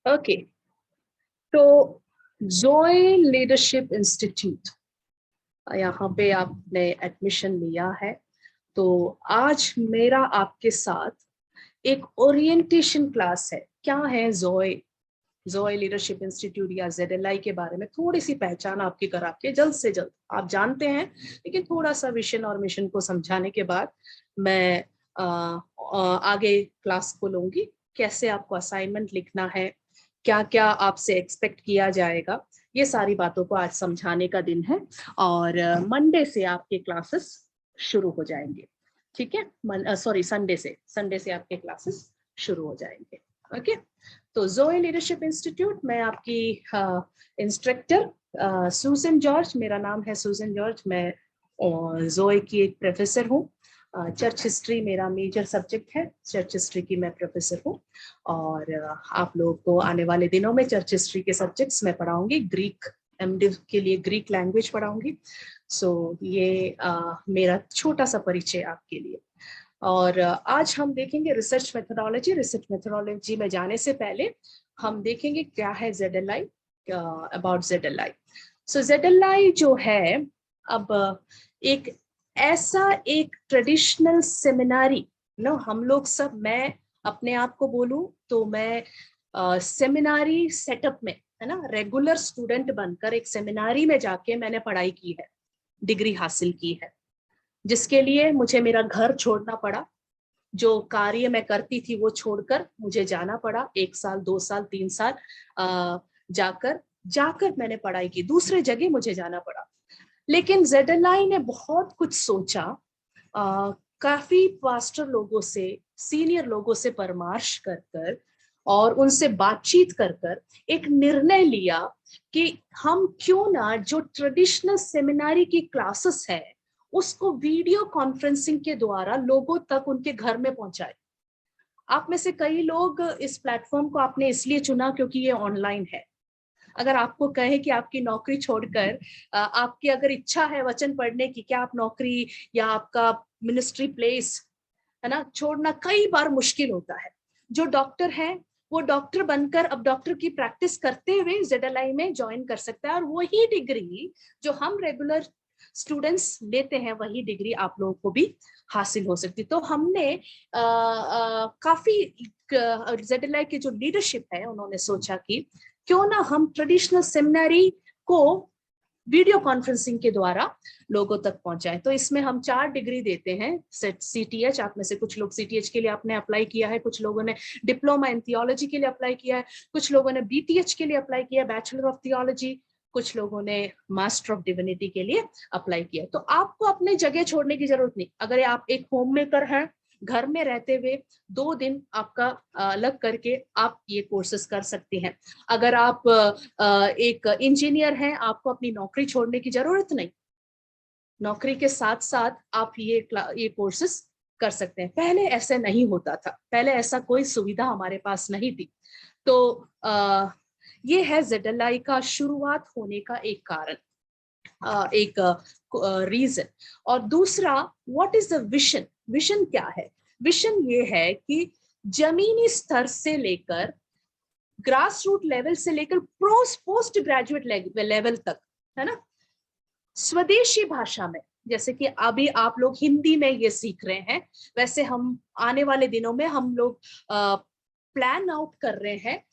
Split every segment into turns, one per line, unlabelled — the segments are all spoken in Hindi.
ओके, तो जोए लीडरशिप इंस्टीट्यूट, यहाँ पे आपने एडमिशन लिया है। तो आज मेरा आपके साथ एक ओरिएंटेशन क्लास है। क्या है जोए? जोए लीडरशिप इंस्टीट्यूट या ZLI के बारे में थोड़ी सी पहचान आपकी करा के जल्द से जल्द, आप जानते हैं, लेकिन थोड़ा सा विजन और मिशन को समझाने के बाद मैं आगे क्लास को लूंगी। कैसे आपको असाइनमेंट लिखना है, क्या क्या आपसे एक्सपेक्ट किया जाएगा, ये सारी बातों को आज समझाने का दिन है। और मंडे से आपके क्लासेस शुरू हो जाएंगे। ठीक है, सॉरी, संडे से आपके क्लासेस शुरू हो जाएंगे। ओके, तो जोए लीडरशिप इंस्टीट्यूट में आपकी इंस्ट्रक्टर सुजन जॉर्ज, मेरा नाम है सुजन जॉर्ज। मैं जोए की एक प्रोफेसर हूँ। चर्च हिस्ट्री मेरा मेजर सब्जेक्ट है, चर्च हिस्ट्री की मैं प्रोफेसर हूँ। और आप लोगों को आने वाले दिनों में चर्च हिस्ट्री के सब्जेक्ट्स मैं पढ़ाऊंगी। ग्रीक MDiv के लिए ग्रीक लैंग्वेज पढ़ाऊंगी। सो ये मेरा छोटा सा परिचय आपके लिए। और आज हम देखेंगे रिसर्च मेथोडोलॉजी। रिसर्च मेथोडोलॉजी में जाने से पहले हम देखेंगे क्या है ZLI, about ZLI। So ZLI जो है, अब एक ऐसा एक ट्रेडिशनल सेमिनारी ना, हम लोग सब, मैं अपने आप को बोलूं तो मैं सेमिनारी सेटअप में, है ना, रेगुलर स्टूडेंट बनकर एक सेमिनारी में जाके मैंने पढ़ाई की है, डिग्री हासिल की है, जिसके लिए मुझे मेरा घर छोड़ना पड़ा। जो कार्य मैं करती थी वो छोड़कर मुझे जाना पड़ा, 1 साल 2 साल 3 साल जाकर जाकर मैंने पढ़ाई की, दूसरे जगह मुझे जाना पड़ा। लेकिन ZLI ने बहुत कुछ सोचा, काफी पास्टर लोगों से, सीनियर लोगों से परामर्श कर कर और उनसे बातचीत कर कर एक निर्णय लिया कि हम क्यों ना जो ट्रेडिशनल सेमिनारी की क्लासेस है उसको वीडियो कॉन्फ्रेंसिंग के द्वारा लोगों तक उनके घर में पहुंचाए। आप में से कई लोग इस प्लेटफॉर्म को आपने इसलिए चुना क्योंकि ये ऑनलाइन है। अगर आपको कहे कि आपकी नौकरी छोड़कर आपकी अगर इच्छा है वचन पढ़ने की, क्या आप नौकरी या आपका मिनिस्ट्री प्लेस, है ना, छोड़ना कई बार मुश्किल होता है। जो डॉक्टर है वो डॉक्टर बनकर अब डॉक्टर की प्रैक्टिस करते हुए ZLI में ज्वाइन कर सकता है, और वही डिग्री जो हम रेगुलर स्टूडेंट्स लेते हैं वही डिग्री आप लोगों को भी हासिल हो सकती। तो हमने काफी ZLI के जो लीडरशिप है उन्होंने सोचा कि क्यों ना हम ट्रेडिशनल सेमिनारी को वीडियो कॉन्फ्रेंसिंग के द्वारा लोगों तक पहुंचाए। तो इसमें हम 4 डिग्री देते हैं। CTH, आप में से कुछ लोग CTH के लिए आपने अप्लाई किया है, कुछ लोगों ने डिप्लोमा इन थियोलॉजी के लिए अप्लाई किया है, कुछ लोगों ने BTH के लिए अप्लाई किया, बैचलर ऑफ थियोलॉजी, कुछ लोगों ने मास्टर ऑफ डिविनिटी के लिए अप्लाई किया। तो आपको अपनी जगह छोड़ने की जरूरत नहीं। अगर आप एक होम मेकर हैं, घर में रहते हुए 2 दिन आपका अलग करके आप ये कोर्सेस कर सकती हैं। अगर आप एक इंजीनियर हैं, आपको अपनी नौकरी छोड़ने की जरूरत नहीं, नौकरी के साथ साथ आप ये कोर्सेस कर सकते हैं। पहले ऐसे नहीं होता था, पहले ऐसा कोई सुविधा हमारे पास नहीं थी। तो ये है ZLI का शुरुआत होने का एक कारण, एक रीजन। और दूसरा, what is the vision? Vision क्या है? विजन ये है कि जमीनी स्तर से लेकर, ग्रास रूट लेवल से लेकर पोस्ट ग्रेजुएट लेवल तक, है ना, स्वदेशी भाषा में, जैसे कि अभी आप लोग हिंदी में ये सीख रहे हैं, वैसे हम आने वाले दिनों में हम लोग प्लान आउट कर रहे हैं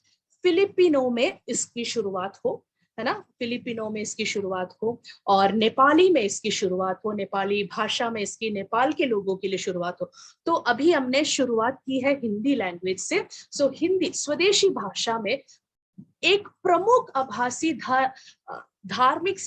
फिलिपिनो में इसकी शुरुआत हो, है ना, फिलिपिनो में इसकी शुरुआत हो, और नेपाली में इसकी शुरुआत हो, नेपाली भाषा में इसकी नेपाल के लोगों के लिए शुरुआत हो। तो अभी हमने शुरुआत की है हिंदी लैंग्वेज से। सो हिंदी स्वदेशी भाषा में एक प्रमुख आभासी धार्मिक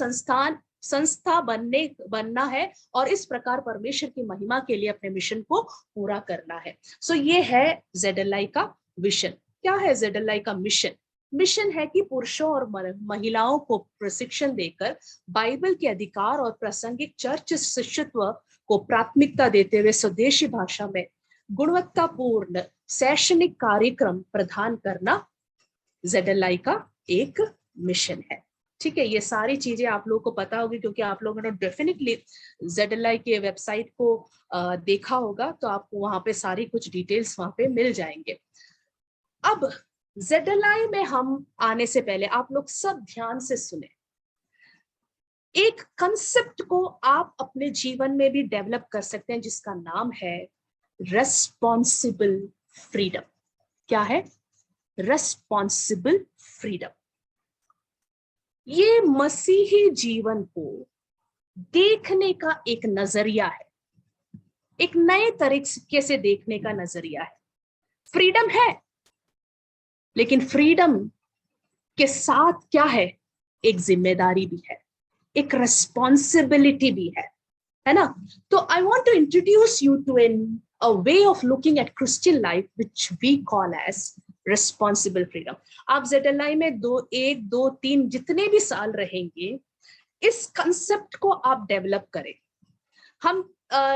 संस्था बनना है, और इस प्रकार परमेश्वर की महिमा के लिए अपने मिशन को पूरा करना है। सो ये है ZLI का विजन। क्या है ZLI का मिशन? मिशन है कि पुरुषों और महिलाओं को प्रशिक्षण देकर बाइबल के अधिकार और प्रासंगिक चर्च शिष्यत्व को प्राथमिकता देते हुए स्वदेशी भाषा में गुणवत्तापूर्ण शैक्षणिक कार्यक्रम प्रदान करना ZLI का एक मिशन है। ठीक है, ये सारी चीजें आप लोगों को पता होगी क्योंकि आप लोगों ने डेफिनेटली ZLI के वेबसाइट को देखा होगा, तो आपको वहां पे सारी कुछ डिटेल्स वहां पे मिल जाएंगे। अब ZLI में हम आने से पहले आप लोग सब ध्यान से सुने, एक कंसेप्ट को आप अपने जीवन में भी डेवलप कर सकते हैं जिसका नाम है रेस्पॉन्सिबल फ्रीडम। क्या है? Responsible freedom. ये मसीही जीवन को देखने का एक नजरिया है, एक नए तरीके से देखने का नजरिया है। फ्रीडम है, लेकिन फ्रीडम के साथ क्या है? एक जिम्मेदारी भी है, एक रेस्पॉन्सिबिलिटी भी है ना? तो I want to introduce you to a way of looking at Christian life which we call as responsible freedom। आप ZLI में 1, 2, 3 जितने भी साल रहेंगे, इस कंसेप्ट को आप डेवलप करें।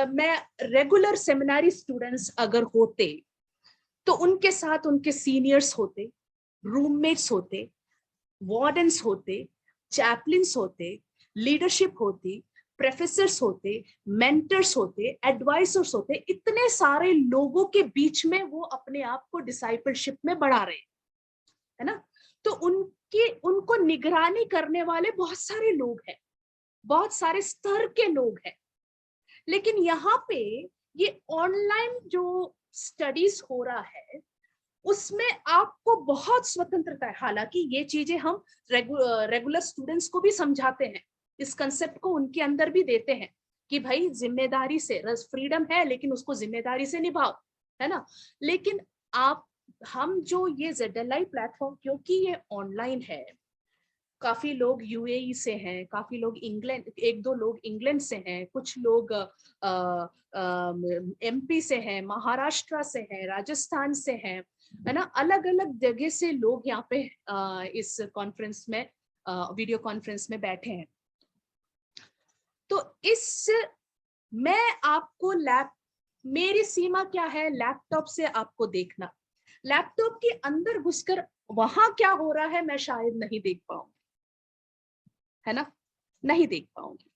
मैं रेगुलर सेमिनारी स्टूडेंट्स अगर होते तो उनके साथ उनके सीनियर्स होते, रूममेट्स होते, वार्डन्स होते, चैपलिन्स होते, लीडरशिप होती, प्रोफेसर्स होते, मेंटर्स होते, एडवाइजर्स होते, इतने सारे लोगों के बीच में वो अपने आप को डिसाइपलशिप में बढ़ा रहे है ना? तो उनको निगरानी करने वाले बहुत सारे लोग हैं, बहुत सारे स्तर के लोग हैं। लेकिन यहाँ पे ये ऑनलाइन जो स्टडीज हो रहा है उसमें आपको बहुत स्वतंत्रता है। हालांकि ये चीजें हम रेगुलर स्टूडेंट्स को भी समझाते हैं, इस कंसेप्ट को उनके अंदर भी देते हैं कि भाई जिम्मेदारी से, फ्रीडम है लेकिन उसको जिम्मेदारी से निभाओ, है ना? लेकिन हम जो ये ZLI प्लेटफॉर्म, क्योंकि ये ऑनलाइन है, काफी लोग UAE से हैं, काफी लोग इंग्लैंड, 1-2 लोग इंग्लैंड से हैं, कुछ लोग MP से हैं, महाराष्ट्र से हैं, राजस्थान से हैं, है ना? अलग अलग जगह से लोग यहाँ पे इस कॉन्फ्रेंस में, वीडियो कॉन्फ्रेंस में बैठे हैं। तो मैं आपको मेरी सीमा क्या है? लैपटॉप से आपको देखना, लैपटॉप के अंदर घुसकर वहां क्या हो रहा है मैं शायद नहीं देख पाऊंगी, है ना? नहीं देख पाऊंगी।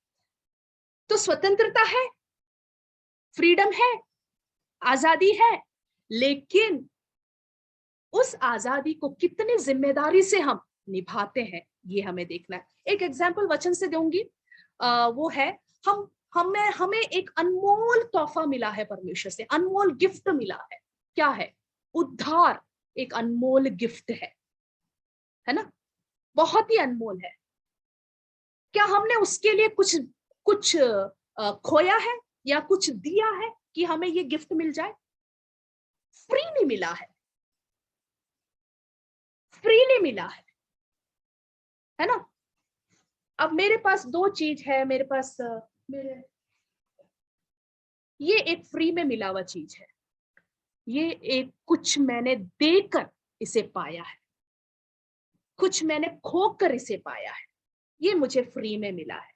तो स्वतंत्रता है, फ्रीडम है, आजादी है, लेकिन उस आजादी को कितनी जिम्मेदारी से हम निभाते हैं ये हमें देखना है। एक एग्जाम्पल वचन से दूंगी, वो है हमें एक अनमोल तोहफा मिला है परमेश्वर से, अनमोल गिफ्ट मिला है। क्या है? उद्धार एक अनमोल गिफ्ट है ना? बहुत ही अनमोल है। क्या हमने उसके लिए कुछ खोया है या कुछ दिया है कि हमें ये गिफ्ट मिल जाए? फ्रीली मिला है, फ्रीली मिला है ना? अब मेरे पास 2 चीज है, मेरे पास ये एक फ्री में मिला हुआ चीज है, ये एक कुछ मैंने देकर इसे पाया है, कुछ मैंने खोकर इसे पाया है, ये मुझे फ्री में मिला है।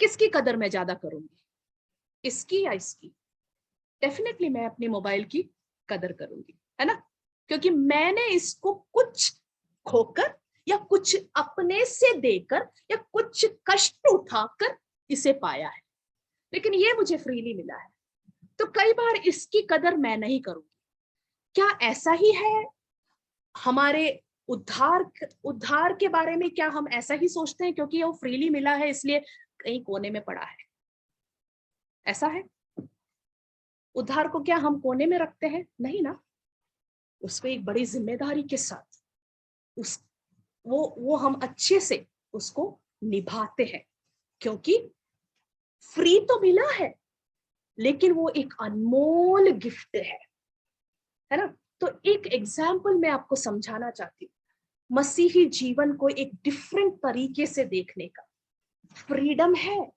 किसकी कदर मैं ज्यादा करूंगी, इसकी या इसकी? डेफिनेटली मैं अपनी मोबाइल की कदर करूंगी, है ना? क्योंकि मैंने इसको कुछ खोकर या कुछ अपने से देकर या कुछ कष्ट उठाकर इसे पाया है, लेकिन ये मुझे फ्रीली मिला है। तो कई बार इसकी कदर मैं नहीं करूंगी। क्या ऐसा ही है हमारे उद्धार के बारे में? क्या हम ऐसा ही सोचते हैं क्योंकि वो फ्रीली मिला है इसलिए कहीं कोने में पड़ा है? ऐसा है? उद्धार को क्या हम कोने में रखते हैं? नहीं ना, उसको एक बड़ी जिम्मेदारी के साथ वो हम अच्छे से उसको निभाते हैं, क्योंकि फ्री तो मिला है लेकिन वो एक अनमोल गिफ्ट है ना? तो एक एग्जाम्पल मैं आपको समझाना चाहती हूँ, मसीही जीवन को एक डिफरेंट तरीके से देखने का। फ्रीडम है,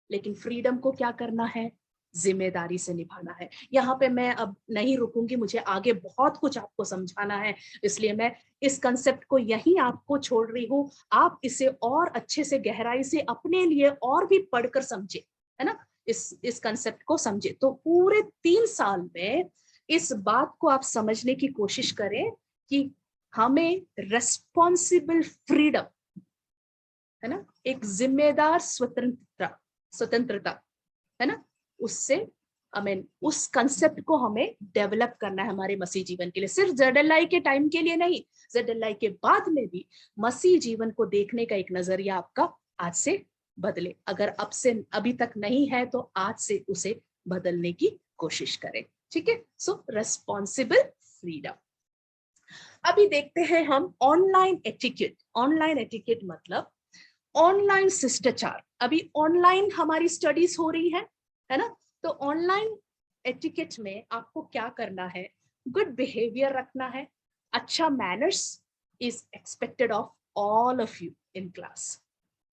लेकिन फ्रीडम को क्या करना है? जिम्मेदारी से निभाना है। यहाँ पे मैं अब नहीं रुकूंगी, मुझे आगे बहुत कुछ आपको समझाना है, इसलिए मैं इस कंसेप्ट को यहीं आपको छोड़ रही हूँ। आप इसे और अच्छे से गहराई से अपने लिए और भी पढ़कर समझे, है ना? इस कंसेप्ट को समझे। तो पूरे 3 साल में इस बात को आप समझने की कोशिश करें कि हमें रेस्पॉन्सिबल फ्रीडम, है ना, एक जिम्मेदार स्वतंत्रता, है ना, उससे उस कंसेप्ट को हमें डेवलप करना है हमारे मसीह जीवन के लिए, सिर्फ ZLI के टाइम के लिए नहीं, ZLI के बाद में भी मसीह जीवन को देखने का एक नजरिया आपका आज से बदले। अगर अब से अभी तक नहीं है तो आज से उसे बदलने की कोशिश करें, ठीक है। सो रेस्पॉन्सिबल फ्रीडम। अभी देखते हैं हम ऑनलाइन एटिकेट। ऑनलाइन एटिकेट मतलब ऑनलाइन शिष्टाचार। अभी ऑनलाइन हमारी स्टडीज हो रही है ना, तो ऑनलाइन एटिकेट में आपको क्या करना है, गुड बिहेवियर रखना है, अच्छा manners is expected of all of you in class.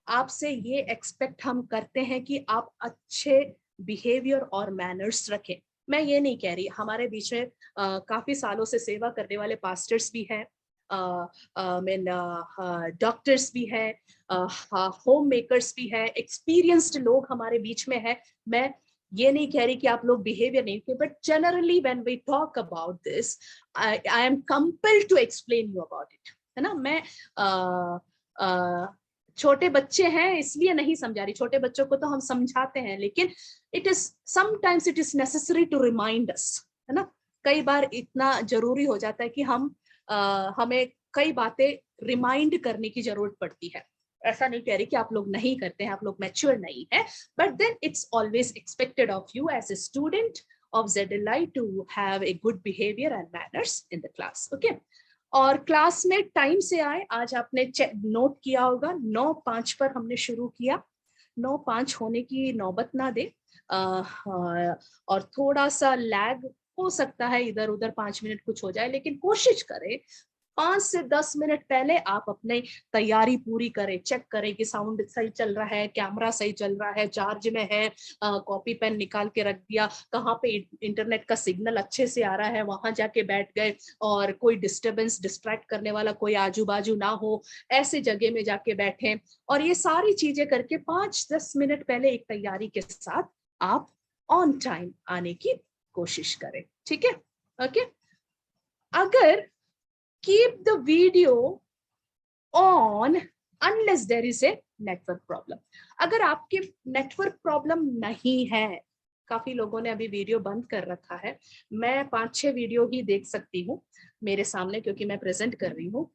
आपसे ये एक्सपेक्ट हम करते हैं कि आप अच्छे बिहेवियर और मैनर्स रखें। मैं ये नहीं कह रही, हमारे बीच में काफी सालों से सेवा करने वाले पास्टर्स भी हैं, डॉक्टर्स भी है, होम मेकर्स भी है, एक्सपीरियंस्ड लोग हमारे बीच में है। मैं ये नहीं कह रही कि आप लोग बिहेवियर नहीं किए, but generally when we talk about this I am compelled to explain you about it, है ना। मैं छोटे बच्चे हैं इसलिए नहीं समझा रही, छोटे बच्चों को तो हम समझाते हैं, लेकिन it is sometimes it is necessary to remind us, है ना। कई बार इतना जरूरी हो जाता है कि हमें कई बातें रिमाइंड करने की जरूरत पड़ती है। ऐसा नहीं कह रही कि आप लोग नहीं करते हैं, आप लोग मैच्योर नहीं है, but then it's always expected of you as a student of ZLI to have a good behaviour and manners in the class, okay. और क्लास में टाइम से आए। आज आपने नोट किया होगा 9:05 पर हमने शुरू किया, 9:05 होने की नौबत ना दे, और थोड़ा सा लैग हो सकता है, इधर उधर 5 मिनट कुछ हो जाए, लेकिन कोशिश करें 5 से 10 मिनट पहले आप अपनी तैयारी पूरी करें, चेक करें कि साउंड सही चल रहा है, कैमरा सही चल रहा है, चार्ज में है, कॉपी पेन निकाल के रख दिया, कहाँ पे इंटरनेट का सिग्नल अच्छे से आ रहा है वहां जाके बैठ गए, और कोई डिस्टरबेंस डिस्ट्रैक्ट करने वाला कोई आजू बाजू ना हो, ऐसे जगह में जाके बैठे। और ये सारी चीजें करके 5-10 मिनट पहले एक तैयारी के साथ आप ऑन टाइम आने की कोशिश करें, ठीक है, ओके। अगर keep the video on unless there is a network problem. अगर आपके नेटवर्क प्रॉब्लम नहीं है, काफी लोगों ने अभी वीडियो बंद कर रखा है, मैं 5-6 वीडियो ही देख सकती हूँ मेरे सामने क्योंकि मैं प्रेजेंट कर रही हूँ,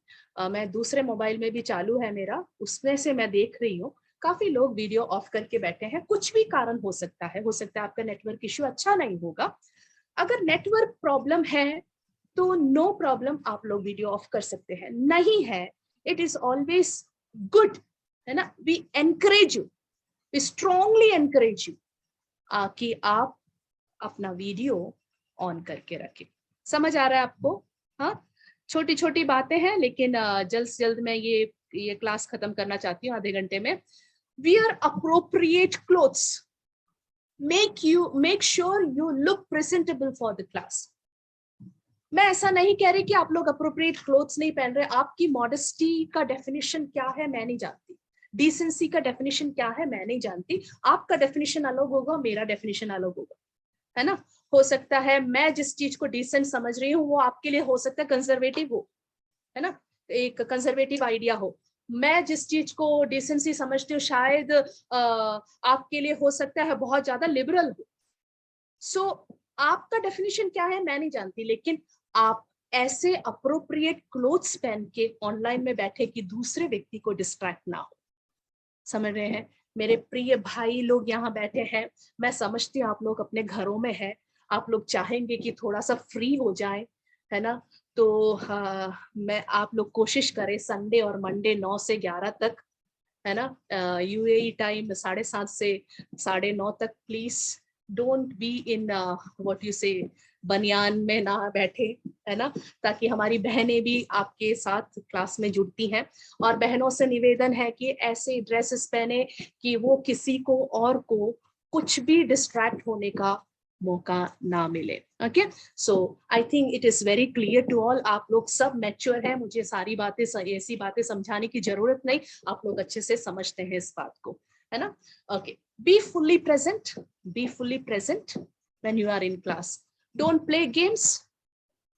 मैं दूसरे मोबाइल में भी चालू है मेरा, उसमें से मैं देख रही हूँ। काफी लोग वीडियो ऑफ करके बैठे हैं, कुछ भी कारण हो सकता है आपका नेटवर्क इश्यू अच्छा नहीं होगा। अगर नेटवर्क प्रॉब्लम है तो नो प्रॉब्लम, आप लोग वीडियो ऑफ कर सकते हैं। नहीं है, इट इज ऑलवेज गुड, है ना। We encourage you, we strongly encourage you कि आप अपना वीडियो ऑन करके रखें। समझ आ रहा है आपको? हाँ, छोटी छोटी बातें हैं, लेकिन जल्द से जल्द मैं ये क्लास खत्म करना चाहती हूँ आधे घंटे में। Wear appropriate clothes. Make sure you look presentable for the class. मैं ऐसा नहीं कह रही कि आप लोग अप्रोप्रिएट क्लोथ्स नहीं पहन रहे। आपकी मॉडेस्टी का डेफिनेशन क्या है मैं नहीं जानती, डिसेंसी का डेफिनेशन क्या है मैं नहीं जानती। आपका डेफिनेशन अलग होगा, मेरा डेफिनेशन अलग होगा, है ना। हो सकता है मैं जिस चीज को डिसेंट समझ रही हूँ वो आपके लिए हो सकता है कंजर्वेटिव हो, है ना, एक कंजर्वेटिव आइडिया हो। मैं जिस चीज को डिसेंसी समझती हूँ शायद आपके लिए हो सकता है बहुत ज्यादा लिबरल हो। सो आपका डेफिनेशन क्या है मैं नहीं जानती, लेकिन आप ऐसे अप्रोप्रिएट क्लोथ्स पहन के ऑनलाइन में बैठे कि दूसरे व्यक्ति को डिस्ट्रैक्ट ना हो। समझ रहे हैं मेरे प्रिय भाई लोग यहाँ बैठे हैं, मैं समझती हूँ आप लोग अपने घरों में है, आप लोग चाहेंगे कि थोड़ा सा फ्री हो जाए, है ना। तो मैं आप लोग कोशिश करें संडे और मंडे 9 से 11 तक, है ना, UAE टाइम 7:30 से 9:30 तक, please don't be in what you से बनियान में ना बैठे, है ना, ताकि हमारी बहनें भी आपके साथ क्लास में जुड़ती हैं। और बहनों से निवेदन है कि ऐसे ड्रेसेस पहने कि वो किसी को और को कुछ भी डिस्ट्रैक्ट होने का मौका ना मिले, okay. So I think it is very clear to all. आप लोग सब मैच्योर हैं, मुझे सारी बातें ऐसी बातें समझाने की जरूरत नहीं, आप लोग अच्छे से समझते हैं इस बात को, है ना, okay. Be fully present when you are in class, don't play games,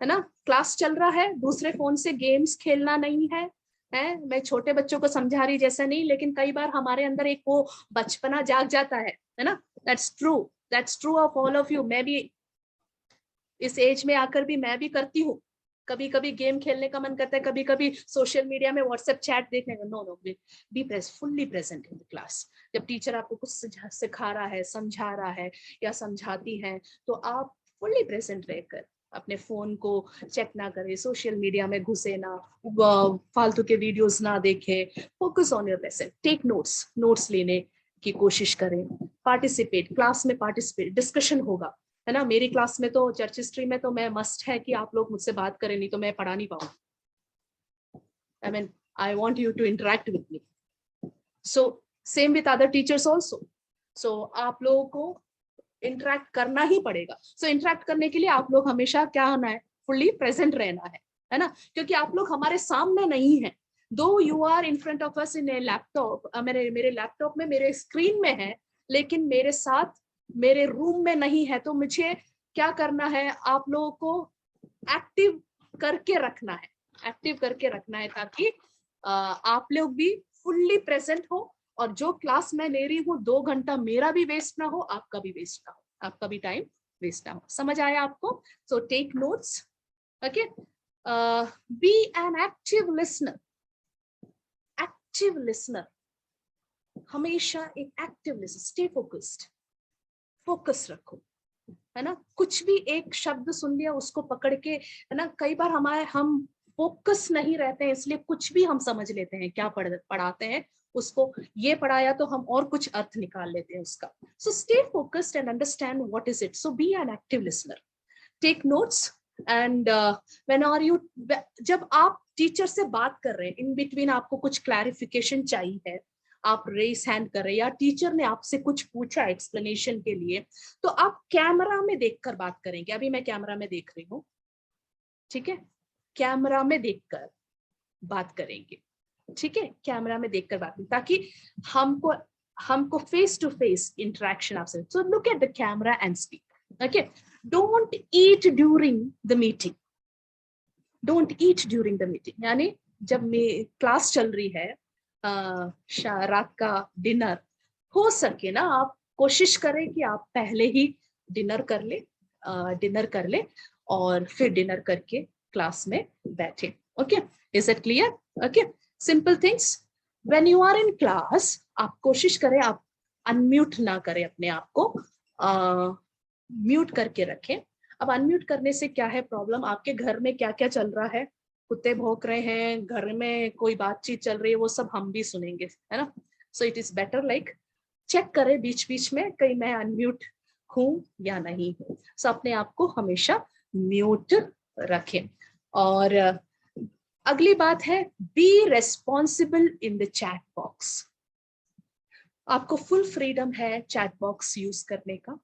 है ना। क्लास चल रहा है, दूसरे फोन से गेम्स खेलना नहीं है, मैं छोटे बच्चों को समझा रही जैसा नहीं, लेकिन कई बार हमारे अंदर एक वो बचपना जाग जाता है ना, that's true. That's true of all of you. मैं भी इस एज में आकर भी मैं भी करती हूँ, कभी कभी गेम खेलने का मन करता है, कभी कभी सोशल मीडिया में व्हाट्सएप चैट देखने का। No no, be fully present in the class. जब टीचर आपको कुछ सिखा रहा है, समझा रहा है या समझाती है, तो आप फुल्ली प्रेजेंट रहकर अपने फोन को चेक ना करें, सोशल मीडिया में घुसे ना, फालतू के वीडियोस ना देखें। Focus on your lesson, take notes लेने की कोशिश करें, पार्टिसिपेट, क्लास में पार्टिसिपेट, डिस्कशन होगा, है ना। मेरी क्लास में तो चर्च हिस्ट्री में तो मैं मस्ट है कि आप लोग मुझसे बात करें, नहीं तो मैं पढ़ा नहीं पाऊंगी। I mean I want you to interact with me, so same with other teachers also. So आप लोगों को इंटरेक्ट करना ही पड़ेगा। सो इंटरेक्ट करने के लिए आप लोग हमेशा क्या होना है, फुल्ली प्रेजेंट रहना है ना, क्योंकि आप लोग हमारे सामने नहीं है। Though you are in front of us in a laptop, मेरे लैपटॉप में, मेरे स्क्रीन में है, लेकिन मेरे साथ मेरे रूम में नहीं है। तो मुझे क्या करना है, आप लोगों को एक्टिव करके रखना है, एक्टिव करके रखना है, ताकि आप लोग भी फुल्ली प्रेजेंट हो, और जो क्लास मैं ले रही हूँ 2 घंटा मेरा भी वेस्ट ना हो, आपका भी वेस्ट ना हो, आपका भी टाइम वेस्ट ना हो। समझ आया आपको? So take notes, okay. Be an active listener. Active listener, हमेशा एक active listener, stay focused, focus रखो, है ना। कुछ भी एक शब्द सुन लिया उसको पकड़ के, है ना, कई बार हम फोकस नहीं रहते हैं, इसलिए कुछ भी हम समझ लेते हैं, क्या पढ़ाते हैं उसको, ये पढ़ाया तो हम और कुछ अर्थ निकाल लेते हैं उसका। So stay focused and understand what is it. So be an active listener, take notes and when are you, जब आप टीचर से बात कर रहे हैं, इन बिटवीन आपको कुछ क्लैरिफिकेशन चाहिए है, आप रेस हैंड कर रहे हैं या टीचर ने आपसे कुछ पूछा एक्सप्लेनेशन के लिए, तो आप कैमरा में देखकर बात करेंगे। अभी मैं कैमरा में देख रही हूँ, ठीक है, कैमरा में देखकर बात करेंगे, ठीक है, कैमरा में देखकर बात करेंगे, ताकि हमको फेस टू फेस इंटरेक्शन आपसे। So look at the camera and speak, okay. Don't eat during the meeting, don't eat during the meeting, यानी जब क्लास चल रही है, रात का डिनर, हो सके ना आप कोशिश करें कि आप पहले ही डिनर कर ले और फिर डिनर करके क्लास में बैठे। Okay, is it clear? Okay, simple things. When you are in class, आप कोशिश करें आप अनम्यूट ना करें, अपने आप को म्यूट करके रखें। अब अनम्यूट करने से क्या है प्रॉब्लम, आपके घर में क्या क्या चल रहा है, कुत्ते भौंक रहे हैं, घर में कोई बातचीत चल रही है, वो सब हम भी सुनेंगे, है ना। So it is better like check करें बीच बीच में कहीं मैं अनम्यूट हूं या नहीं हूं। सो अपने आप को हमेशा म्यूट रखें। और अगली बात है, B responsible in the chat box. आपको फुल फ्रीडम है चैट बॉक्स यूज करने का,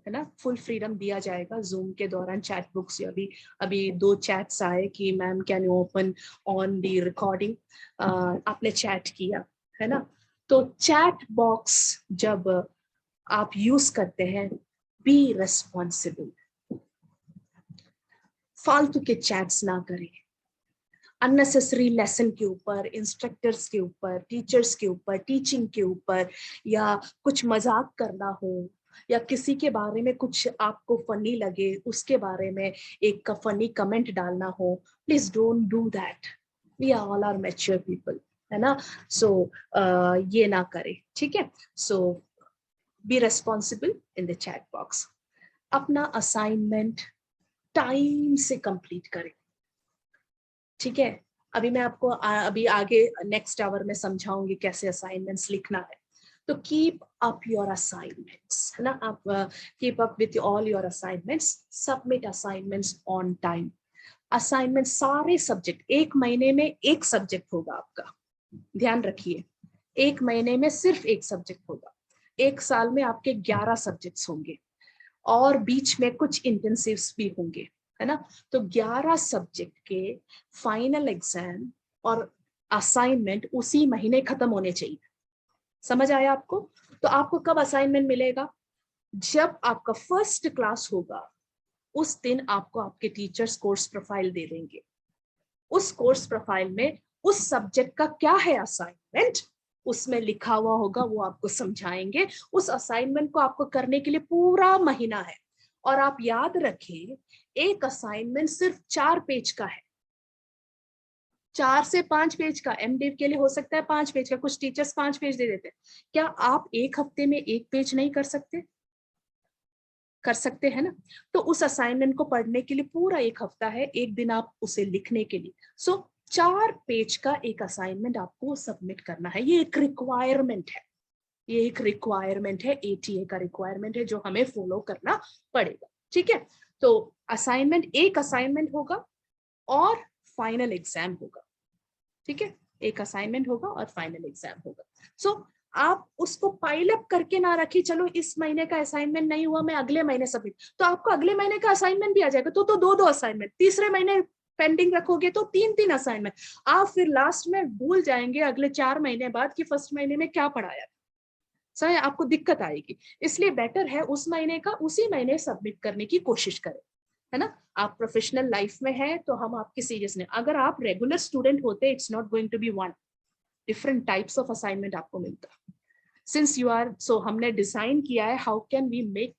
है ना, फुल फ्रीडम दिया जाएगा जूम के दौरान। चैट बुक्स, अभी 2 चैट्स आए कि ma'am can you open on the recording, आपने चैट किया, है ना। तो चैट बॉक्स जब आप यूज करते हैं, बी रेस्पॉन्सिबल, फालतू के चैट्स ना करें, अननेसेसरी लेसन के ऊपर, इंस्ट्रक्टर्स के ऊपर, टीचर्स के ऊपर, टीचिंग के ऊपर, या कुछ मजाक करना हो, या किसी के बारे में कुछ आपको फनी लगे उसके बारे में एक फनी कमेंट डालना हो, please don't do that. We are all are mature people, है ना। सो ये ना करें, ठीक है। So be responsible in the chat box. अपना असाइनमेंट टाइम से कंप्लीट करें, ठीक है। अभी मैं आपको अभी आगे नेक्स्ट आवर में समझाऊंगी कैसे असाइनमेंट्स लिखना है। तो कीप अप योर असाइनमेंट्स, है ना, आप keep up with all your assignments, submit assignments on time. Assignment सारे सब्जेक्ट, 1 महीने में 1 सब्जेक्ट होगा आपका, ध्यान रखिए, 1 महीने में सिर्फ 1 सब्जेक्ट होगा। 1 साल में आपके 11 सब्जेक्ट्स होंगे, और बीच में कुछ इंटेंसिव्स भी होंगे, है ना। तो 11 सब्जेक्ट के फाइनल एग्जाम और असाइनमेंट उसी महीने खत्म होने चाहिए। समझ आया आपको? तो आपको कब असाइनमेंट मिलेगा? जब आपका फर्स्ट क्लास होगा, उस दिन आपको आपके टीचर्स कोर्स प्रोफाइल दे देंगे। उस कोर्स प्रोफाइल में उस सब्जेक्ट का क्या है असाइनमेंट, उसमें लिखा हुआ होगा, वो आपको समझाएंगे। उस असाइनमेंट को आपको करने के लिए पूरा महीना है। और आप याद रखें, एक असाइनमेंट सिर्फ 4 पेज का है, 4 से 5 पेज का। एमडिव के लिए हो सकता है 5 पेज का, कुछ टीचर्स 5 पेज दे देते हैं। क्या आप एक हफ्ते में 1 पेज नहीं कर सकते? कर सकते हैं ना। तो उस असाइनमेंट को पढ़ने के लिए पूरा 1 हफ्ता है, 1 दिन आप उसे लिखने के लिए। सो 4 पेज का एक असाइनमेंट आपको सबमिट करना है। ये एक रिक्वायरमेंट है, ये एक रिक्वायरमेंट है, एटीए का रिक्वायरमेंट है जो हमें फॉलो करना पड़ेगा। ठीक है, तो असाइनमेंट, एक असाइनमेंट होगा और फाइनल एग्जाम होगा। ठीक है, एक असाइनमेंट होगा और फाइनल एग्जाम होगा। सो आप उसको पाइल अप करके ना रखिए, चलो इस महीने का असाइनमेंट नहीं हुआ, मैं अगले महीने सबमिट, तो आपको अगले महीने का असाइनमेंट भी आ जाएगा, तो 2 असाइनमेंट, तीसरे महीने पेंडिंग रखोगे तो 3 असाइनमेंट। आप फिर लास्ट में भूल जाएंगे अगले 4 महीने बाद कि फर्स्ट महीने में क्या पढ़ाया, सही, आपको दिक्कत आएगी। इसलिए बेटर है उस महीने का उसी महीने सबमिट करने की कोशिश करें, है ना। आप प्रोफेशनल लाइफ में है तो हम आपकी सीरियस नहीं, अगर आप रेगुलर स्टूडेंट होते, it's not going to be one, different types of assignment आपको मिलता। सिंस यू आर, सो हमने डिजाइन किया है how can we make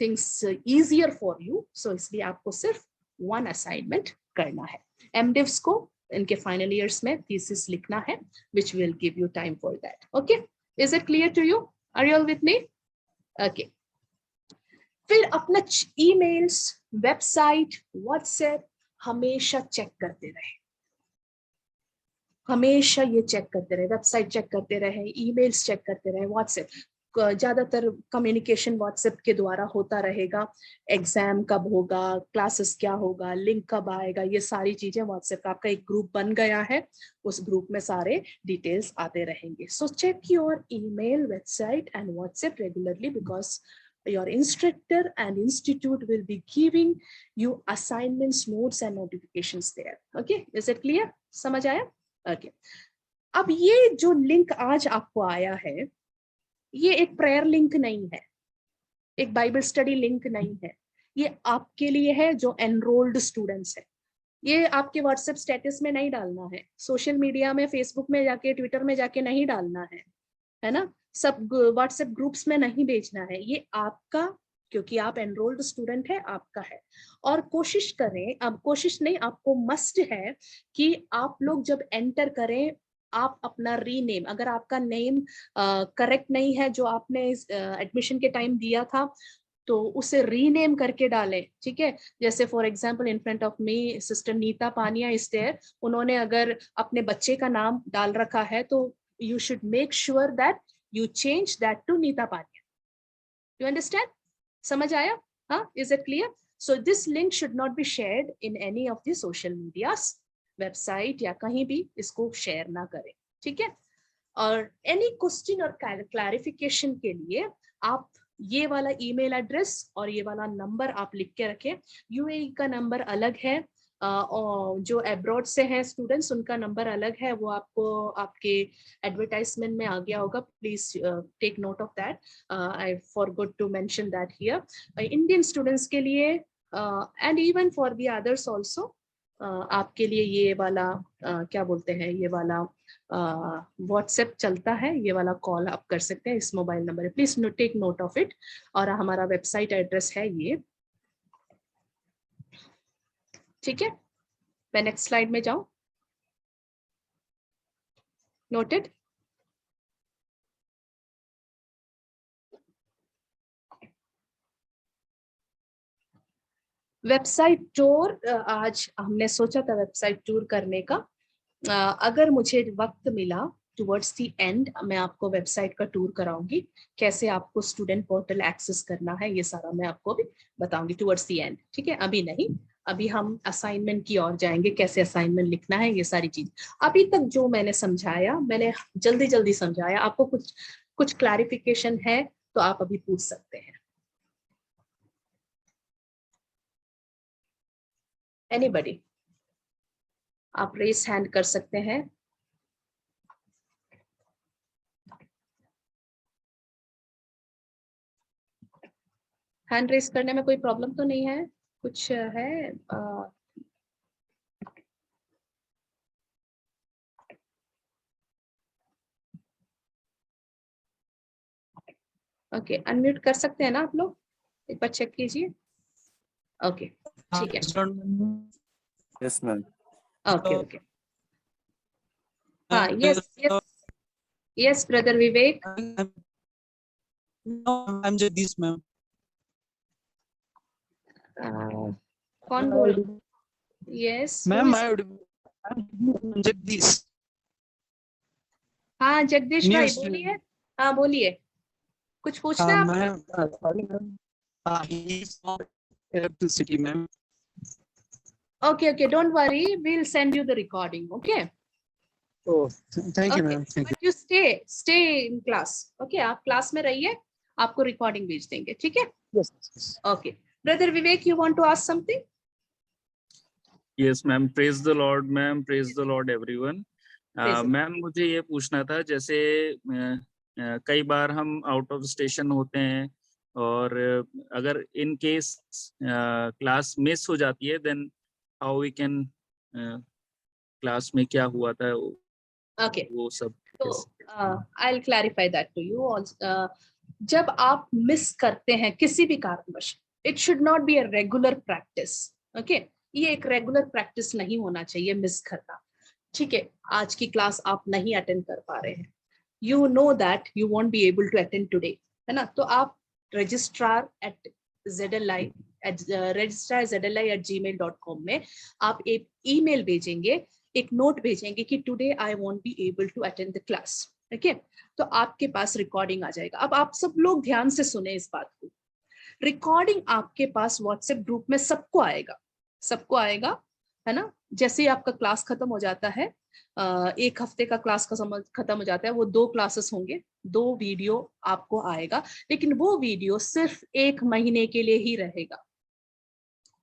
things easier for you, so इसलिए आपको सिर्फ 1 असाइनमेंट करना है। एमडिव्स को इनके फाइनल ईयर्स में थीसिस लिखना है, which will give you time for that. Okay, is it clear to you? Are you all with me? Okay. फिर अपना ईमेल्स, वेबसाइट, व्हाट्सएप हमेशा चेक करते रहे, हमेशा ये चेक करते रहे, वेबसाइट चेक करते रहे, ईमेल्स चेक करते रहे, व्हाट्सएप, ज्यादातर कम्युनिकेशन व्हाट्सएप के द्वारा होता रहेगा। एग्जाम कब होगा, क्लासेस क्या होगा, लिंक कब आएगा, ये सारी चीजें व्हाट्सएप का आपका एक ग्रुप बन गया है, उस ग्रुप में सारे डिटेल्स आते रहेंगे। So check your email, website and WhatsApp regularly, because your instructor and institute will be giving you assignments, notes and notifications there. Okay, is it clear? समझ आया? Okay. अब ये जो लिंक आज आपको आया है, ये एक प्रेयर लिंक नहीं है, एक बाइबल स्टडी लिंक नहीं है, ये आपके लिए है जो एनरोल्ड स्टूडेंट्स है। ये आपके व्हाट्सएप स्टेटस में नहीं डालना है, सोशल मीडिया में, फेसबुक में जाके, ट्विटर में जाके नहीं डालना है ना, सब व्हाट्सएप ग्रुप्स में नहीं भेजना है, ये आपका, क्योंकि आप एनरोल्ड स्टूडेंट है, आपका है। और कोशिश करें, अब कोशिश नहीं, आपको मस्ट है कि आप लोग जब एंटर करें, आप अपना रीनेम, अगर आपका नेम करेक्ट नहीं है जो आपने एडमिशन के टाइम दिया था, तो उसे रीनेम करके डालें। ठीक है, जैसे for example in front of me sister Nita Paniya is there, उन्होंने अगर अपने बच्चे का नाम डाल रखा है, तो you should make sure that you change that to Neeta Pania. You understand? समझ आया? हाँ, is it clear? So this link should not be shared in any of the social medias, website या कहीं भी इसको शेयर ना करें। ठीक है? और any question और clarification के लिए आप ये वाला ईमेल एड्रेस और ये वाला नंबर आप लिख के रखें। यूएई का नंबर अलग है, और जो एब्रॉड से हैं स्टूडेंट्स उनका नंबर अलग है, वो आपको आपके एडवर्टाइजमेंट में आ गया होगा, please take note of that, I forgot to mention that here. Indian students के लिए and even for the others also, आपके लिए ये वाला क्या बोलते हैं, ये वाला व्हाट्सएप चलता है, ये वाला कॉल आप कर सकते हैं, इस mobile number, please take note of it. और हमारा वेबसाइट एड्रेस है ये। ठीक है, मैं नेक्स्ट स्लाइड में जाऊं। नोटेड? वेबसाइट टूर, आज हमने सोचा था वेबसाइट टूर करने का, अगर मुझे वक्त मिला टुवर्ड्स द एंड, मैं आपको वेबसाइट का टूर कराऊंगी, कैसे आपको स्टूडेंट पोर्टल एक्सेस करना है, ये सारा मैं आपको भी बताऊंगी टुवर्ड्स द एंड। ठीक है, अभी नहीं, अभी हम असाइनमेंट की ओर जाएंगे, कैसे असाइनमेंट लिखना है, ये सारी चीज। अभी तक जो मैंने समझाया, मैंने जल्दी जल्दी समझाया, आपको कुछ क्लैरिफिकेशन है तो आप अभी पूछ सकते हैं। एनीबडी, आप रेस हैंड कर सकते हैं। हैंड रेस करने में कोई प्रॉब्लम तो नहीं है? कुछ है? ओके, अनम्यूट कर सकते हैं ना आप लोग, एक बार चेक कीजिए। ओके, ठीक है।
Yes, ma'am.
ओके ओके, हाँ, yes yes yes brother Vivek.
I'm Jagdish, ma'am.
कौन बोल, यस
Ma'am, I'm Jagdish.
हाँ जगदीश
New
भाई
student.
बोलिए, हाँ बोलिए, कुछ पूछना है आपको?
Ma'am, sorry, ma'am. He's from electricity, ma'am.
Okay, okay, don't worry, we'll send you the recording, okay?
Oh, thank you,
Okay,
ma'am. Thank you.
but you stay in class, okay? आप क्लास में रहिए, आपको रिकॉर्डिंग भेज देंगे, ठीक है?
Yes. Yes.
Okay, brother Vivek, you want to ask something?
Yes, ma'am. Praise the Lord, ma'am. Praise the Lord, everyone.
Praise the
ma'am मुझे ये पूछना था, जैसे कई बार हम आउट ऑफ स्टेशन होते हैं और अगर इन केस क्लास मिस हो जाती है, then how we can, class में क्या हुआ था
Okay,
वो सब।
तो I'll clarify that to you also. जब आप मिस करते हैं किसी भी कारणवश, it should not be a regular practice, okay? ये एक रेगुलर प्रैक्टिस नहीं होना चाहिए मिस करना, ठीक है? आज की क्लास आप नहीं अटेंड कर पा रहे हैं, you know that you won't be able to attend today, है ना? तो आप रजिस्ट्रार एट ZLI@gmail.com में आप एक ईमेल भेजेंगे, एक नोट भेजेंगे कि today I won't be able to attend the class, okay? तो आपके पास रिकॉर्डिंग आ जाएगा। अब आप सब लोग ध्यान से सुने इस बात को, रिकॉर्डिंग आपके पास व्हाट्सएप ग्रुप में सबको आएगा, सबको आएगा, है ना? जैसे ही आपका क्लास खत्म हो जाता है, एक हफ्ते का क्लास खत्म हो जाता है, वो 2 क्लासेस होंगे, 2 वीडियो आपको आएगा, लेकिन वो वीडियो सिर्फ 1 महीने के लिए ही रहेगा,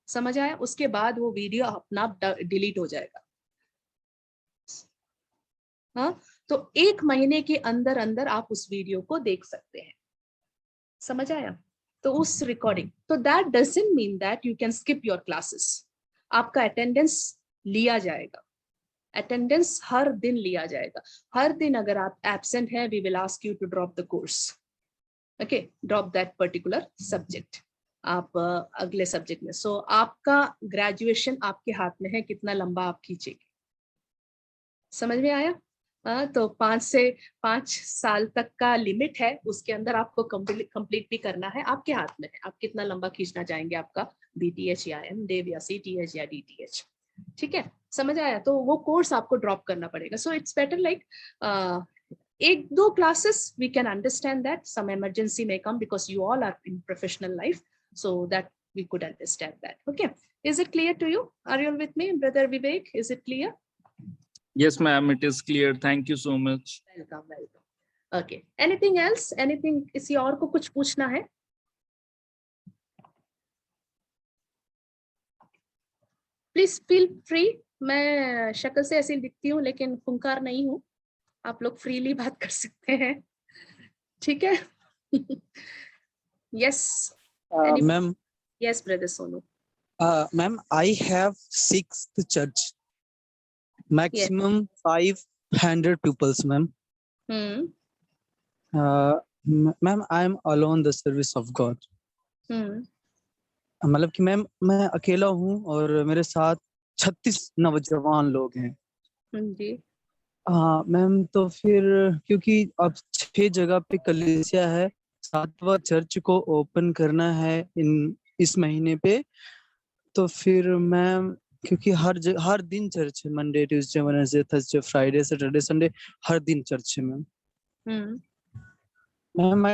समझ आया? उसके बाद वो वीडियो अपना आप डिलीट हो जाएगा, हाँ? तो 1 महीने के अंदर अंदर आप उस वीडियो को देख सकते हैं, समझ आया? तो उस रिकॉर्डिंग, तो that doesn't mean that you can skip your classes, आपका अटेंडेंस लिया जाएगा, अटेंडेंस हर दिन लिया जाएगा, हर दिन अगर आप एब्सेंट हैं, we will ask you to drop the course, okay? Drop that particular subject, आप अगले सब्जेक्ट में। सो आपका ग्रेजुएशन आपके हाथ में है, कितना लंबा आप खींचेंगे, समझ में आया? तो 5 साल तक का लिमिट है, उसके अंदर आपको कंप्लीट भी करना है, आपके हाथ में है, आप कितना लंबा खींचना चाहेंगे आपका BTH या MDiv या CTH या DTH, ठीक है? समझ आया? तो वो कोर्स आपको ड्रॉप करना पड़ेगा। So it's better like 1-2 classes, we can understand that some emergency may come because you all are in professional life, so that we could understand that, okay? Is it clear to you? Are you all with me, brother Vivek? Is it clear?
Yes, ma'am. It is clear. Thank you so much.
Welcome, welcome. Okay. Anything else? Anything? किसी और को कुछ पूछना है? Please feel free. मैं शक्ल से ऐसी दिखती हूँ, लेकिन खुंखार नहीं हूँ, आप लोग फ्रीली बात कर सकते हैं, ठीक है? Yes.
Ma'am.
Yes, brother Sonu.
Ma'am, I have 6th church. Maximum 500 pupils, ma'am. Ma'am, I am alone the service of God. मतलब कि मैम मैं अकेला हूँ और मेरे साथ 36 नौजवान लोग हैं
जी।
हाँ मैम, तो फिर क्योंकि अब 6 जगह पे कलीसिया है, 7वां चर्च को ओपन करना है इस महीने पे, तो फिर मैम क्योंकि हर दिन चर्च है, Monday Tuesday Wednesday Thursday Friday Saturday Sunday हर दिन चर्च है मैम। मैम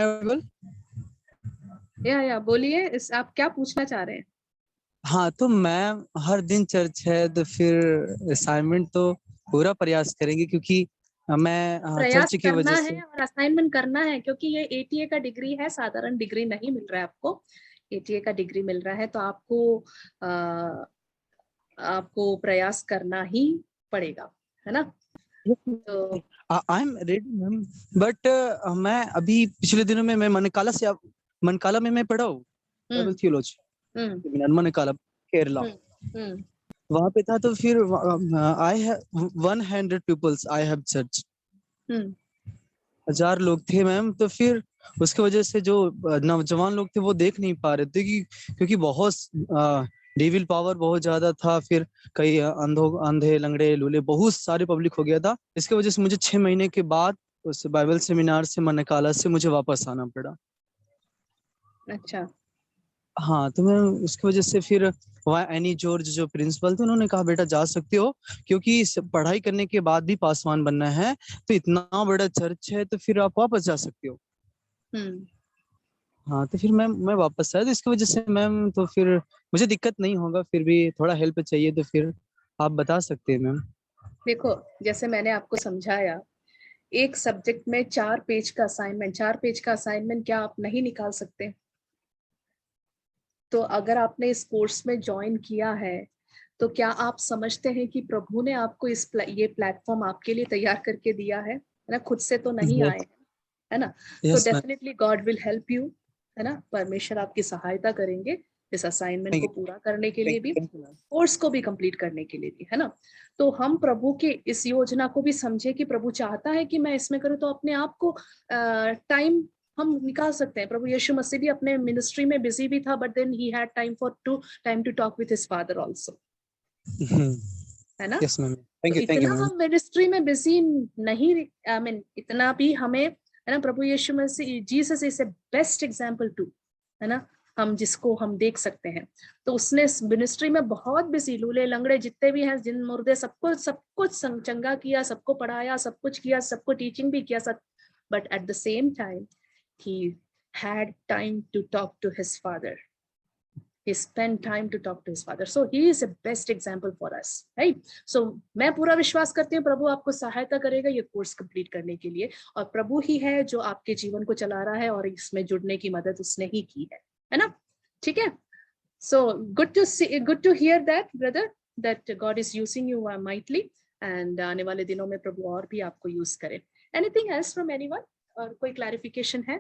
या बोलिए, इस आप क्या पूछना चाह रहे हैं?
हाँ, तो मैम हर दिन चर्च है, तो फिर असाइनमेंट तो पूरा प्रयास करेंगे, क्योंकि मैं चर्च की वजह से
और असाइनमेंट करना है, क्योंकि ये ATA का डिग्री है, साधारण डिग्री नहीं मिल रहा है आपको, ATA का डिग्री मिल रहा है, तो आपको प्रयास करना ही पड़ेगा, है ना? तो
I am ready ma'am, but मैं अभी पिछले दिनों में मैं मनकाला में मैं पढ़ा हूँ बाइबल थियोलॉजी, मनकाला केरला, वहां पे था, तो फिर I have 100 peoples, I have church, 1000 लोग थे मैम, तो फिर उसकी वजह से जो नौजवान लोग थे वो देख नहीं पा रहे थे क्योंकि बहुत डेविल पावर बहुत ज्यादा था। फिर कई अंधे लंगड़े लूले बहुत सारे पब्लिक हो गया था। इसकी वजह से मुझे 6 महीने के बाद उस बाइबल सेमिनार से मनकाला से मुझे वापस आना पड़ा।
अच्छा।
हाँ, तो मैं उसकी वजह से फिर वहाँ एनी जॉर्ज जो प्रिंसिपल थे उन्होंने कहा बेटा जा सकते हो, क्योंकि पढ़ाई करने के बाद भी पासवान बनना है, तो इतना बड़ा चर्च है तो फिर आप वापस जा सकते हो। हाँ, तो फिर मैं वापस आया। तो इसकी वजह से मैम तो फिर मुझे दिक्कत नहीं होगा, फिर भी थोड़ा हेल्प चाहिए तो फिर आप बता सकते हैं मैम।
देखो, जैसे मैंने आपको समझाया, एक सब्जेक्ट में 4 पेज का असाइनमेंट, 4 पेज का असाइनमेंट क्या आप नहीं निकाल सकते? तो अगर आपने इस कोर्स में ज्वाइन किया है तो क्या आप समझते हैं कि प्रभु ने आपको ये प्लेटफॉर्म आपके लिए तैयार करके दिया है ना? खुद से तो नहीं आए, है ना? तो
yes ma'am.
Definitely God will help you, है ना? परमेश्वर आपकी सहायता करेंगे इस असाइनमेंट
थैंक
को
यू।
पूरा करने के लिए भी,
थैंक यू मैम।
कोर्स को भी कंप्लीट करने के लिए भी, है ना? तो हम प्रभु के इस योजना को भी समझे कि प्रभु चाहता है कि मैं इसमें करूँ, तो अपने आप को टाइम हम निकाल सकते हैं। प्रभु यीशु मसीह भी अपने मिनिस्ट्री में बिजी भी था, but then he had time to talk with his father also, है ना?
Yes ma'am.
तो
थैंक यू
इतना
मैम।
हम मिनिस्ट्री में बिजी नहीं, आई मीन इतना भी हमें, है ना? प्रभु यीशु मसीह, Jesus is a best example too, है ना? हम जिसको हम देख सकते हैं, तो उसने मिनिस्ट्री में बहुत बिजी, लूले लंगड़े जितने भी हैं, जिन मुर्दे, सब कुछ चंगा किया, सबको पढ़ाया, सब कुछ किया, सबको टीचिंग भी किया, सब, but at the same time he had time to talk to his father. He spent time to talk to his father. So he is a best example for us, right? So मैं पूरा विश्वास करती हूँ प्रभु आपको सहायता करेगा ये कोर्स कंप्लीट करने के लिए, और प्रभु ही है जो आपके जीवन को चला रहा है, और इसमें जुड़ने की मदद उसने ही की है ना? ठीक है? So good to hear that, brother, that God is using you mightily, and आने वाले दिनों में प्रभु और भी आपको यूज करे। Anything else from anyone? और कोई क्लैरिफिकेशन है?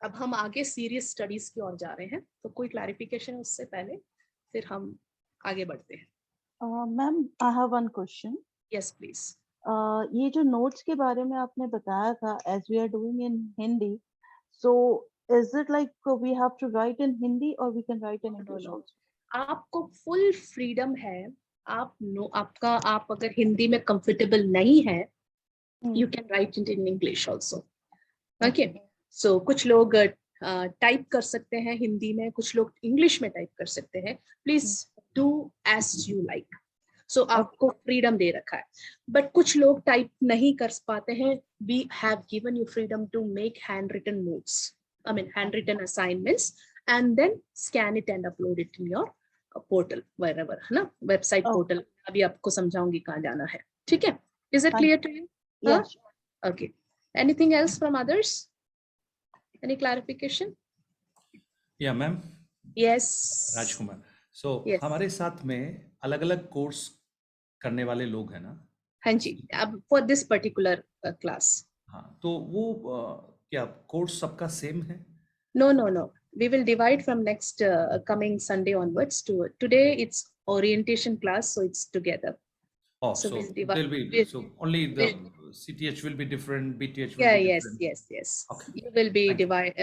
अब हम आगे सीरियस स्टडीज की ओर जा रहे हैं, तो कोई क्लैरिफिकेशन उससे पहले फिर हम आगे बढ़ते हैं।
Ma'am, I have one question.
Yes please.
ये जो नोट्स के बारे में आपने बताया था, as we are doing in Hindi, so is it like we have to write in Hindi और we can write in English also?
आपको फुल फ्रीडम है। आप अगर हिंदी में कंफर्टेबल नहीं है, you can write it in English also. Okay, so कुछ लोग टाइप कर सकते हैं हिंदी में, कुछ लोग इंग्लिश में टाइप कर सकते हैं। Please do as you like. So आपको फ्रीडम दे रखा है, बट कुछ लोग टाइप नहीं कर पाते हैं। We have given you freedom to make handwritten notes, I mean handwritten assignments, and then scan it and upload it in your portal, wherever, है ना? वेबसाइट, पोर्टल, अभी आपको समझाऊंगी कहाँ जाना है। ठीक है? Is it clear to you?
Yes.
Okay, anything else from others? Any clarification?
या ma'am.
Yes.
Rajkumar, so
Yes.
हमारे साथ में अलग अलग कोर्स करने वाले लोग हैं ना?
हाँ जी, अब for this particular class.
हाँ, तो वो क्या कोर्स सबका सेम है?
No. We will divide from next coming Sunday onwards. Today it's orientation class, so it's together.
Oh,
So
so
we'll divide.
there'll be so only the CTH will be different, BTH will be different.
Yes.
Okay.
You will be
Thank you.
divide.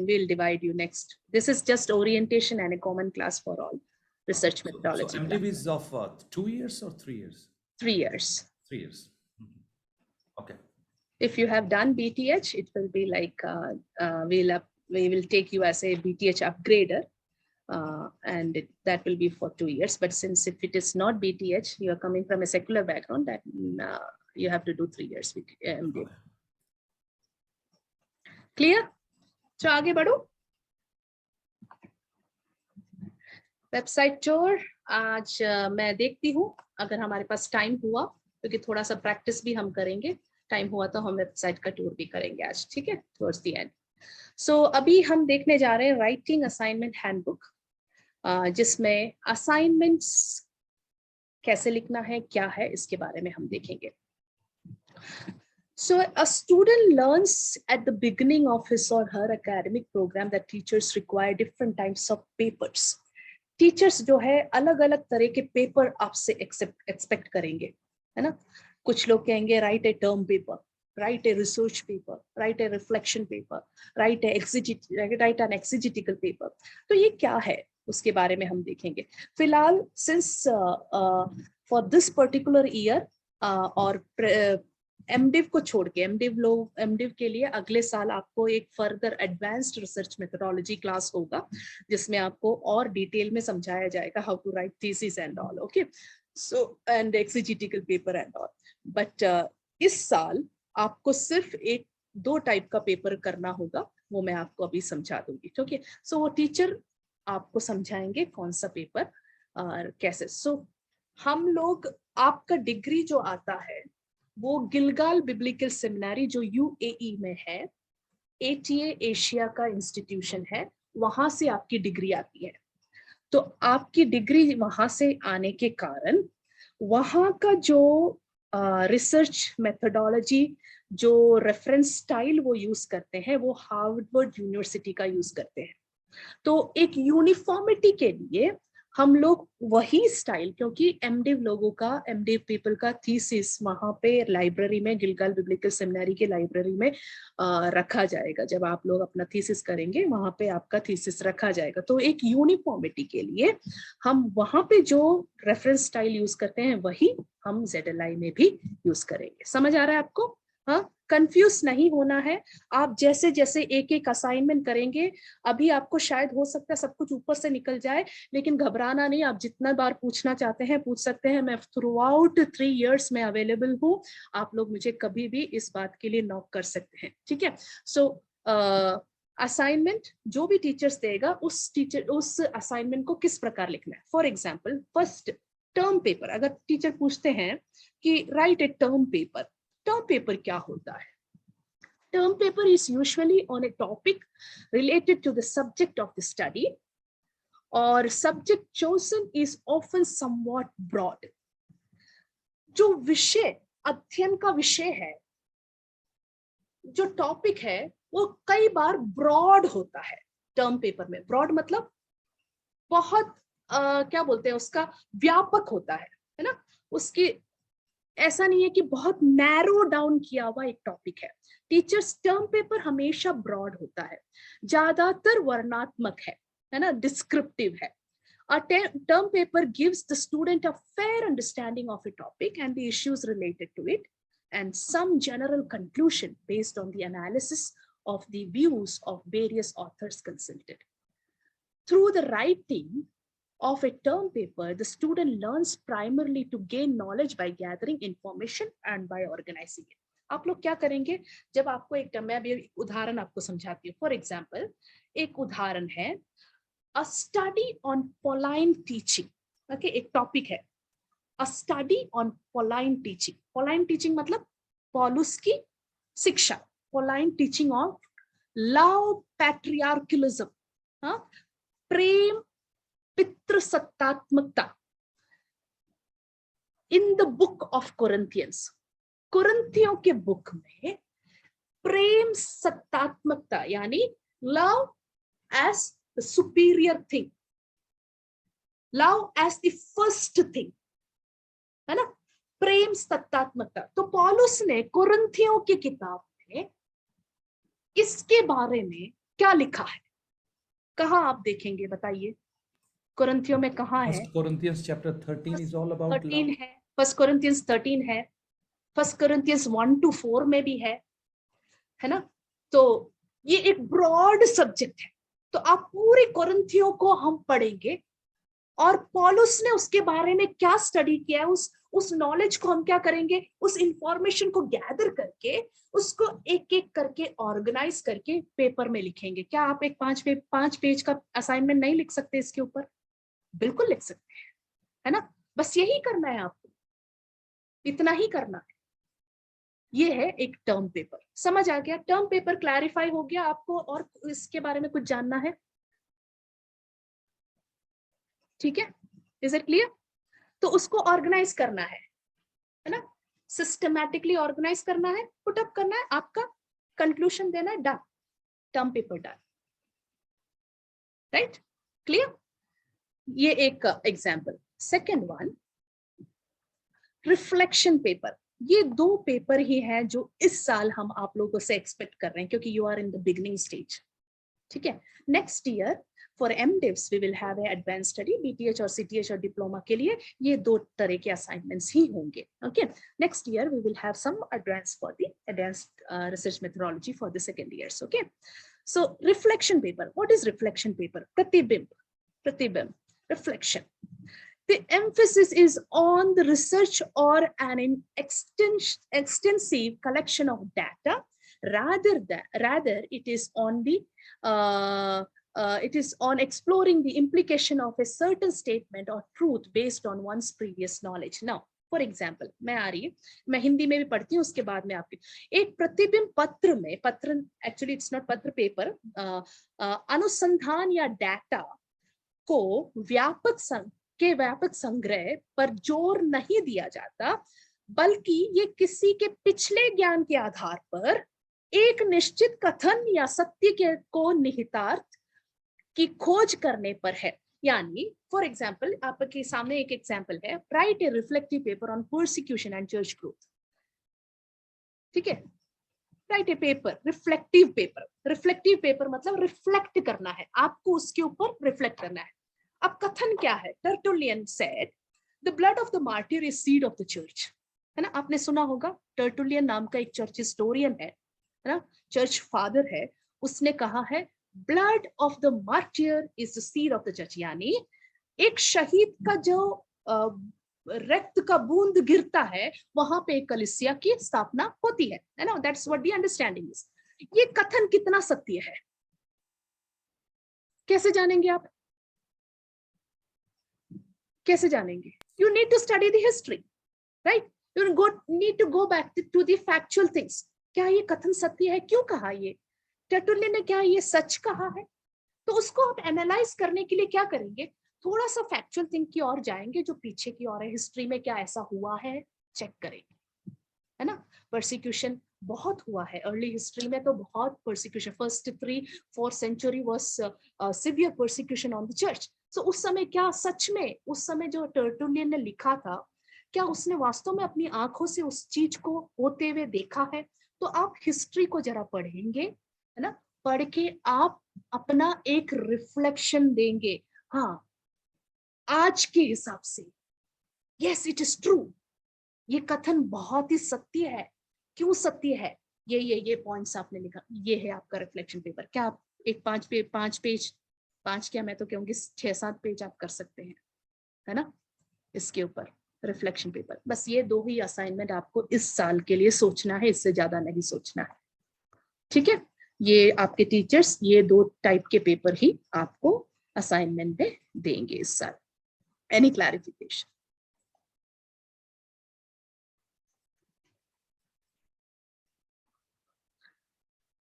We'll divide you next. This is just orientation and a common class for all research
So
methodology.
MDiv is of 2 years or 3 years?
3 years.
3 years. Okay.
If you have done BTH, it will be like we will take you as a BTH upgrader, and that will be for 2 years. But since if it is not BTH, you are coming from a secular background, that you have to do 3 years with MDiv.
Okay.
Clear? So आगे बढ़ो। वेबसाइट टूर आज मैं देखती हूँ, अगर हमारे पास टाइम हुआ, क्योंकि थोड़ा सा प्रैक्टिस भी हम करेंगे, टाइम हुआ तो हम वेबसाइट का टूर भी करेंगे आज, ठीक है? Towards the end. सो अभी हम देखने जा रहे हैं राइटिंग असाइनमेंट हैंडबुक, जिसमें असाइनमेंट्स कैसे लिखना है, क्या है, इसके बारे में हम देखेंगे। So a student learns at the beginning of his or her academic program that teachers require different types of papers. Teachers जो है अलग अलग तरह के पेपर आपसे एक्सपेक्ट करेंगे, है ना? कुछ लोग कहेंगे right a term paper, write a research paper, write a reflection paper, write an exegetical paper. तो ये क्या है उसके बारे में हम देखेंगे. फिलहाल since for this particular year और MDiv को छोड़ के MDiv के लिए अगले साल आपको एक further advanced research methodology class होगा जिसमें आपको और डिटेल में समझाया जाएगा how to write thesis and all. Okay, so and exegetical paper and all. But इस साल आपको सिर्फ 1-2 टाइप का पेपर करना होगा, वो मैं आपको अभी समझा दूंगी. ठीक है, सो वो टीचर आपको समझाएंगे कौन सा पेपर और कैसे. सो हम लोग, आपका डिग्री जो आता है वो गिलगाल बिब्लिकल सेमिनारी जो UAE में है, ATA एशिया का इंस्टीट्यूशन है, वहां से आपकी डिग्री आती है. तो आपकी डिग्री वहां से आने के कारण वहां का जो रिसर्च मेथोडोलॉजी, जो रेफरेंस स्टाइल वो यूज करते हैं, वो हार्वर्ड यूनिवर्सिटी का यूज करते हैं. तो एक यूनिफॉर्मिटी के लिए हम लोग वही स्टाइल, क्योंकि MDiv लोगों का, MDiv पीपल का थीसिस वहां पे लाइब्रेरी में, गिलगाल बिब्लिकल सेमिनारी के लाइब्रेरी में रखा जाएगा. जब आप लोग अपना थीसिस करेंगे वहां पे आपका थीसिस रखा जाएगा. तो एक यूनिफॉर्मिटी के लिए हम वहां पे जो रेफरेंस स्टाइल यूज करते हैं वही हम ZLI में भी यूज करेंगे. समझ आ रहा है आपको? हाँ, कंफ्यूज नहीं होना है. आप जैसे जैसे एक एक असाइनमेंट करेंगे, अभी आपको शायद हो सकता है सब कुछ ऊपर से निकल जाए, लेकिन घबराना नहीं. आप जितना बार पूछना चाहते हैं पूछ सकते हैं. मैं थ्रू आउट 3 years में अवेलेबल हूँ. आप लोग मुझे कभी भी इस बात के लिए नॉक कर सकते हैं. ठीक है, सो असाइनमेंट जो भी टीचर्स देगा उस असाइनमेंट को किस प्रकार लिखना है. For example, first term paper, अगर टीचर पूछते हैं कि right a term paper, term paper क्या होता है? Term paper is usually on a topic related to the subject of the study, or subject chosen is often somewhat broad. जो विषय, अध्ययन का विषय है, जो टॉपिक है, वो कई बार ब्रॉड होता है. टर्म पेपर में ब्रॉड मतलब बहुत क्या बोलते हैं उसका, व्यापक होता है ना. उसकी ऐसा नहीं है कि बहुत नैरो डाउन किया हुआ एक टॉपिक है. टीचर्स टर्म पेपर हमेशा ब्रॉड होता है, ज्यादातर वर्णनात्मक है ना, डिस्क्रिप्टिव है. A term paper gives the student a fair understanding of a topic and the issues related to it, and some general conclusion based on the analysis of the views of various authors consulted. Through the writing of a term paper, the student learns primarily to gain knowledge by gathering information and by organizing it. आप लोग क्या करेंगे, जब आपको एक टर्म, मैं अभी उदाहरण आपको समझाती हूँ. फॉर एग्जाम्पल, एक उदाहरण है, a study on Pauline teaching. Okay, एक टॉपिक है, a study on Pauline teaching. Pauline teaching मतलब पॉलुस की शिक्षा. Pauline teaching of love, patriarchalism, प्रेम, पितृसत्तात्मकता. In the book of Corinthians, कुरिन्थियों के बुक में प्रेम सत्तात्मकता यानी love as the superior thing, love as the first thing, है ना, प्रेम सत्तात्मकता. तो पौलुस ने कुरिन्थियों की किताब में इसके बारे में क्या लिखा है? कहाँ आप देखेंगे बताइए, कुरिन्थियों में कहाँ है?
1 Corinthians chapter 13 is all about
13
love.
है, 1 Corinthians 13 है, 1 Corinthians 1-4 में भी है ना. तो ये एक ब्रॉड सब्जेक्ट है. तो आप पूरे कुरिन्थियों को हम पढ़ेंगे और पौलुस ने उसके बारे में क्या स्टडी किया है, उस नॉलेज को हम क्या करेंगे, उस इंफॉर्मेशन को गैदर करके उसको एक एक करके ऑर्गेनाइज करके पेपर में लिखेंगे. क्या आप एक 5 पेज का असाइनमेंट नहीं लिख सकते इसके ऊपर? बिल्कुल लिख सकते हैं, है ना. बस यही करना है आपको, इतना ही करना है. ये है एक टर्म पेपर. समझ आ गया? टर्म पेपर क्लैरिफाई हो गया आपको, और इसके बारे में कुछ जानना है? ठीक है, इज इट क्लियर? तो उसको ऑर्गेनाइज करना है ना, सिस्टमैटिकली ऑर्गेनाइज करना है, पुट अप करना है, आपका कंक्लूजन देना है, done. Term paper done. Right, clear? ये एक example. Second one, reflection paper. ये 2 पेपर ही हैं जो इस साल हम आप लोगों से एक्सपेक्ट कर रहे हैं, क्योंकि you are in the beginning stage, ठीक है। Next year for MDivs we will have a advance study, BTH और CTH और डिप्लोमा के लिए ये 2 तरह के असाइनमेंट्स ही होंगे, ओके। Next year we will have some advance for the advanced research methodology for the second years, okay. So reflection paper, what is reflection paper? प्रतिबिंब, reflection. The emphasis is on the research or an extensive collection of data. Rather, it is on exploring the implication of a certain statement or truth based on one's previous knowledge. Now, for example, मैं हिंदी में भी पढ़ती हूँ, उसके बाद में आपकी एक प्रतिबिंब पत्र में, पत्र एक्चुअली इट्स नॉट पत्र, पेपर, अनुसंधान या डाटा को व्यापक संग्रह पर जोर नहीं दिया जाता, बल्कि ये किसी के पिछले ज्ञान के आधार पर एक निश्चित कथन या सत्य के को निहितार्थ की खोज करने पर है। यानी फॉर एग्जाम्पल, आपके सामने एक एग्जाम्पल है, right A reflective paper on persecution and church growth, ठीक है। राइट ए पेपर, रिफ्लेक्टिव पेपर मतलब रिफ्लेक्ट करना है, आपको उसके ऊपर रिफ्लेक्ट करना है। अब कथन क्या है? Tertullian said the blood of the martyr is seed of the church, है ना, आपने सुना होगा। टर्टुलियन नाम का एक चर्च हिस्टोरियन है ना, चर्च फादर है, उसने कहा है blood of the martyr is the seed of the church, यानी एक शहीद का जो रक्त का बूंद गिरता है वहां पे एक कलीसिया की स्थापना होती है ना, that's what the understanding is. ये कथन कितना सत्य है कैसे जानेंगे आप? कैसे जानेंगे? You need to study the history, right? You need to go back to the factual things. क्या ये कथन सत्य है? क्यों कहा ये? टर्टुलियन ने क्या ये सच कहा है? तो उसको आप एनालाइज करने के लिए क्या करेंगे? थोड़ा सा फैक्चुअल थिंग की ओर जाएंगे, जो पीछे की ओर है, हिस्ट्री में क्या ऐसा हुआ है चेक करेंगे, है ना। परसिक्यूशन बहुत हुआ है अर्ली हिस्ट्री में, तो बहुत persecution, first 3-4 century was severe persecution on the church. तो उस समय क्या सच में, उस समय जो टर्टुलियन ने लिखा था, क्या उसने वास्तव में अपनी आंखों से उस चीज को होते हुए देखा है? तो आप हिस्ट्री को जरा पढ़ेंगे, है ना, पढ़ के आप अपना एक रिफ्लेक्शन देंगे, हाँ आज के हिसाब से, यस इट इज ट्रू, ये कथन बहुत ही सत्य है। क्यों सत्य है? ये पॉइंट्स आपने लिखा, ये है आपका रिफ्लेक्शन पेपर। क्या आप एक 5 क्या, मैं तो कहूंगी 6-7 पेज आप कर सकते हैं, है ना, इसके ऊपर रिफ्लेक्शन पेपर। बस ये 2 ही असाइनमेंट आपको इस साल के लिए सोचना है, इससे ज्यादा नहीं सोचना है, ठीक है। ये आपके टीचर्स ये 2 टाइप के पेपर ही आपको असाइनमेंट में देंगे इस साल। Any clarification?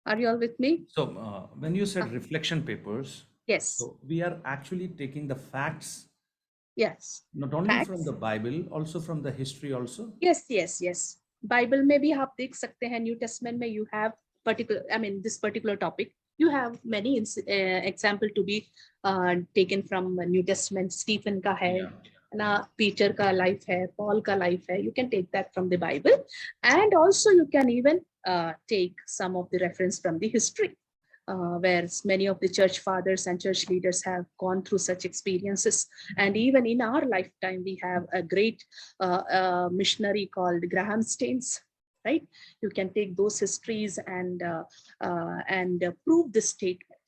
Are you all with me?
So when you said reflection papers,
Yes.
so we are actually taking the facts,
Yes.
not only
Facts.
from the Bible, also from the history also.
Yes. Bible में भी आप देख सकते हैं, न्यू टेस्टमेंट में you have this particular topic. You have many example to be taken from New Testament. Stephen का है ना, पीटर का लाइफ है, पॉल का लाइफ है, you can take that from the Bible, and also you can even take some of the reference from the history, where many of the church fathers and church leaders have gone through such experiences. And even in our lifetime, we have a great missionary called Graham Staines, right? You can take those histories and prove this statement.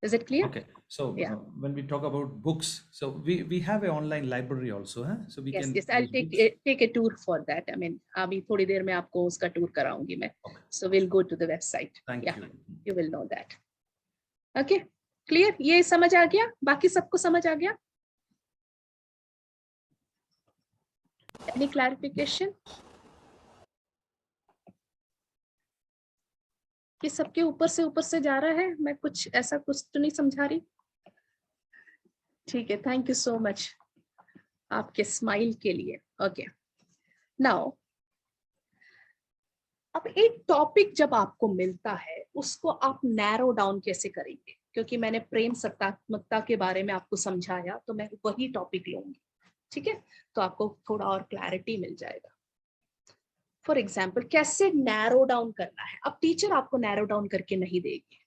Is it clear?
Okay. So
Yeah.
When we talk about books, so we have an online library also, huh? So we can.
Yes. I'll take a tour for that. अभी थोड़ी देर में आपको उसका टूर कराऊंगी मैं.
Okay.
So we'll go to the website.
Thank you.
You will know that. Okay. Clear? ये समझ आ गया? बाकी सबको समझ आ गया? Any clarification? कि सबके ऊपर से जा रहा है, मैं कुछ ऐसा कुछ तो नहीं समझा रही? ठीक है, थैंक यू सो मच आपके स्माइल के लिए। ओके, नाउ अब एक टॉपिक जब आपको मिलता है उसको आप नैरो डाउन कैसे करेंगे? क्योंकि मैंने प्रेम सकारात्मकता के बारे में आपको समझाया, तो मैं वही टॉपिक लूंगी। ठीक है, तो आपको थोड़ा और क्लैरिटी मिल जाएगा। फॉर एग्जाम्पल, कैसे नैरो डाउन करना है। अब टीचर आपको नैरो डाउन करके नहीं देगी,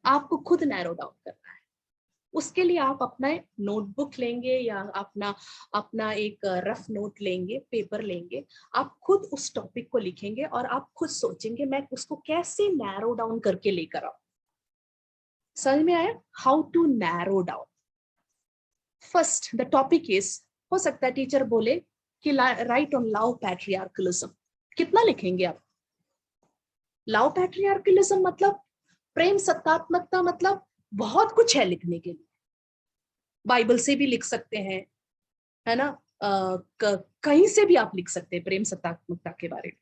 आपको खुद नैरो डाउन करना है। उसके लिए आप अपना नोटबुक लेंगे या अपना एक रफ नोट लेंगे, पेपर लेंगे, आप खुद उस टॉपिक को लिखेंगे और आप खुद सोचेंगे मैं उसको कैसे नैरो डाउन करके लेकर आऊं। समझ में आया? How to narrow down. First the topic is, हो सकता है टीचर बोले कि राइट ऑन लव पैट्रियार्कलिज्म। कितना लिखेंगे आप? लव पैट्रियार्कलिज्म मतलब प्रेम सत्तात्मकता, मतलब बहुत कुछ है लिखने के लिए। बाइबल से भी लिख सकते हैं, है ना, कहीं से भी आप लिख सकते हैं प्रेम सत्तात्मकता के बारे में।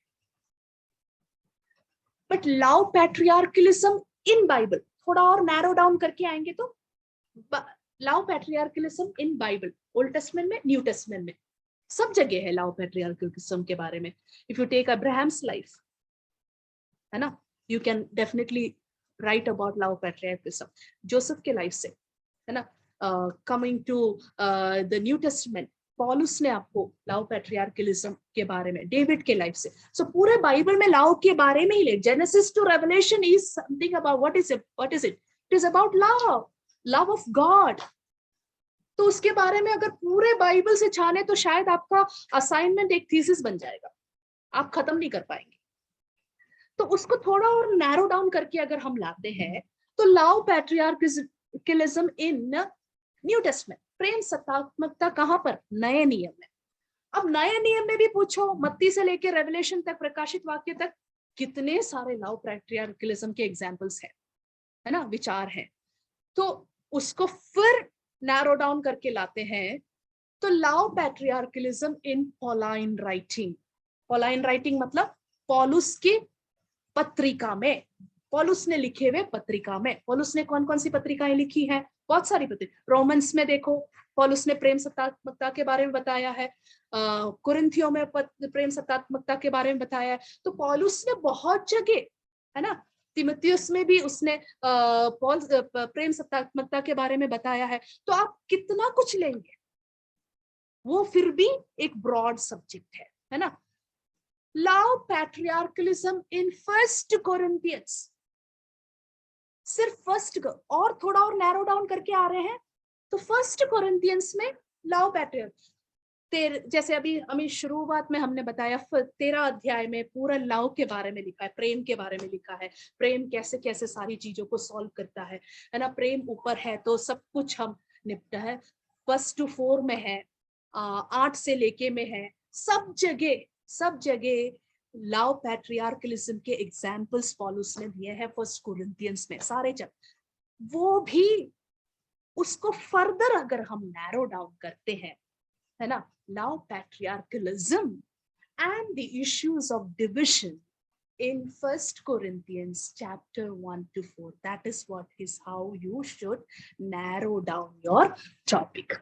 But love patriarchalism in Bible, थोड़ा और नैरो डाउन करके आएंगे तो love patriarchalism in Bible, Old Testament में, न्यू टेस्टमेंट में, सब जगह है लव पैट्रियार्कलिज्म के बारे में। If you take Abraham's life, है ना, you can definitely write about love patriarchalism. Joseph के लाइफ से, है ना, coming to the New Testament, पॉलुस ने आपको लव पैट्रियार्कलिज्म के बारे में, डेविड के लाइफ से। सो पूरे बाइबल में लव के बारे में ही ले, Genesis to Revelation is something about what is it is about love of God. तो उसके बारे में अगर पूरे बाइबल से छाने तो शायद आपका असाइनमेंट एक थीसिस बन जाएगा, आप खत्म नहीं कर पाएंगे। तो उसको थोड़ा और नैरो डाउन करके अगर हम लाते हैं तो लव पैट्रियार्कलिज्म इन न्यू टेस्टमेंट, प्रेम सत्तात्मकता कहां पर? नए नियम में। अब नए नियम में भी पूछो, मत्ती से लेकर रेवलेशन तक, प्रकाशित वाक्य तक, कितने सारे लव पैट्रियार्कलिज्म के एग्जांपल्स है ना, विचार है। तो उसको फिर नैरो डाउन करके लाते हैं तो लव पैट्रियार्कलिज्म इन पॉलाइन राइटिंग। पॉलाइन राइटिंग मतलब पॉलुस की पत्रिका में, पॉलुस ने लिखे हुए पत्रिका में। पॉलुस ने कौन कौन सी पत्रिकाएं लिखी हैं? बहुत सारी पत्रिका। रोमन्स में देखो, पॉलुस ने प्रेम सत्तात्मकता के बारे में बताया है। कुरिन्थियों में प्रेम सत्तात्मकता के बारे में बताया है। तो पॉलुस ने बहुत जगह, है ना, तिमुथियुस में भी उसने प्रेम सत्तात्मकता के बारे में बताया है। तो आप कितना कुछ लेंगे, वो फिर भी एक ब्रॉड सब्जेक्ट है ना। लव पैट्रियार्कलिज्म इन फर्स्ट कोरिन्थियंस, सिर्फ फर्स्ट को, और थोड़ा और नैरो डाउन करके आ रहे हैं तो फर्स्ट कोरिन्थियंस में लव पैट्रियार्क, जैसे अभी शुरुआत में हमने बताया 13 अध्याय में पूरा लव के बारे में लिखा है, प्रेम के बारे में लिखा है, प्रेम कैसे कैसे सारी चीजों को सॉल्व करता है ना। प्रेम ऊपर है तो सब कुछ हम निपटा है। 1 to 4 में है, 8 से लेके में है, सब जगह लव पैट्रियार्कलिज्म के एग्जाम्पल्स पॉलुस ने दिए हैं फर्स्ट कोरिन्थियंस में, सारे वो भी उसको फर्दर अगर हम नैरो डाउन करते हैं, है ना, love पैट्रियार्कलिज्म and the issues of division in 1 Corinthians chapter 1 to 4. That is what is how you should narrow down your topic.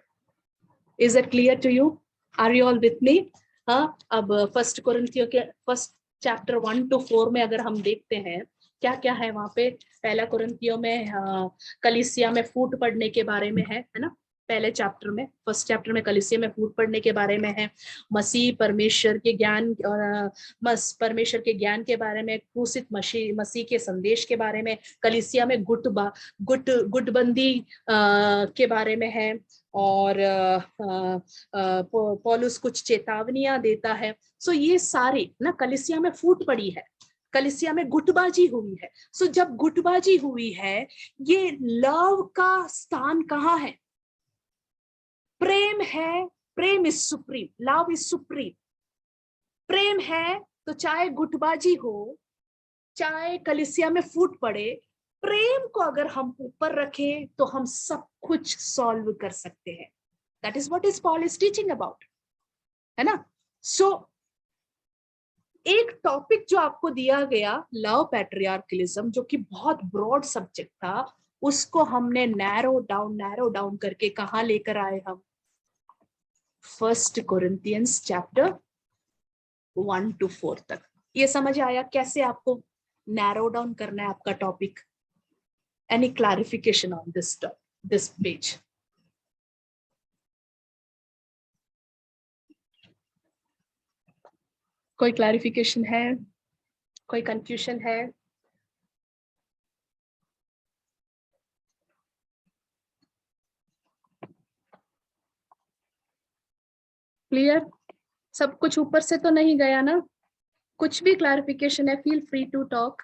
Is it clear to you? Are you all with me? अब 1 Corinthians के 1 chapter 1 to 4 में अगर हम देखते हैं क्या क्या है वहां पे। पहला कुरिन्थियों में कलीसिया में फूट पड़ने के बारे में है ना, पहले चैप्टर में, फर्स्ट चैप्टर में कलीसिया में फूट पड़ने के बारे में है। मसीह परमेश्वर के ज्ञान परमेश्वर के ज्ञान के बारे में, क्रूसित मसीह के संदेश के बारे में, कलीसिया में गुटबंदी के बारे में है। और पौलुस कुछ चेतावनियां देता है। सो ये सारी ना, कलीसिया में फूट पड़ी है, कलीसिया में गुटबाजी हुई है। सो जब गुटबाजी हुई है, ये लव का स्थान कहाँ है? प्रेम है, प्रेम is supreme, love is supreme. प्रेम है तो चाहे गुटबाजी हो, चाहे कलीसिया में फूट पड़े, प्रेम को अगर हम ऊपर रखें तो हम सब कुछ सॉल्व कर सकते हैं। That is what is Paul is teaching about, है ना। सो एक टॉपिक जो आपको दिया गया लव पैट्रियार्कलिज्म, जो कि बहुत ब्रॉड सब्जेक्ट था, उसको हमने नैरो डाउन करके कहां लेकर आए हम? 1 Corinthians chapter 1 to 4 तक। ये समझ आया कैसे आपको नैरो डाउन करना है आपका topic? Any clarification on this page? कोई क्लैरिफिकेशन है, कोई कंफ्यूजन है? क्लियर? सब कुछ ऊपर से तो नहीं गया ना? कुछ भी क्लैरिफिकेशन है, feel free to talk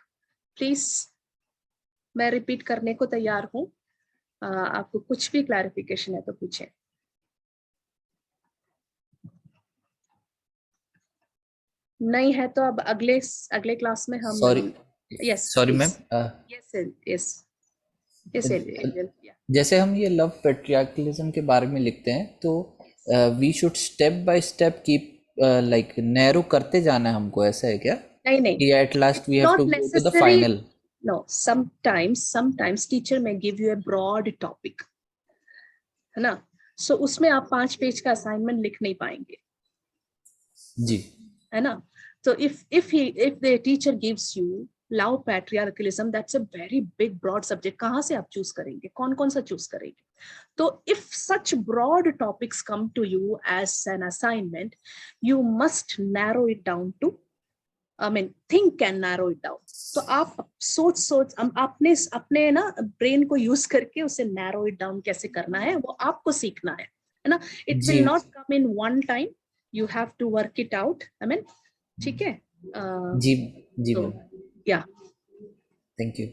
please. मैं रिपीट करने को तैयार हूँ। आपको कुछ भी क्लैरिफिकेशन है तो पूछे। नहीं है तो अब अगले अगले क्लास में हम।
Sorry
yes
sorry ma'am,
yes yes yes
जैसे हम ये लव पेट्रियार्कलिज्म के बारे में लिखते हैं तो we should step by step keep like narrow करते जाना है हमको, ऐसा है क्या?
नहीं नहीं,
कि at last we have to go to the final?
no, sometimes teacher may give you a broad topic, है ना? So उसमें आप 5 पेज का असाइनमेंट लिख नहीं पाएंगे,
जी,
है ना? तो if the teacher gives you love patriarchalism, that's a very big broad subject. कहाँ से आप चूज करेंगे, कौन कौन सा चूज करेंगे? तो if such broad topics come to you as an assignment, you must narrow it down to, I mean, think and narrow it down. तो आप सोच अपने ना ब्रेन को यूज करके उसे narrow it down कैसे करना है वो आपको सीखना है ना? It
ji
will not come in one time. You have to work it out. I mean, ठीक है?
जी जी
तो
ma'am,
yeah.
Thank you.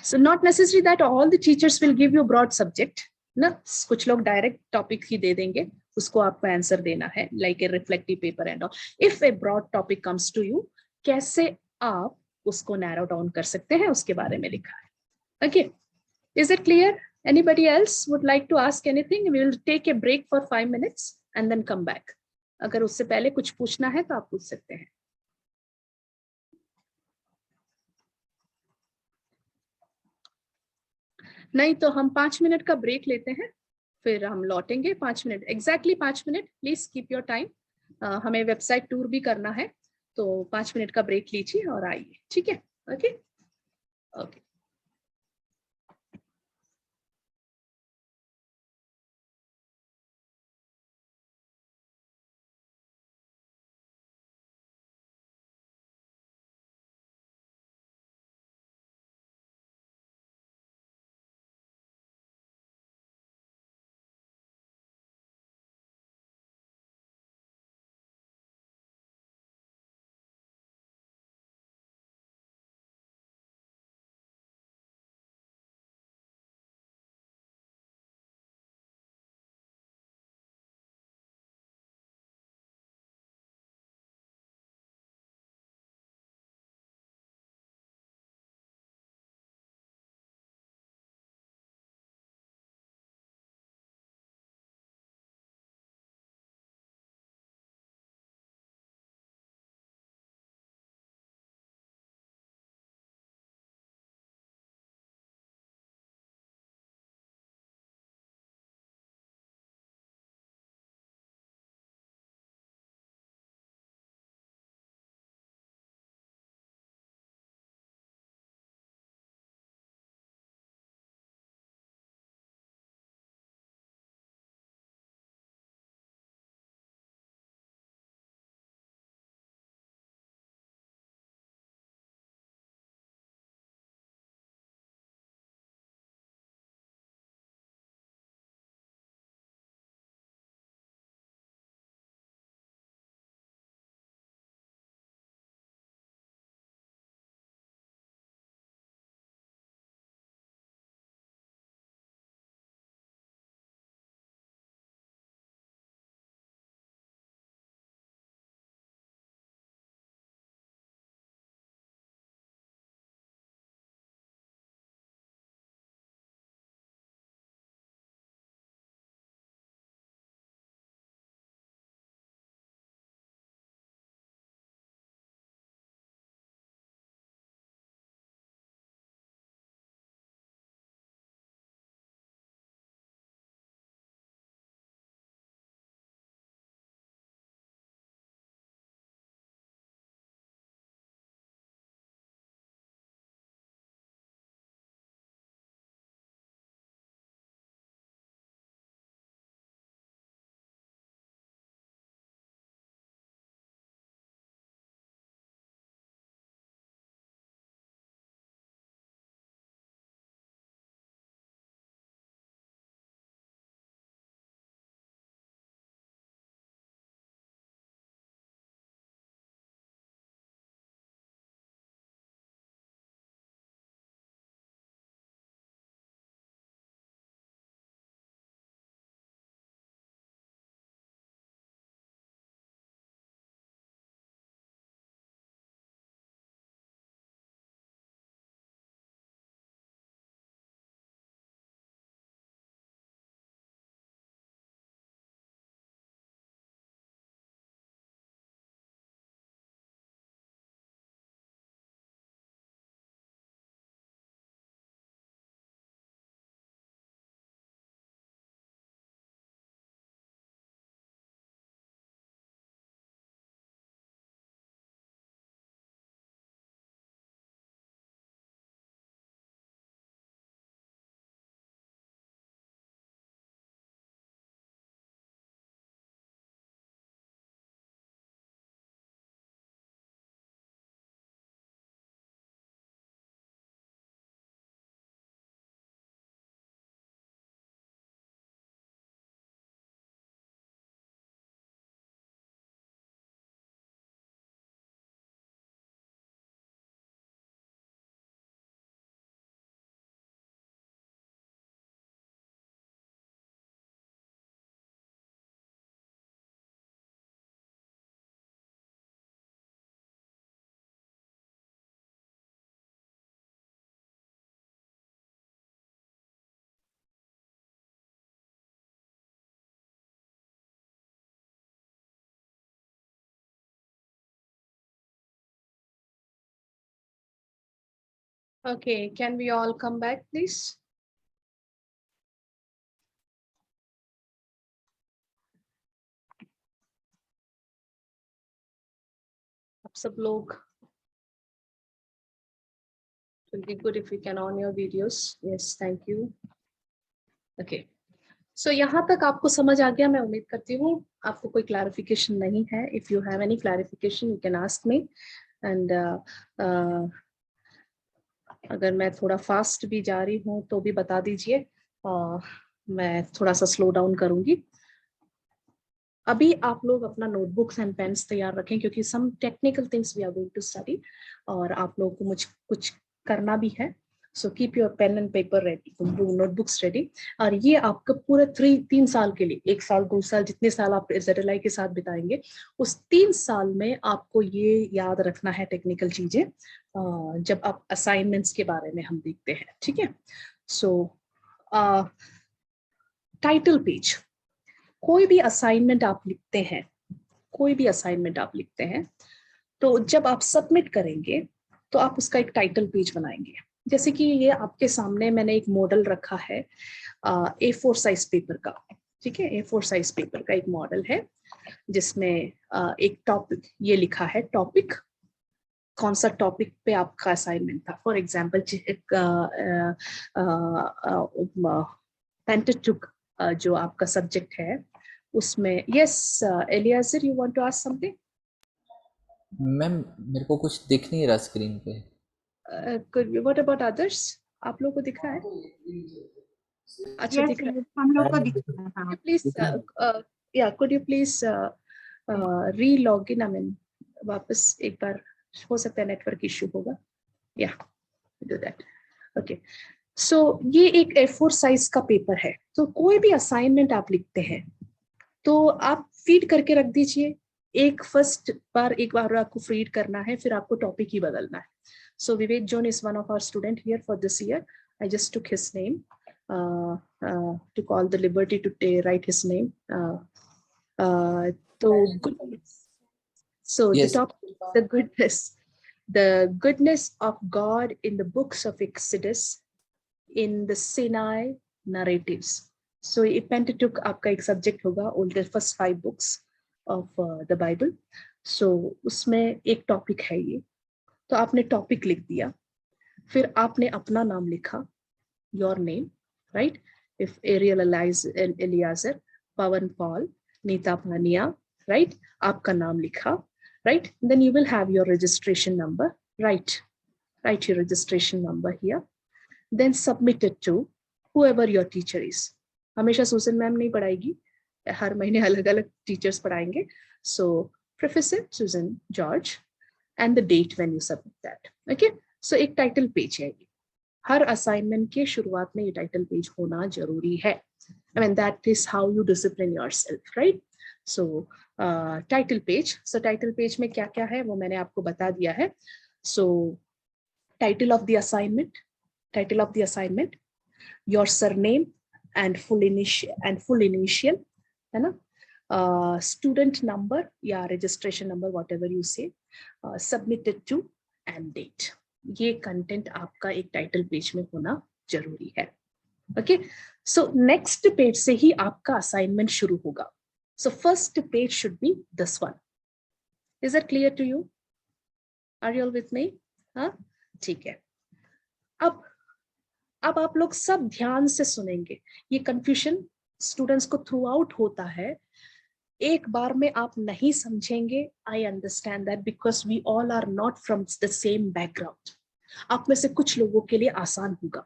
So not necessary that all the teachers will give you broad subject, ना? कुछ लोग डायरेक्ट टॉपिक ही दे देंगे, उसको आपको आंसर देना है, like a reflective paper and all. If a broad topic comes to you, कैसे आप उसको नैरो डाउन कर सकते हैं, उसके बारे में लिखा है। Okay, is it clear? Anybody else would like to ask anything? We will take a break for 5 minutes and then come back. अगर उससे पहले कुछ पूछना है तो आप पूछ सकते हैं। नहीं तो हम 5 मिनट का ब्रेक लेते हैं, फिर हम लौटेंगे 5 minute, exactly 5 minute. Please keep your time. हमें वेबसाइट टूर भी करना है, तो 5 मिनट का ब्रेक लीजिए और आइए, ठीक है? Okay okay. Okay, can we all come back, please? आप सब लोग, it will be good if we can on your videos. Yes, thank you. Okay. So यहाँ तक आपको समझ आ गया, मैं उम्मीद करती हूँ आपको कोई क्लैरिफिकेशन नहीं है. If you have any clarification, you can ask me. And अगर मैं थोड़ा फास्ट भी जा रही हूँ तो भी बता दीजिए. मैं थोड़ा सा स्लो डाउन करूंगी. अभी आप लोग अपना नोटबुक्स एंड पेन्स तैयार रखें क्योंकि some technical things we are going to study और आप लोगों को कुछ करना भी है. So keep your pen and paper ready, notebooks ready. और ये आपका पूरे 3 साल के लिए, 1 साल 2 साल जितने साल आप ZLI के साथ बिताएंगे, उस 3 साल में आपको ये याद रखना है टेक्निकल चीजें जब आप असाइनमेंट्स के बारे में हम देखते हैं. ठीक है. सो टाइटल पेज, कोई भी असाइनमेंट आप लिखते हैं, तो जब आप सबमिट करेंगे तो आप उसका एक टाइटल पेज बनाएंगे. जैसे कि ये आपके सामने मैंने एक मॉडल रखा है A4 साइज पेपर का. ठीक है, A4 साइज पेपर का एक मॉडल है जिसमें एक टॉपिक ये लिखा है. टॉपिक, कौन सा टॉपिक पे आपका असाइनमेंट था. फॉर एग्जाम्पल पेंटाटुक जो आपका सब्जेक्ट है उसमें. Yes Eliezer, you want to ask something?
Ma'am मेरे को कुछ दिख नहीं रहा स्क्रीन पे.
What about others? आप लोगों को दिख रहा है? अच्छा,
Yes,
दिख रहा है.
हम लोग को दिख रहा था.
प्लीज या कुड यू प्लीज री लॉग इन, आई मीन वापस एक बार, हो सकता है नेटवर्क इश्यू होगा. या डू दैट. ओके. सो ये एक A4 साइज का पेपर है. तो कोई भी असाइनमेंट आप लिखते हैं तो आप फीड करके रख दीजिए. एक बार आपको फीड करना है, फिर आपको टॉपिक ही बदलना है. So Vivek John is one of our student here for this year. I just took his name to call the liberty to write his name. So goodness. So
Yes.
the topic, the goodness of God in the books of Exodus, in the Sinai narratives. So ये Pentateuch आपका एक सब्जेक्ट होगा, old first 5 books of the Bible. So उसमें एक टॉपिक है ये. तो आपने टॉपिक लिख दिया, फिर आपने अपना नाम लिखा, your name, right? If Ariel Eliezer, Pawan Paul, Nita Pania, right? आपका नाम लिखा, right? Then you will have your registration number, right? Write your registration number here. Then submit it to whoever your teacher is. हमेशा सुसन मैम नहीं पढ़ाएगी, हर महीने अलग अलग टीचर्स पढ़ाएंगे. So Professor Susan George and the date when you submit that. Okay? So एक टाइटल पेज है. हर असाइनमेंट के शुरुआत में ये टाइटल पेज होना जरूरी है. I mean that is how you discipline yourself, right? So title page. So title page में क्या क्या है वो मैंने आपको बता दिया है. So title of the assignment, your surname and full initial, है ना? Student number या registration number, whatever you say, submitted to and date. ये कंटेंट आपका एक टाइटल पेज में होना जरूरी है. ओके. सो नेक्स्ट पेज से ही आपका असाइनमेंट शुरू होगा. So first page should be this one. Is it clear to you? Are you all with me? हाँ, ठीक है. अब आप लोग सब ध्यान से सुनेंगे. ये कंफ्यूजन स्टूडेंट्स को थ्रू आउट होता है. एक बार में आप नहीं समझेंगे. I understand that because we all are not from the same background. आप में से कुछ लोगों के लिए आसान होगा,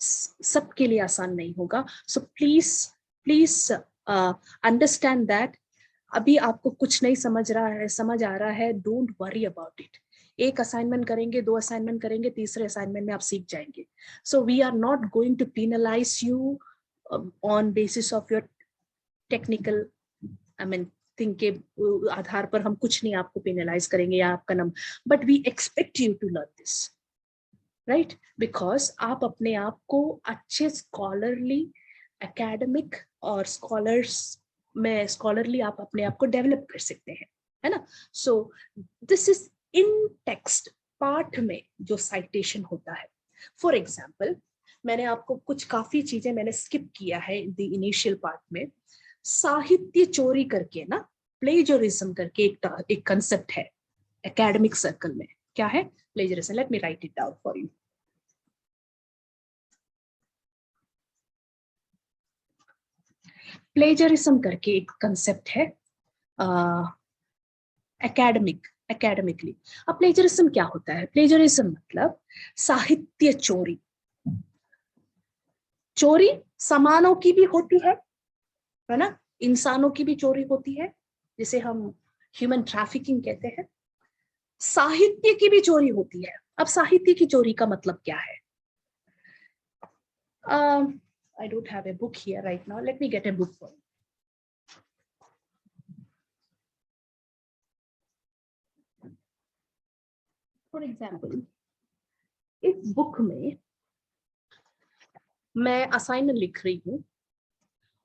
सबके लिए आसान नहीं होगा. So please understand that. अभी आपको कुछ नहीं समझ आ रहा है, डोंट वरी अबाउट इट. एक असाइनमेंट करेंगे, 2 असाइनमेंट करेंगे, तीसरे असाइनमेंट में आप सीख जाएंगे. So we are not going to penalize you on basis of your technical, I mean thing के आधार पर हम कुछ नहीं आपको पेनलाइज करेंगे या आपका नाम. But we expect you to learn this, right? Because आप अपने आप को अच्छे स्कॉलरली, एकेडमिक और स्कॉलरली आप अपने आप को डेवलप कर सकते हैं, है ना? So this is in text. पाठ में जो साइटेशन होता है, फॉर एग्जाम्पल मैंने आपको कुछ काफी चीजें मैंने स्किप किया है द इनिशियल पार्ट में। साहित्य चोरी करके ना, प्लेजरिज्म करके एक कंसेप्ट है एकेडमिक सर्कल में। क्या है plagiarism? Let me right it down for you. Plagiarism करके एक कंसेप्ट है एकेडमिकली। अब प्लेजरिज्म क्या होता है? प्लेजरिज्म मतलब साहित्य चोरी। चोरी सामानों की भी होती है ना, इंसानों की भी चोरी होती है, जिसे हम ह्यूमन ट्रैफिकिंग कहते हैं। साहित्य की भी चोरी होती है। अब साहित्य की चोरी का मतलब क्या है? I don't have a book here right now. Let me get a book for you. For example, इस बुक में मैं असाइनमेंट लिख रही हूँ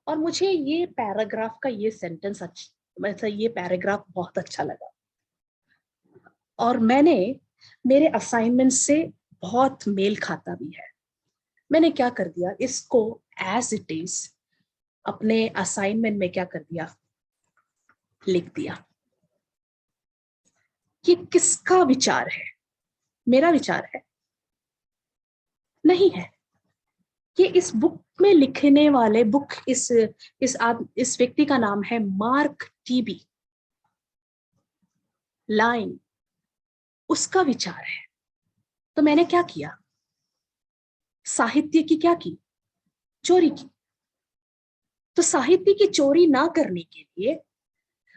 और मुझे ये पैराग्राफ का ये सेंटेंस अच्छा, ये पैराग्राफ बहुत अच्छा लगा और मैंने मेरे असाइनमेंट से बहुत मेल खाता भी है। मैंने क्या कर दिया, इसको एज इट इज अपने असाइनमेंट में क्या कर दिया, लिख दिया। ये किसका विचार है? मेरा विचार है? नहीं है। ये इस बुक में लिखने वाले इस व्यक्ति का नाम है मार्क टीबी लाइन, उसका विचार है। तो मैंने क्या किया, साहित्य की क्या की, चोरी की। तो साहित्य की चोरी ना करने के लिए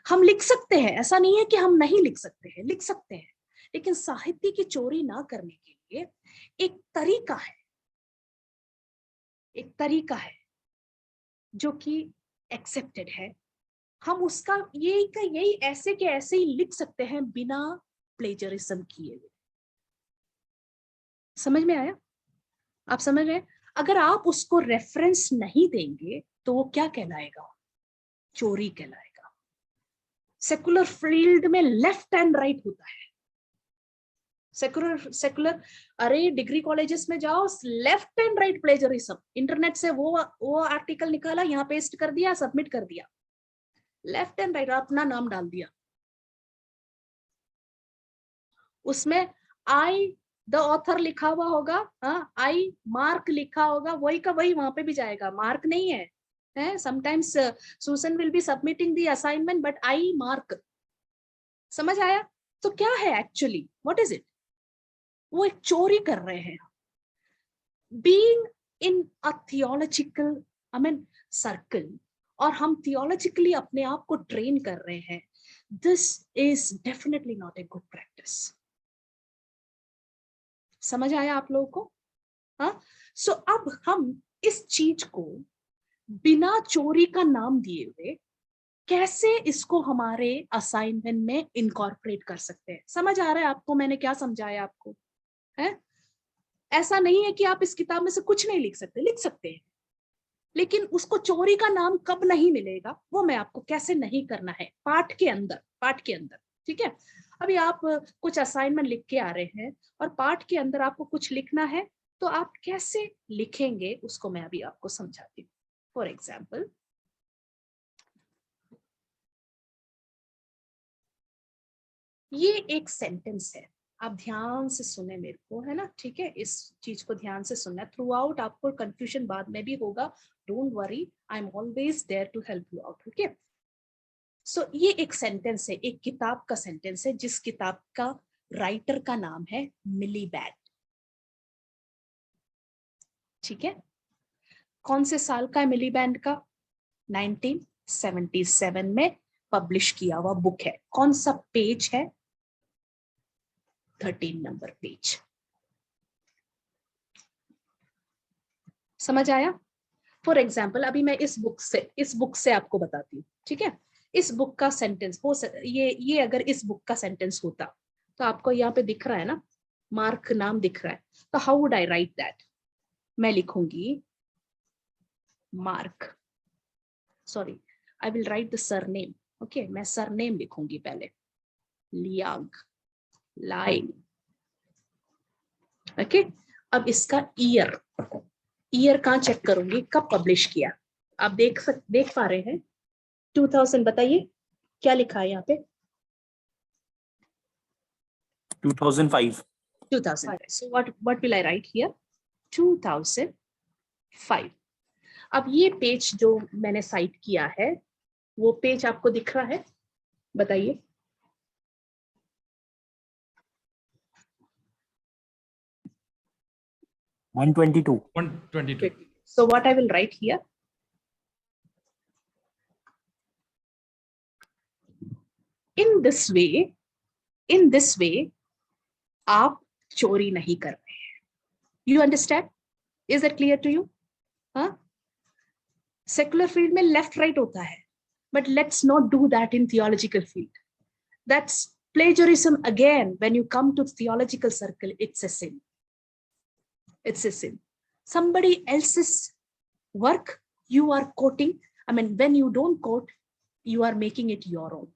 हम लिख सकते हैं, ऐसा नहीं है कि हम नहीं लिख सकते हैं, लिख सकते हैं, लेकिन साहित्य की चोरी ना करने के लिए एक तरीका है, एक तरीका है जो कि एक्सेप्टेड है। हम उसका यही ऐसे के ऐसे ही लिख सकते हैं बिना प्लेजरिज्म किए हुए। समझ में आया? आप समझ रहे हैं? अगर आप उसको रेफरेंस नहीं देंगे तो वो क्या कहलाएगा, चोरी कहलाएगा। सेकुलर फील्ड में लेफ्ट एंड राइट होता है। सेकुलर अरे डिग्री कॉलेजेस में जाओ, left and right plagiarism. Internet से वो आर्टिकल निकाला, यहाँ पेस्ट कर दिया, सबमिट कर दिया, लेफ्ट एंड राइट, अपना नाम डाल दिया। उसमें आई द ऑथर लिखा हुआ होगा, हाँ, आई मार्क लिखा होगा, वही का वही वहां पे भी जाएगा, मार्क नहीं है। Sometimes Susan will be submitting the assignment but I mark. समझ आया? तो क्या है एक्चुअली, व्हाट इज इट? वो एक चोरी कर रहे हैं। Being in a theological circle, और हम थियोलॉजिकली अपने आप को ट्रेन कर रहे हैं, this is definitely not a good practice. समझ आया आप लोगों को? हाँ, सो अब हम इस चीज को बिना चोरी का नाम दिए हुए कैसे इसको हमारे असाइनमेंट में इनकॉर्पोरेट कर सकते हैं। समझ आ रहा है आपको मैंने क्या समझाया आपको? है ऐसा नहीं है कि आप इस किताब में से कुछ नहीं लिख सकते, लिख सकते हैं, लेकिन उसको चोरी का नाम कब नहीं मिलेगा वो मैं आपको कैसे नहीं करना है पाठ के अंदर। ठीक है, अभी आप कुछ असाइनमेंट लिख के आ रहे हैं और पाठ के अंदर आपको कुछ लिखना है, तो आप कैसे लिखेंगे उसको मैं अभी आपको समझाती हूँ। फॉर एग्जाम्पल, ये एक सेंटेंस है, आप ध्यान से सुने मेरे को, है ना? ठीक है, इस चीज को ध्यान से सुनना। थ्रू आउट आपको कंफ्यूजन बाद में भी होगा, don't worry, I am always there to help you out. Okay, so ये एक सेंटेंस है, एक किताब का सेंटेंस है, जिस किताब का राइटर का नाम है मिलीबैंड। ठीक है, कौन से साल का है मिलीबैंड का? 1977 में पब्लिश किया हुआ बुक है। कौन सा पेज है? 13 नंबर पेज। समझ आया? फॉर एग्जाम्पल, अभी मैं इस बुक से आपको बताती हूँ। ठीक है, इस बुक का सेंटेंस ये अगर इस बुक का सेंटेंस होता तो आपको यहाँ पे दिख रहा है ना, मार्क नाम दिख रहा है, तो how would I right that? मैं लिखूंगी mark, sorry, I will write the surname. Okay, मैं सरनेम लिखूंगी पहले, लियांग लाइन ओके, अब इसका ईयर कहाँ चेक करूंगी, कब पब्लिश किया। आप देख पा रहे हैं 2000, बताइए क्या लिखा है यहाँ पे।
2005.
2005. So what will I write here? 2005. अब ये पेज जो मैंने साइट किया है, वो पेज आपको दिख रहा है, बताइए।
One
122.
So what I will write here? In this way, आप चोरी नहीं कर रहे हैं। You understand? Is that clear to you? हाँ? Secular field में left right होता है, but let's not do that in theological field. That's plagiarism again. When you come to theological circle, it's a sin. It's a sin. Somebody else's work you are quoting. I mean, when you don't quote, you are making it your own.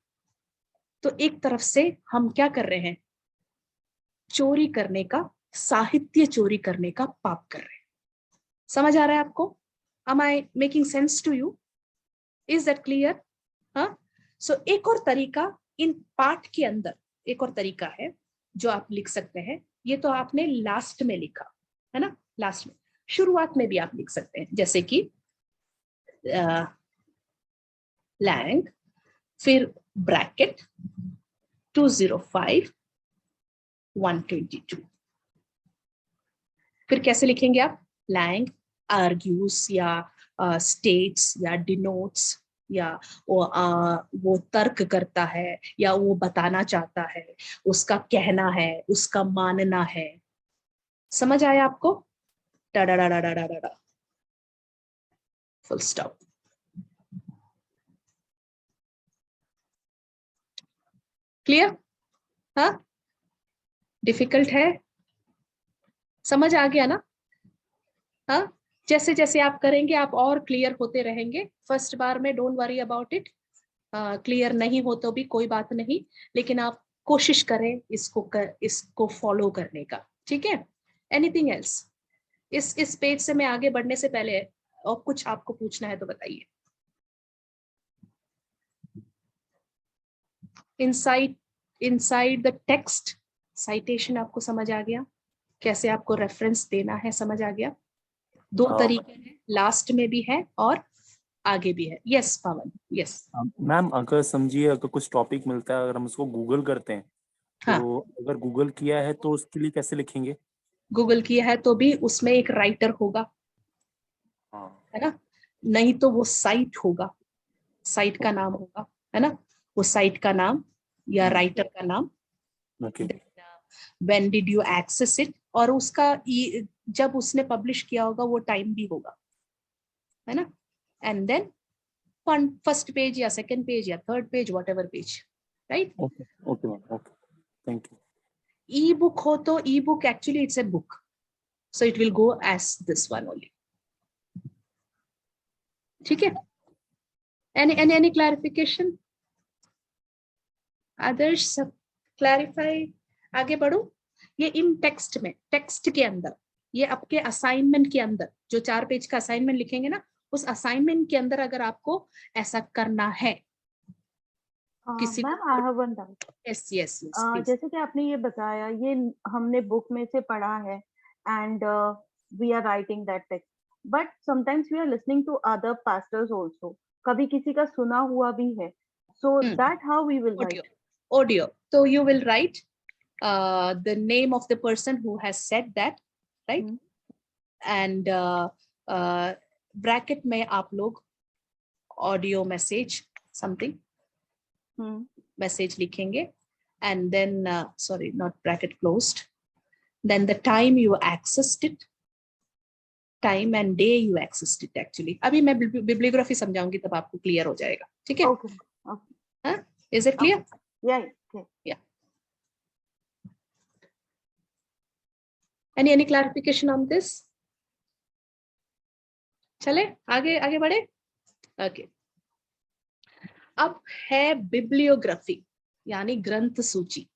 तो एक तरफ से हम क्या कर रहे हैं, चोरी करने का, साहित्य चोरी करने का पाप कर रहे हैं। समझ आ रहा है आपको? Am I making sense to you? Is that clear? हाँ? So एक और तरीका इन पाठ के अंदर, एक और तरीका है जो आप लिख सकते हैं। ये तो आपने लास्ट में लिखा है ना, लास्ट में, शुरुआत में भी आप लिख सकते हैं, जैसे कि लैंग, फिर ब्रैकेट 205 122। फिर कैसे लिखेंगे आप? लैंग आर्ग्यूस या स्टेट्स या डिनोट्स, या वो तर्क करता है, या वो बताना चाहता है, उसका कहना है, उसका मानना है। समझ आया आपको? डा डा डा डा डा डा डा, फुल स्टॉप। क्लियर? हाँ, डिफिकल्ट है? समझ आ गया ना? हाँ, जैसे जैसे आप करेंगे आप और क्लियर होते रहेंगे। फर्स्ट बार में don't worry about it, clear नहीं हो तो भी कोई बात नहीं, लेकिन आप कोशिश करें इसको फॉलो करने का, ठीक है? Anything else? इस पेज से मैं आगे बढ़ने से पहले और कुछ आपको पूछना है तो बताइए। इनसाइड द टेक्स्ट साइटेशन आपको समझ आ गया? कैसे आपको रेफरेंस देना है समझ आ गया? दो तरीके हैं, लास्ट में भी है और आगे भी है। यस पवन, यस
मैम, अगर समझिए अगर कुछ टॉपिक मिलता है, अगर हम उसको गूगल करते हैं,
हाँ,
तो अगर गूगल किया है तो उसके लिए कैसे लिखेंगे?
गूगल किया है तो भी उसमें एक राइटर होगा,
हाँ,
है ना? नहीं तो वो साइट होगा, साइट का नाम होगा, है ना? वो साइट का नाम या राइटर का नाम,
okay,
when did you access it, और उसका जब उसने पब्लिश किया होगा वो टाइम भी होगा, है ना? एंड देन फर्स्ट पेज या सेकंड पेज या third page, whatever page, right?
Okay, okay ma'am, okay, thank you.
E book हो तो e book actually it's a book, so it will go as this one only, ठीक है? Any clarification? आदर्श क्लैरिफाई? आगे बढ़ो। ये इन टेक्स्ट में, टेक्स्ट के अंदर, ये आपके असाइनमेंट के अंदर जो 4 पेज का असाइनमेंट लिखेंगे ना, उस असाइनमेंट के अंदर अगर आपको ऐसा करना है किसी
ma'am I have one doubt.
Yes yes yes,
जैसे कि आपने ये बताया, ये हमने बुक में से पढ़ा है and we are writing that text, but sometimes we are listening to other pastors also, कभी किसी का सुना हुआ भी है, so that how we will write
audio. So you will write the name of the person who has said that, right? And bracket में आप लोग audio message something message लिखेंगे, and then sorry, not bracket closed, then the time you accessed it, time and day you accessed it actually. अभी मैं bibliography समझाऊंगी तब आपको क्लियर हो जाएगा, ठीक है?
Okay, okay.
हाँ, is it clear?
Yeah, okay.
Yeah. Any clarification on this? चले आगे आगे बढ़े। ओके, अब है बिब्लियोग्राफी यानी ग्रंथ सूची।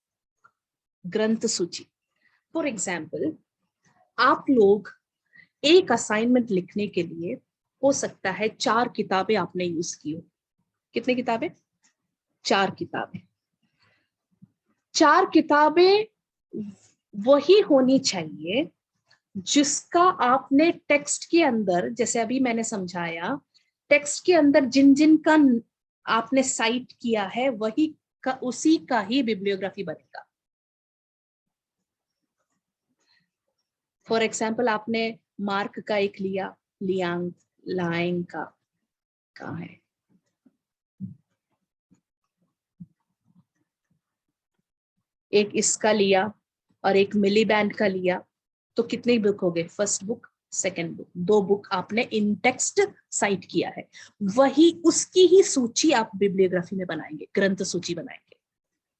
ग्रंथ सूची, फॉर एग्जाम्पल आप लोग एक असाइनमेंट लिखने के लिए हो सकता है 4 किताबें आपने यूज की हो। कितनी किताबें? 4 किताबें। 4 किताबें वही होनी चाहिए जिसका आपने टेक्स्ट के अंदर, जैसे अभी मैंने समझाया, टेक्स्ट के अंदर जिन जिन का आपने साइट किया है वही का, उसी का ही बिब्लियोग्राफी बनेगा। फॉर एग्जाम्पल आपने मार्क का एक लिया, लियांग लाइंग का कहाँ है, एक इसका लिया और एक मिलीबैंड का लिया, तो कितने बुक हो गए? First book, second book, 2 book आपने इन टेक्स्ट साइट किया है। वही उसकी ही सूची आप बिब्लियोग्राफी में बनाएंगे, ग्रंथ सूची बनाएंगे।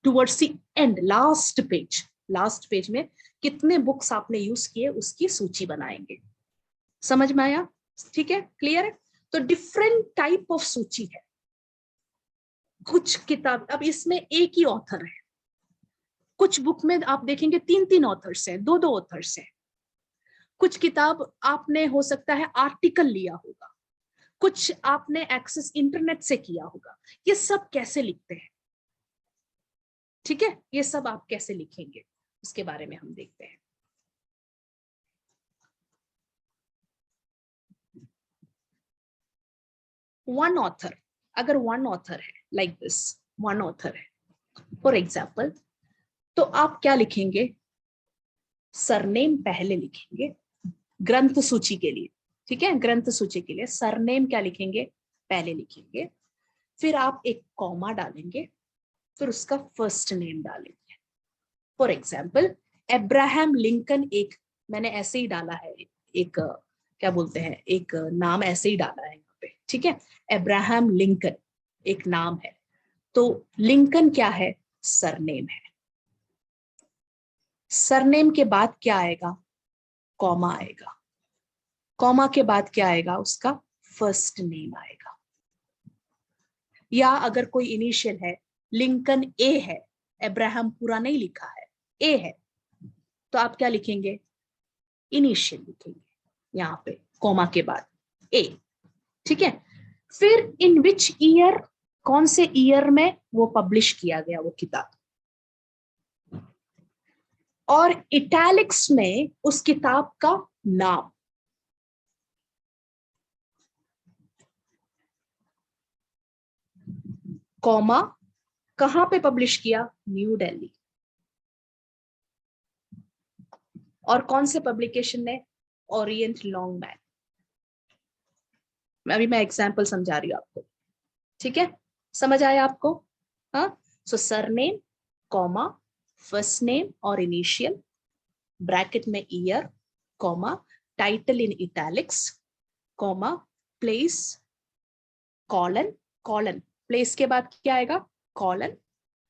Towards the end, last page में कितने बुक्स आपने यूज किए उसकी सूची बनाएंगे। समझ में आया? ठीक है, क्लियर है? तो डिफरेंट टाइप ऑफ सूची है। कुछ किताब, अब इसमें एक ही ऑथर है, कुछ बुक में आप देखेंगे 3 ऑथर्स हैं, 2 ऑथर्स हैं। कुछ किताब आपने हो सकता है आर्टिकल लिया होगा, कुछ आपने एक्सेस इंटरनेट से किया होगा। ये सब कैसे लिखते हैं, ठीक है, ये सब आप कैसे लिखेंगे उसके बारे में हम देखते हैं। वन ऑथर, अगर वन ऑथर है, लाइक दिस, वन ऑथर है फॉर एग्जाम्पल, तो आप क्या लिखेंगे? सरनेम पहले लिखेंगे ग्रंथ सूची के लिए, ठीक है, ग्रंथ सूची के लिए सरनेम क्या लिखेंगे? पहले लिखेंगे, फिर आप एक कॉमा डालेंगे, फिर उसका फर्स्ट नेम डालेंगे। फॉर एग्जाम्पल अब्राहम लिंकन, एक मैंने ऐसे ही डाला है, एक क्या बोलते हैं, एक नाम ऐसे ही डाला है यहाँ पे, ठीक है, अब्राहम लिंकन एक नाम है, तो लिंकन क्या है? सरनेम है। सरनेम के बाद क्या आएगा? कॉमा आएगा। कॉमा के बाद क्या आएगा? उसका फर्स्ट नेम आएगा। या अगर कोई इनिशियल है, लिंकन ए है, अब्राहम पूरा नहीं लिखा है, ए है, तो आप क्या लिखेंगे? इनिशियल लिखेंगे यहाँ पे कॉमा के बाद ए, ठीक है। फिर इन विच ईयर, कौन से ईयर में वो पब्लिश किया गया वो किताब, और इटैलिक्स में उस किताब का नाम। कॉमा, कहां पे पब्लिश किया? न्यू दिल्ली। और कौन से पब्लिकेशन ने? Orient Longman. अभी मैं एग्जाम्पल समझा रही हूं आपको, ठीक है, समझ आया आपको? हाँ, सो सरनेम, कॉमा, फर्स्ट नेम और इनिशियल, ब्रैकेट में year, comma, title in italics, comma, place, colon, colon, place के बाद क्या आएगा? Colon,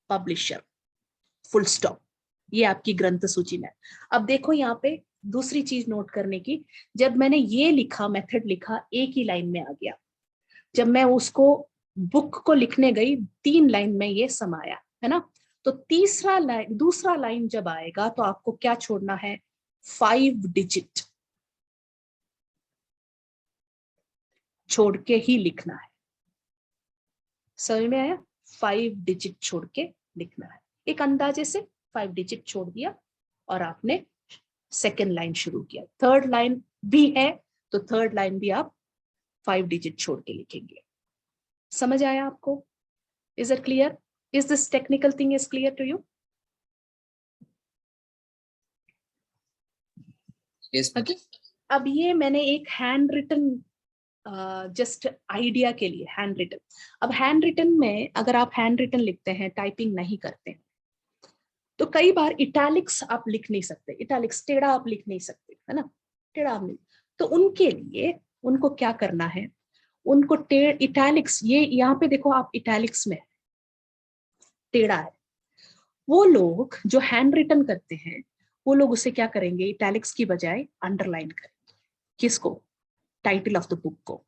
publisher, full stop. ये आपकी ग्रंथ सूची में। अब देखो यहाँ पे दूसरी चीज नोट करने की, जब मैंने ये लिखा, मेथड लिखा, एक ही लाइन में आ गया। जब मैं उसको बुक को लिखने गई, 3 लाइन में ये समाया, है ना। तो दूसरा लाइन जब आएगा तो आपको क्या छोड़ना है? 5 डिजिट छोड़ के ही लिखना है। समझ में आया? 5 डिजिट छोड़ के लिखना है। एक अंदाजे से 5 डिजिट छोड़ दिया और आपने सेकेंड लाइन शुरू किया। थर्ड लाइन भी है तो थर्ड लाइन भी आप 5 डिजिट छोड़ के लिखेंगे। समझ आया आपको? Is it clear? Is this technical thing is clear to you?
yes,
अब ये मैंने एक हैंड रिटन, जस्ट आइडिया के लिए हैंड रिटन। अब हैंड रिटन में अगर आप हैंड रिटन लिखते हैं, टाइपिंग नहीं करते हैं, तो कई बार इटैलिक्स आप लिख नहीं सकते, इटैलिक्स टेढ़ा आप लिख नहीं सकते, है ना, टेढ़ा आप नहीं। तो उनके लिए उनको क्या करना है? उनको इटैलिक्स, ये यहाँ पे देखो आप इटैलिक्स में टेढ़ा है, वो लोग जो हैंड रिटन करते हैं वो लोग उसे क्या करेंगे? इटैलिक्स की बजाय अंडरलाइन करेंगे। किसको? टाइटल ऑफ द बुक को,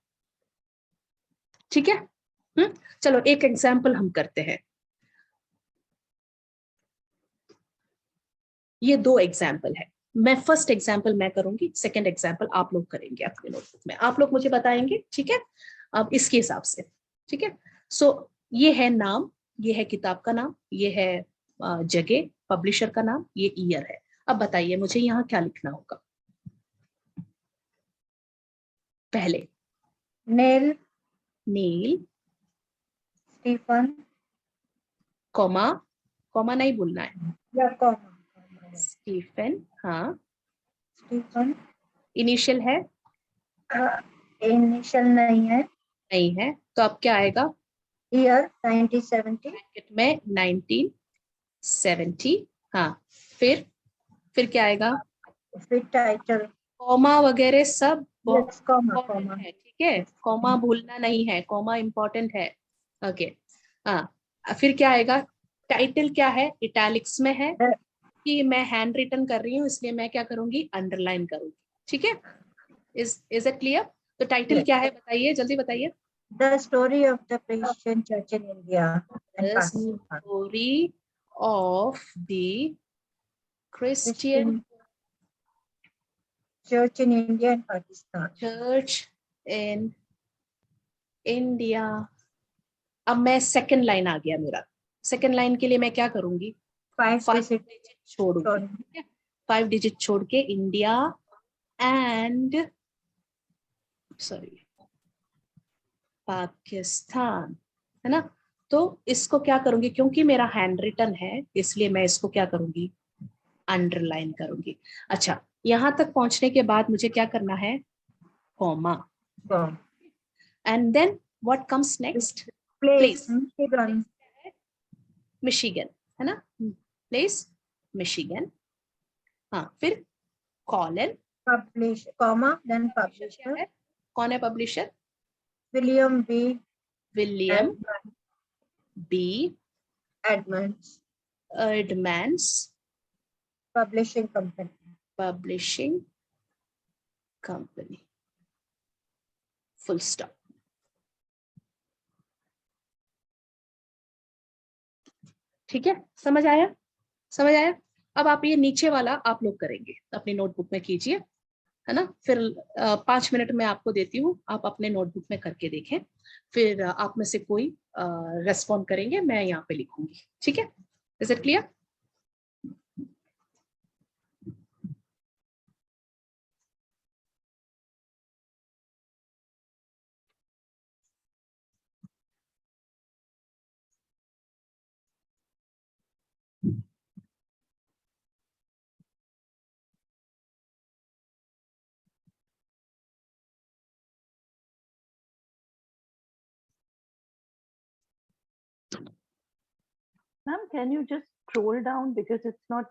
ठीक है। चलो एक एग्जाम्पल हम करते हैं। ये 2 एग्जाम्पल है, मैं फर्स्ट एग्जाम्पल मैं करूंगी, सेकंड एग्जाम्पल आप लोग करेंगे अपने नोटबुक में, आप लोग मुझे बताएंगे, ठीक है? अब इसके हिसाब से, ठीक है? सो ये है नाम, ये है किताब का नाम, ये है जगह, पब्लिशर का नाम, ये ईयर है। अब बताइए मुझे यहाँ क्या लिखना होगा? पहले
नेल
नील,
स्टीफन
कॉमा, कॉमा नहीं बोलना है,
या कॉमा
स्टीफन, हाँ,
स्टीफन
इनिशियल है
इनिशियल नहीं है,
नहीं है, तो अब क्या आएगा?
ईयर 1970,
ब्रैकेट में 1970, हाँ, फिर क्या आएगा?
फिर टाइटल,
कॉमा वगैरह सब
यस कॉमा
important
कॉमा
है, ठीक है? कॉमा भूलना नहीं है, कॉमा इंपॉर्टेंट है। ओके, हाँ, फिर क्या आएगा? टाइटल क्या है? इटैलिक्स में है कि मैं हैंड रिटन कर रही हूँ, इसलिए मैं क्या करूंगी? अंडरलाइन करूंगी, ठीक है? Is it clear? तो टाइटल क्या है बताइए, जल्दी बताइए।
The story of the Christian church in India and
The
Pakistan,
story of the Christian
church in India and Pakistan,
church in India। अब मैं सेकंड लाइन आ गया मेरा, सेकंड लाइन के लिए मैं क्या करूंगी?
5
डिजिट छोड़ूंगी, 5 डिजिट छोड़ के इंडिया एंड सॉरी पाकिस्तान, है ना? तो इसको क्या करूंगी, क्योंकि मेरा हैंड रिटन है इसलिए मैं इसको क्या करूंगी? अंडरलाइन करूंगी। अच्छा, यहां तक पहुंचने के बाद मुझे क्या करना है? Comma, and then what comes next?
Place
Michigan, Michigan, है ना? प्लेस मिशिगन, हाँ, फिर कॉलन,
पब्लिश कॉमा देन
क्या
पब्लिशर
है? कौन है publisher?
William B
William B
Edmunds
Edmunds
publishing company,
publishing company, full stop. ठीक है, समझ आया? समझ आया? अब आप ये नीचे वाला आप लोग करेंगे, अपनी नोटबुक में कीजिए, है ना? फिर 5 मिनट में आपको देती हूँ, आप अपने नोटबुक में करके देखें, फिर आप में से कोई रेस्पॉन्ड करेंगे, मैं यहाँ पे लिखूंगी, ठीक है? Is it clear?
Ma'am, can you just scroll down because it's not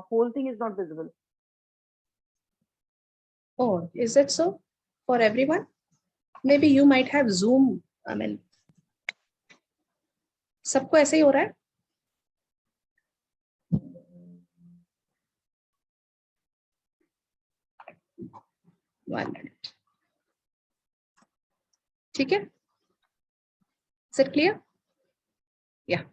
whole thing is not visible.
Oh, is it so for everyone? Maybe you might have Zoom. I mean, सबको ऐसे ही हो रहा है? One minute. ठीक है? Is it clear? Yeah.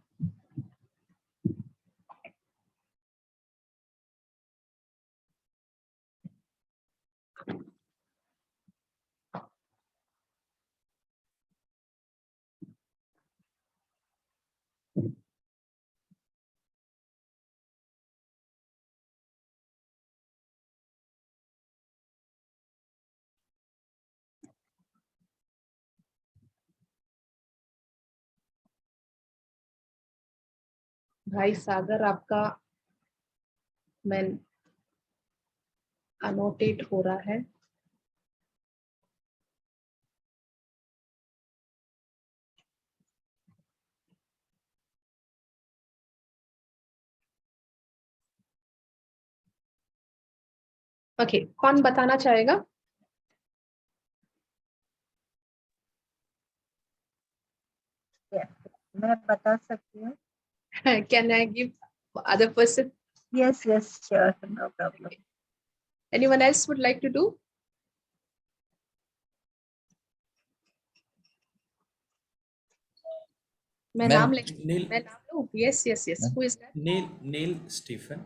भाई सागर आपका मैं अनोटेट हो रहा है। ओके, कौन बताना चाहेगा?
मैं बता सकती हूँ।
Can I give other person?
Yes, sure, no problem.
Anyone else would like to do? मैं नाम ले, मैं नाम लूँ? Yes. Who is that?
Neil Stephen.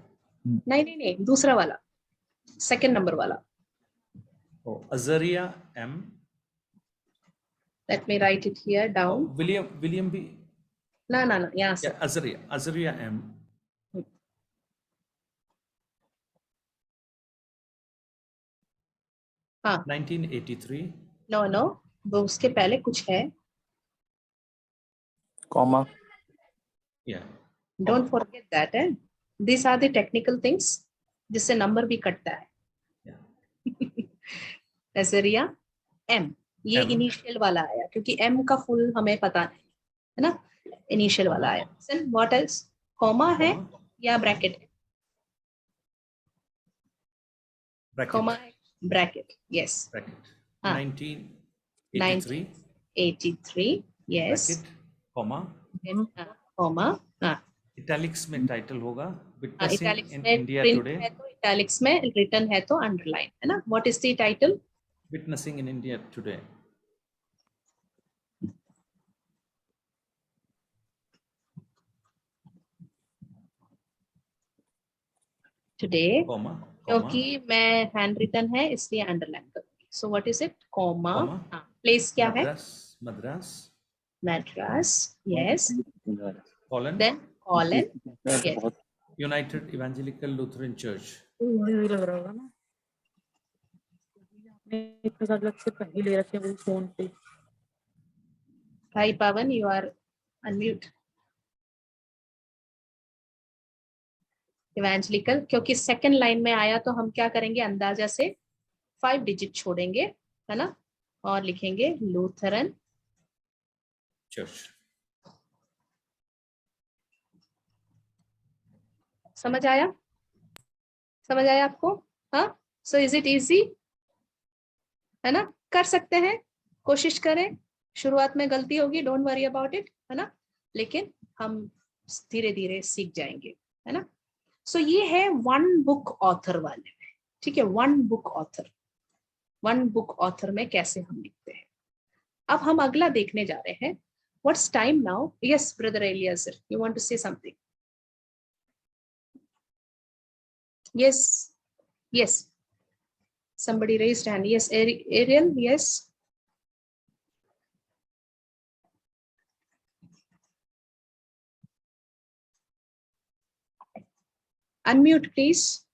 नहीं, दूसरा वाला। सेकंड नंबर वाला.
Oh, Azaria M.
Let me write it here down.
William B.
ना यहाँ से.
Yeah, Azaria M.
हाँ.
1983.
No, वो उसके पहले कुछ है.
Comma.
Yeah.
Don't forget that. These are the technical things जिससे नंबर भी कटता है. Azaria M. ये इनिशियल वाला आया क्योंकि M का फुल हमें पता नहीं है ना. इनिशियल वाला आया. What else? कॉमा है या ब्रैकेट है? कॉमा है, ब्रैकेट. Yes.
Bracket.
हाँ.
1983.
1983. Yes.
Bracket. Comma.
कॉमा. हाँ.
Italics में टाइटल होगा. Witnessing
इटैलिक्स
in
में
India
प्रिंट
today.
है तो इटैलिक्स में, रिटन है तो अंडरलाइन है ना. What is the title?
Witnessing in India today.
Today.
Comma.
क्योंकि मैं हैंड रिटन है इसलिए अंडरलाइन करूंगी. So what is it? Comma. Place क्या है?
Madras.
Madras. Yes.
Colon.
Then colon. Yes.
United Evangelical Lutheran Church.
लग रहा होगा ना. एक साथ लग से पहले रखे वो फोन पे.
भाई पावन, you are unmute. इवेंजलिकल क्योंकि सेकंड लाइन में आया तो हम क्या करेंगे, अंदाजा से 5 डिजिट छोड़ेंगे है ना, और लिखेंगे लूथरन
चर्च.
समझ आया? समझ आया आपको? हाँ. सो इज इट इजी? है ना, कर सकते हैं, कोशिश करें. शुरुआत में गलती होगी, डोंट वरी अबाउट इट, है ना, लेकिन हम धीरे धीरे सीख जाएंगे, है ना. सो ये है वन बुक ऑथर वाले में. ठीक है, one book author. One book author में कैसे हम लिखते हैं. अब हम अगला देखने जा रहे हैं. What's time now? Yes brother Eliezer, you want to say something? yes somebody raised hand. Yes, Ariel. Yes. Unmute please.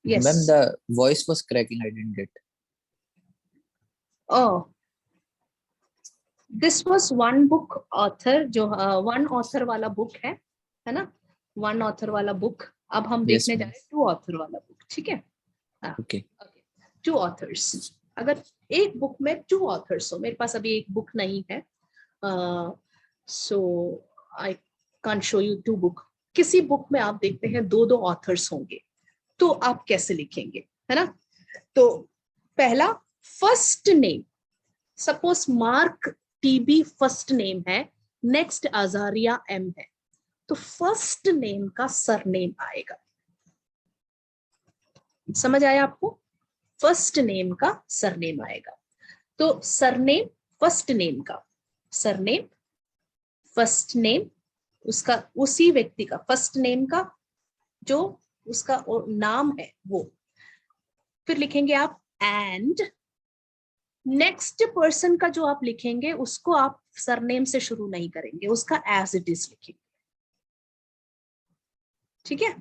Yes.
Ma'am, the voice was cracking. I didn't get.
Oh, this was one book author, जो one author वाला book है ना, one author वाला book. अब हम देखने जा रहे हैं 2 author वाला book. ठीक है.
Okay.
2 authors. अगर एक बुक में 2 authors हो, मेरे पास अभी एक बुक नहीं है, so I can't show you 2 book. किसी बुक में आप देखते हैं 2 authors होंगे, तो आप कैसे लिखेंगे, है ना. तो पहला first name, suppose mark TB first name है, नेक्स्ट अजारिया एम है, तो फर्स्ट नेम का सरनेम आएगा. समझ आया आपको? फर्स्ट नेम का सरनेम आएगा. तो सरनेम फर्स्ट नेम का, सरनेम फर्स्ट नेम, उसका उसी व्यक्ति का फर्स्ट नेम का जो उसका नाम है वो. फिर लिखेंगे आप एंड नेक्स्ट पर्सन का जो आप लिखेंगे उसको आप सरनेम से शुरू नहीं करेंगे, उसका एज इट इज लिखेंगे. ठीक है,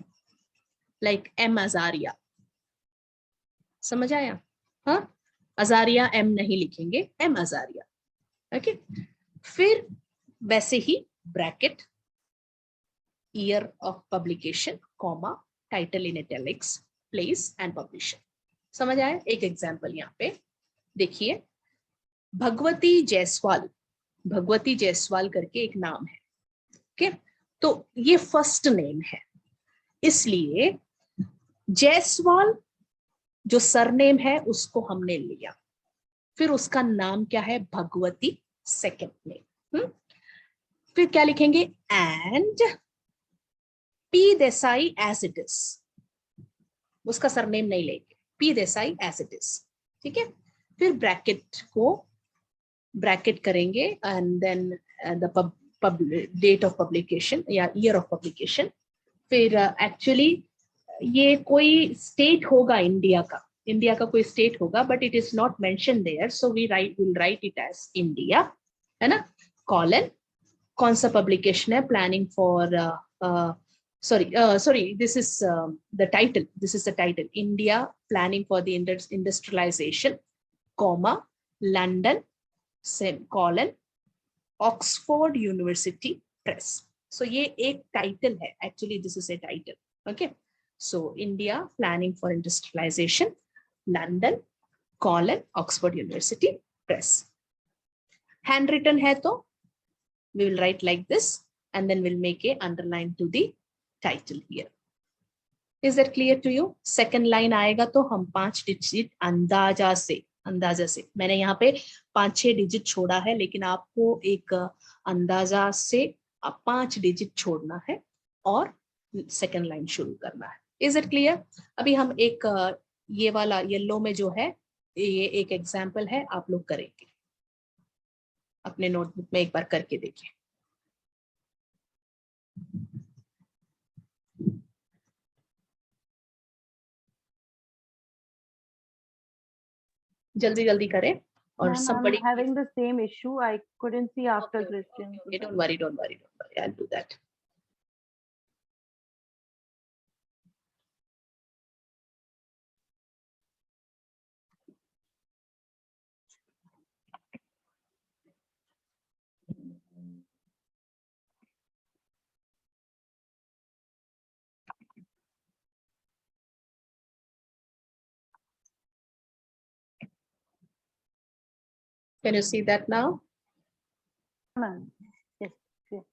लाइक एम अजारिया. समझ आया? हाँ, अजारिया एम नहीं लिखेंगे, एम अजारिया. ओके. फिर वैसे ही bracket, year of publication, comma, title in italics, place and publisher. समझ आया? एक एग्जांपल यहाँ पे देखिए, भगवती जायसवाल, भगवती जायसवाल करके एक नाम है. ओके, तो ये फर्स्ट नेम है, इसलिए जायसवाल जो सरनेम है उसको हमने लिया. फिर उसका नाम क्या है? Bhagwati, second name. फिर क्या लिखेंगे? And P Desai as it is, उसका सरनेम नहीं लेंगे, P Desai as it is. ठीक है. फिर ब्रैकेट को ब्रैकेट करेंगे and then the date of publication या ईयर ऑफ पब्लिकेशन। फिर एक्चुअली ये कोई स्टेट होगा इंडिया का कोई स्टेट होगा, but it is not mention there, so will write it as India, है ना। कॉलन कौन सा पब्लिकेशन है, planning for sorry, this is the title, India planning for the industrialization, comma, London, semicolon, Oxford University Press. So ये एक title है, actually this is a title, okay. So India planning for industrialization, London, colon, Oxford University Press. Handwritten है तो we will write like this, and then we'll make a underline to the title here. Is that clear to you? Second line आएगा तो हम 5 डिजिट अंदाजा से मैंने यहाँ पे 5-6 डिजिट छोड़ा है, लेकिन आपको एक अंदाजा से 5 डिजिट छोड़ना है और सेकंड लाइन शुरू करना है। Is it clear? अभी हम एक ये वाला येलो में जो है, ये एक एग्जाम्पल है, आप लोग करेंगे अपने नोटबुक में, एक बार करके देखिए। जल्दी जल्दी करें। और
Ma'am,
somebody
I'm having the same issue. I couldn't see after
Okay,
Christian.
okay, don't worry, I'll do that. Can you see that now?
Ma'am, yes, yes.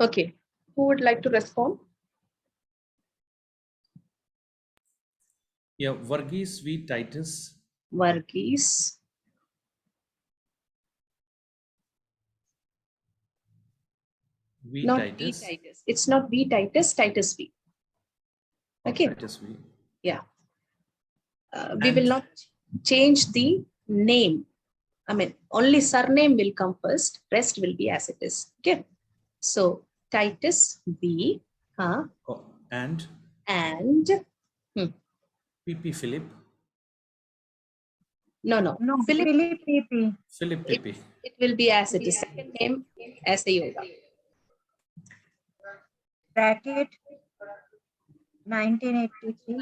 Okay, who would like to respond?
Yeah, Varghese V. Titus.
Varghese.
V.
Not
Titus.
V Titus. It's not V Titus, Titus V. Okay.
Titus V.
Yeah. We will not change the name. I mean, only surname will come first. Rest will be as it is. Okay. So Titus V.
And PP Philip.
No.
Philip PP.
Philip PP.
It will be as it is. Second name as a yoga.
Bracket. 1983.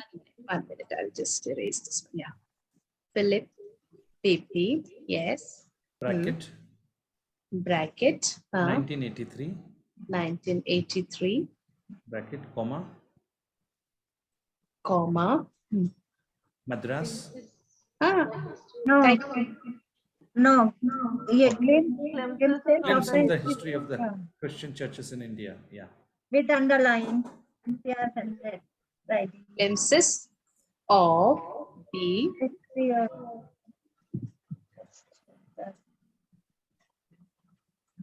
1 minute, I'll just erase this one. Yeah. Philip PP, yes.
Bracket.
Bracket.
1983.
1983.
Bracket, comma.
Comma.
Madras.
No.
Type.
No. Yeah,
Glimpse of the history of the Christian churches in India. Yeah.
with underline. Yeah, right.
Glimpses of the
History of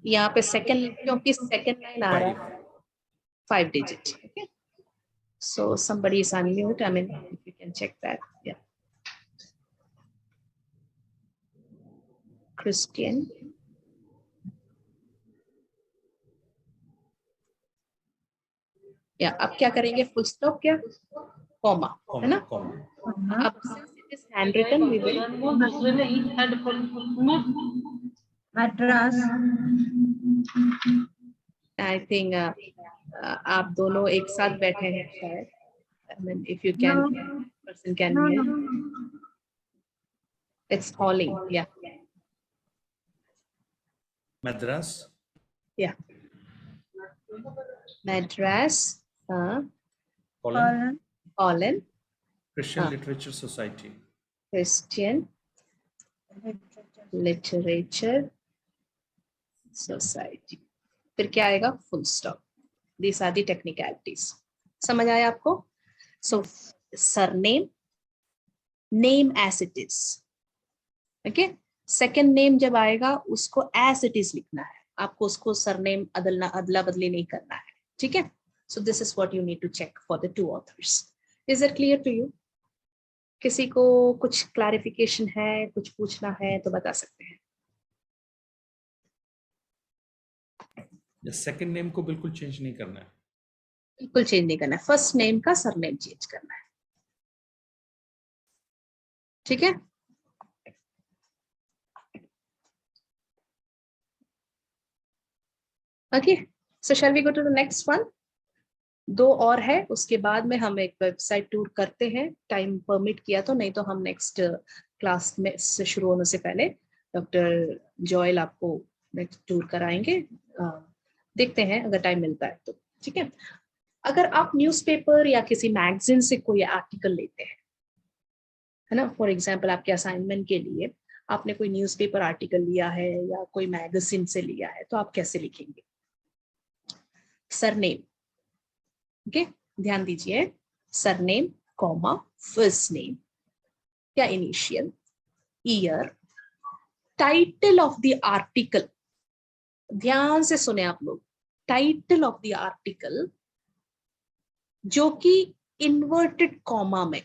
यहाँ पे second, क्योंकि second line आ रहा है 5 digit. Okay. So somebody is unmute. I mean, if you can check that. Yeah. Christian. या अब क्या करेंगे? फुल स्टॉप क्या? कॉमा, है ना? अब since it is handwritten, we will
Madras.
I think आप दोनों एक साथ बैठे हैं शायद. I mean, if you can, person can hear. It's calling. Yeah.
Madras.
Yeah. Madras.
Colon.
Colon.
Christian Literature Society.
Christian Literature Society. फिर क्या आएगा? Full stop. These are the technicalities. समझ आया आपको? So surname, name as it is. Okay. Second name जब आएगा उसको as it is लिखना है. आपको उसको surname अदला बदली नहीं करना है. ठीक है? So this is what you need to check for the 2 authors. Is it clear to you? किसी को कुछ clarification है, कुछ पूछना है तो बता सकते हैं.
सेकंड नेम को बिल्कुल चेंज नहीं करना है.
बिल्कुल चेंज नहीं करना है. फर्स्ट नेम का सरनेम चेंज करना है. ठीक है? Okay. So shall we go to the next one. 2 और है, उसके बाद में हम एक वेबसाइट टूर करते हैं. टाइम परमिट किया तो, नहीं तो हम नेक्स्ट क्लास में से शुरू होने से पहले डॉक्टर जॉयल आपको नेक्स्ट टूर कराएंगे. देखते हैं अगर टाइम मिलता है तो. ठीक है? अगर आप न्यूज़पेपर या किसी मैगजीन से कोई आर्टिकल लेते हैं, है ना, फॉर एग्जांपल आपके असाइनमेंट के लिए आपने कोई न्यूज़पेपर आर्टिकल लिया है या कोई मैगजीन से लिया है, तो आप कैसे लिखेंगे? सरनेम. ओके, ध्यान दीजिए. सरनेम, कॉमा, फर्स्ट नेम या initial, year, title of the article. ध्यान से सुने आप लोग. टाइटल ऑफ द आर्टिकल जो कि इन्वर्टेड कॉमा में,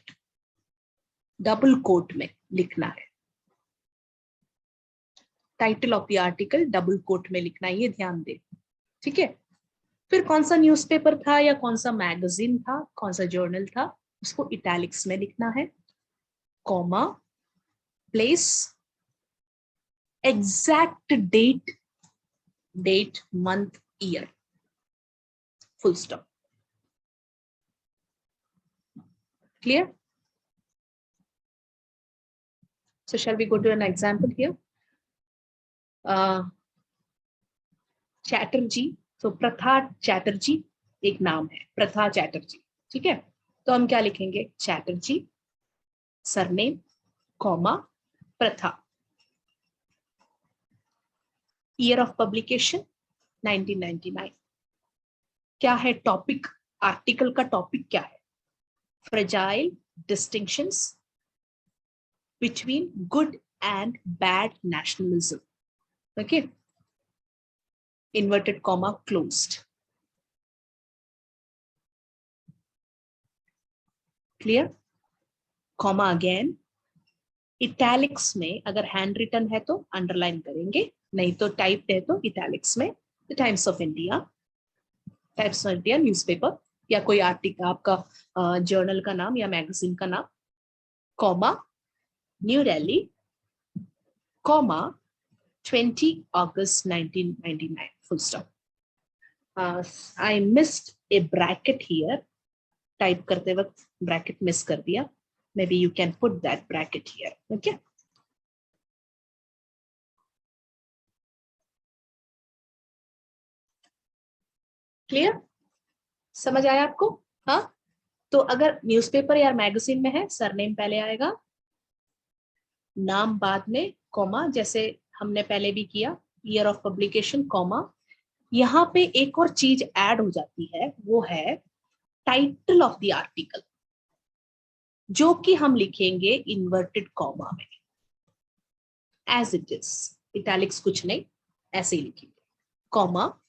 डबल कोट में लिखना है. Title of the article double quote में लिखना है, ये ध्यान दे. ठीक है? फिर कौन सा न्यूज़पेपर था या कौन सा मैगजीन था, कौन सा जर्नल था, उसको इटैलिक्स में लिखना है. Comma, place, exact date, month, year, full stop. Clear? So shall we go to an example here? Chatterjee. तो प्रथा चैटर्जी एक नाम है, प्रथा चैटर्जी. ठीक है? तो हम क्या लिखेंगे? चैटर्जी, सरनेम, कॉमा, प्रथा. Year of publication 1999. क्या है टॉपिक? आर्टिकल का टॉपिक क्या है? Fragile distinctions between good and bad nationalism. Okay, inverted comma closed. Clear? Comma again. Italics में अगर हैंड रिटन है तो अंडरलाइन करेंगे, नहीं तो टाइप्ड है तो इटैलिक्स में. The times of India, types of India newspaper या कोई आर्टिकल आपका जर्नल का नाम या मैगजीन का नाम, comma, new Delhi, comma, 20 August 1999, full stop. I missed a bracket here. Type करते वक्त ब्रैकेट मिस कर दिया, may be you can put that bracket here. Okay, clear? समझ आया आपको? हाँ, तो अगर न्यूज़पेपर या मैगजीन में है, सरनेम पहले आएगा, नाम बाद में, कॉमा, जैसे हमने पहले भी किया, ईयर ऑफ पब्लिकेशन, कॉमा. यहाँ पे एक और चीज ऐड हो जाती है, वो है टाइटल ऑफ द आर्टिकल, जो कि हम लिखेंगे इन्वर्टेड कॉमा में, एज इट इज, इटैलिक्स कुछ नहीं, ऐसे ही लिखेंगे, कॉमा.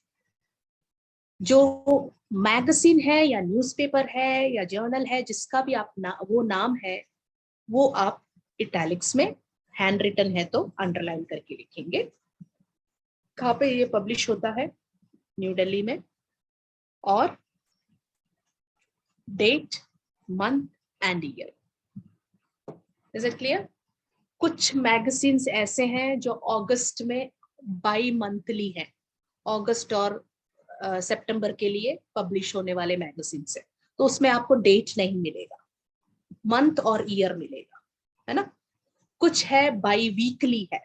जो मैगजीन है या न्यूज़पेपर है या जर्नल है, जिसका भी आप वो नाम है, वो आप इटैलिक्स में, हैंड रिटन है तो अंडरलाइन करके लिखेंगे. कहाँ पे ये पब्लिश होता है? न्यू दिल्ली में. और date, month and year. Is it clear? कुछ मैगजीन्स ऐसे हैं जो अगस्त में बाई मंथली हैं, अगस्त और सितंबर के लिए पब्लिश होने वाले मैगजीन्स है, तो उसमें आपको डेट नहीं मिलेगा, मंथ और ईयर मिलेगा, है ना. कुछ है बाई वीकली है,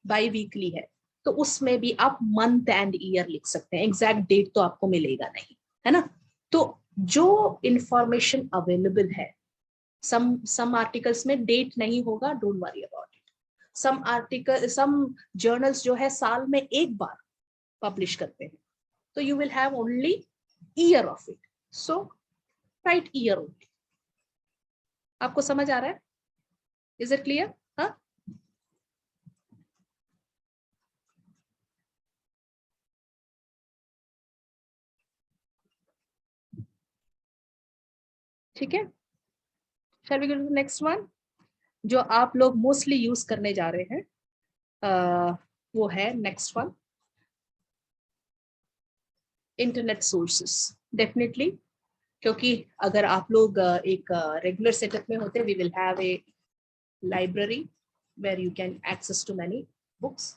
बाई वीकली है, तो उसमें भी आप मंथ एंड ईयर लिख सकते हैं, एग्जैक्ट डेट तो आपको मिलेगा नहीं, है ना. तो जो इंफॉर्मेशन अवेलेबल है, some आर्टिकल्स में डेट नहीं होगा, don't worry about it. Some article, some journals जो है साल में एक बार पब्लिश करते हैं, तो you will have only year of it, so right year only. आपको समझ आ रहा है? Is it clear? हाँ, ठीक है. Shall we go to the next one? जो आप लोग मोस्टली यूज करने जा रहे हैं, वो है next one, internet sources. Definitely, क्योंकि अगर आप लोग एक रेगुलर सेटअप में होते, we will have a library where you can access to many books.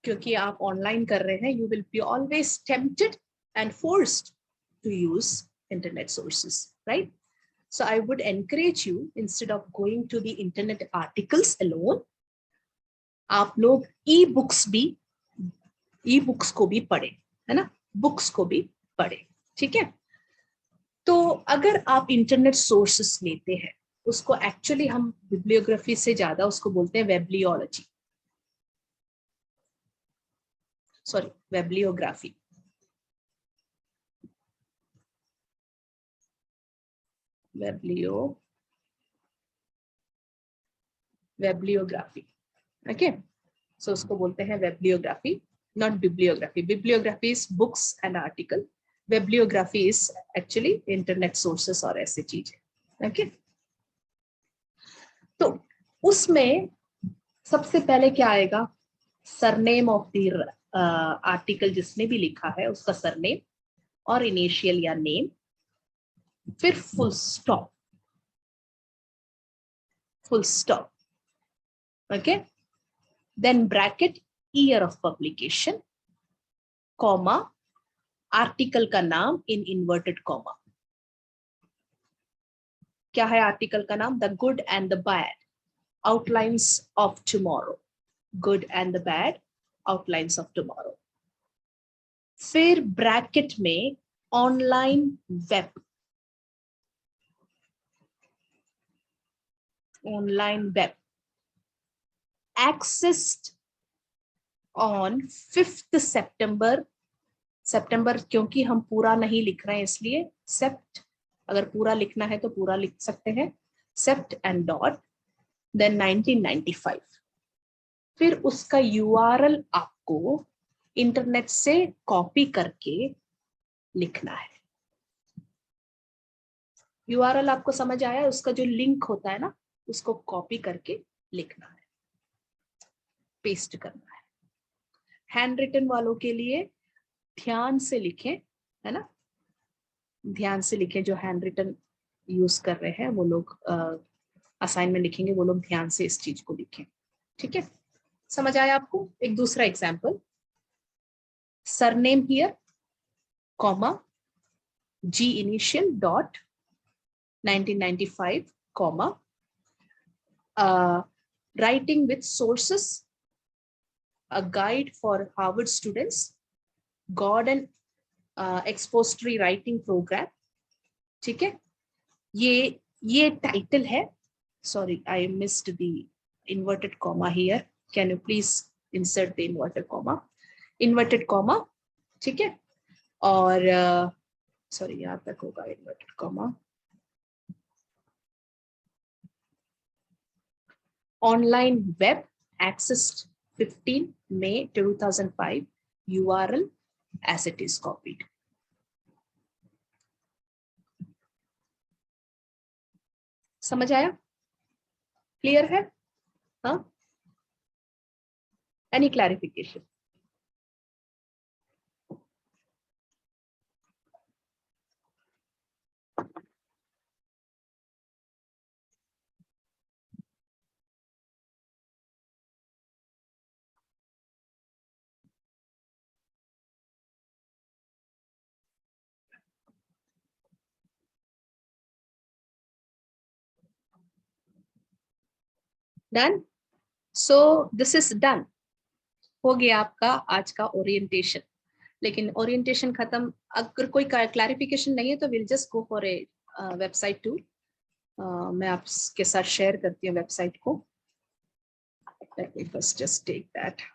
क्योंकि आप ऑनलाइन कर रहे हैं, you will be always tempted and forced to use internet sources, right? So I would encourage you, instead of going to the internet articles alone, आप लोग ई-बुक्स को भी पढ़ें, है ना, बुक्स को भी पढ़ें. ठीक है. तो अगर आप इंटरनेट सोर्सेस लेते हैं, उसको एक्चुअली हम बिब्लियोग्राफी से ज्यादा उसको बोलते हैं वेबलियोलॉजी, सॉरी वेबलियोग्राफी. वेबलियोग्राफी, ओके. सो उसको बोलते हैं webliography, not bibliography. Bibliography is books and article, webliography is actually internet sources और ऐसी चीजें, ओके. तो उसमें सबसे पहले क्या आएगा? सरनेम ऑफ द आर्टिकल, जिसने भी लिखा है उसका सरनेम और इनिशियल या नेम, फिर full stop, okay, then bracket, year of publication, comma, article का नाम in inverted comma. क्या है आर्टिकल का नाम? The good and the bad outlines of tomorrow. Good and the bad outlines of tomorrow. फिर ब्रैकेट में online web, accessed on 5th September. सितंबर क्योंकि हम पूरा नहीं लिख रहे हैं, इसलिए सेप्ट, अगर पूरा लिखना है तो पूरा लिख सकते हैं, सेप्ट एंड डॉट, देन 1995. फिर उसका यूआरएल आपको इंटरनेट से कॉपी करके लिखना है. यूआरएल आपको समझ आया? उसका जो लिंक होता है ना, उसको कॉपी करके लिखना है, पेस्ट करना है. हैंड रिटन वालों के लिए ध्यान से लिखें, है ना, ध्यान से लिखें. जो हैंड रिटन यूज कर रहे हैं वो लोग असाइनमेंट लिखेंगे, वो लोग ध्यान से इस चीज को लिखें. ठीक है, समझ आया आपको? एक दूसरा example, surname here, comma G initial dot 1995 comma writing with sources, a guide for Harvard students, Gordon expository writing program. ठीक है, ये टाइटल है. Sorry, I missed the inverted comma here. Can you please insert the inverted comma? Inverted comma, ठीक है. और sorry, यहाँ तक होगा inverted comma. Online web accessed 15 May 2005 URL as it is copied. समझ आया? क्लियर है? हाँ? Any clarification? Done? So this is done. हो गया आपका आज का ओरिएंटेशन. लेकिन ओरिएंटेशन खत्म, अगर कोई क्लैरिफिकेशन नहीं है तो will just go for a website tour. मैं आपके साथ शेयर करती हूँ वेबसाइट को. Let me first just take that.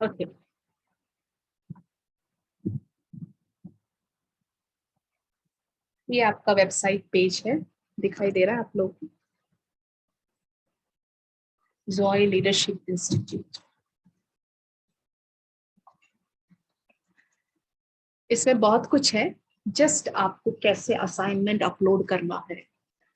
Okay. ये आपका वेबसाइट पेज है, दिखाई दे रहा है आप लोग को? Zoe Leadership Institute. इसमें बहुत कुछ है, जस्ट आपको कैसे असाइनमेंट अपलोड करना है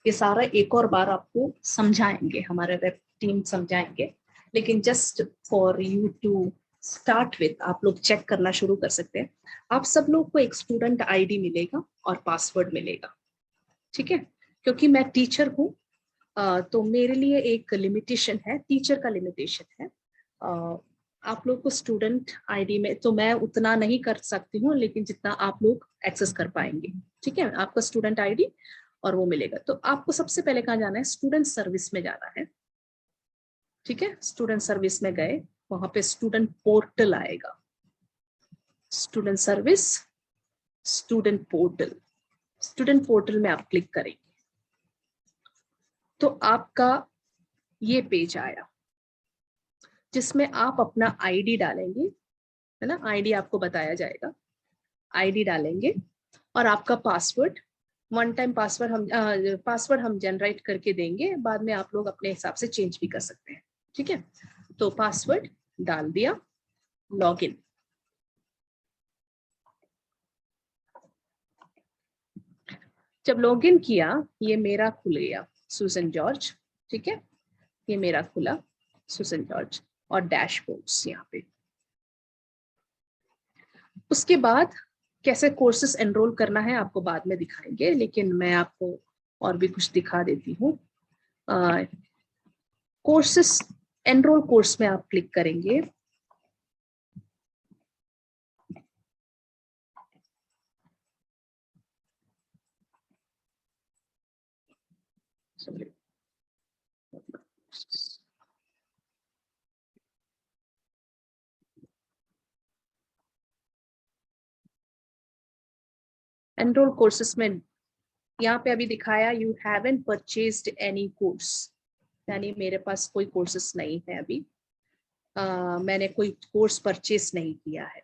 ये सारा एक और बार आपको समझाएंगे, हमारे वेब टीम समझाएंगे. लेकिन just for you to start with आप लोग चेक करना शुरू कर सकते हैं. आप सब लोग को एक स्टूडेंट आईडी मिलेगा और पासवर्ड मिलेगा, ठीक है? क्योंकि मैं टीचर हूँ तो मेरे लिए एक लिमिटेशन है, टीचर का लिमिटेशन है. आप लोग को स्टूडेंट आईडी में तो मैं उतना नहीं कर सकती हूँ, लेकिन जितना आप लोग एक्सेस कर पाएंगे, ठीक है? आपका स्टूडेंट आईडी और वो मिलेगा. तो आपको सबसे पहले कहाँ जाना है? स्टूडेंट सर्विस में जाना है, ठीक है? स्टूडेंट सर्विस में गए, वहां पे स्टूडेंट पोर्टल आएगा. Student service, student portal. Student portal में आप क्लिक करेंगे तो आपका ये पेज आया, जिसमें आप अपना आईडी डालेंगे, है ना? आईडी आपको बताया जाएगा. आईडी डालेंगे और आपका पासवर्ड, वन टाइम पासवर्ड हम जनरेट करके देंगे, बाद में आप लोग अपने हिसाब से चेंज भी कर सकते हैं, ठीक है? तो पासवर्ड डाल दिया, लॉगिन. जब लॉगिन किया, ये मेरा खुल गया सुसन जॉर्ज, ठीक है? ये मेरा खुला सुसन जॉर्ज और डैशबोर्ड्स यहाँ पे. उसके बाद कैसे कोर्सेस एनरोल करना है आपको बाद में दिखाएंगे, लेकिन मैं आपको और भी कुछ दिखा देती हूँ. कोर्सेस, एनरोल कोर्स में आप क्लिक करेंगे. एनरोल कोर्सेस में यहाँ पे अभी दिखाया you haven't purchased any course, यानी मेरे पास कोई कोर्सेस नहीं है अभी, मैंने कोई कोर्स परचेस नहीं किया है।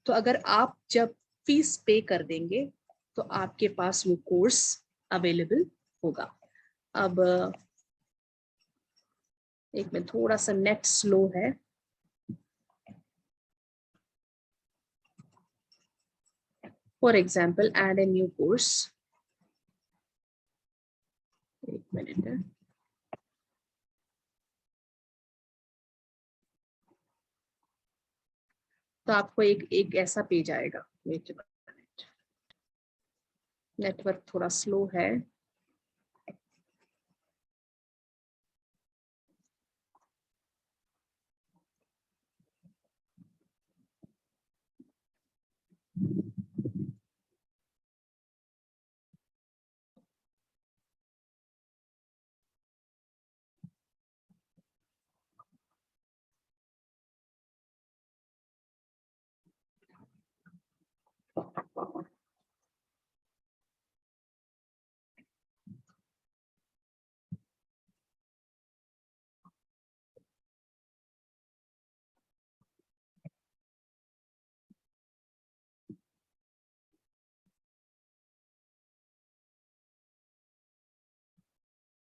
तो अगर आप जब फीस पे कर देंगे तो आपके पास वो कोर्स अवेलेबल होगा। अब एक मिनट, थोड़ा सा नेट स्लो है। For example add a new course, एक मिनट है। तो आपको एक ऐसा पेज आएगा, वेट अ मिनट, नेटवर्क थोड़ा स्लो है।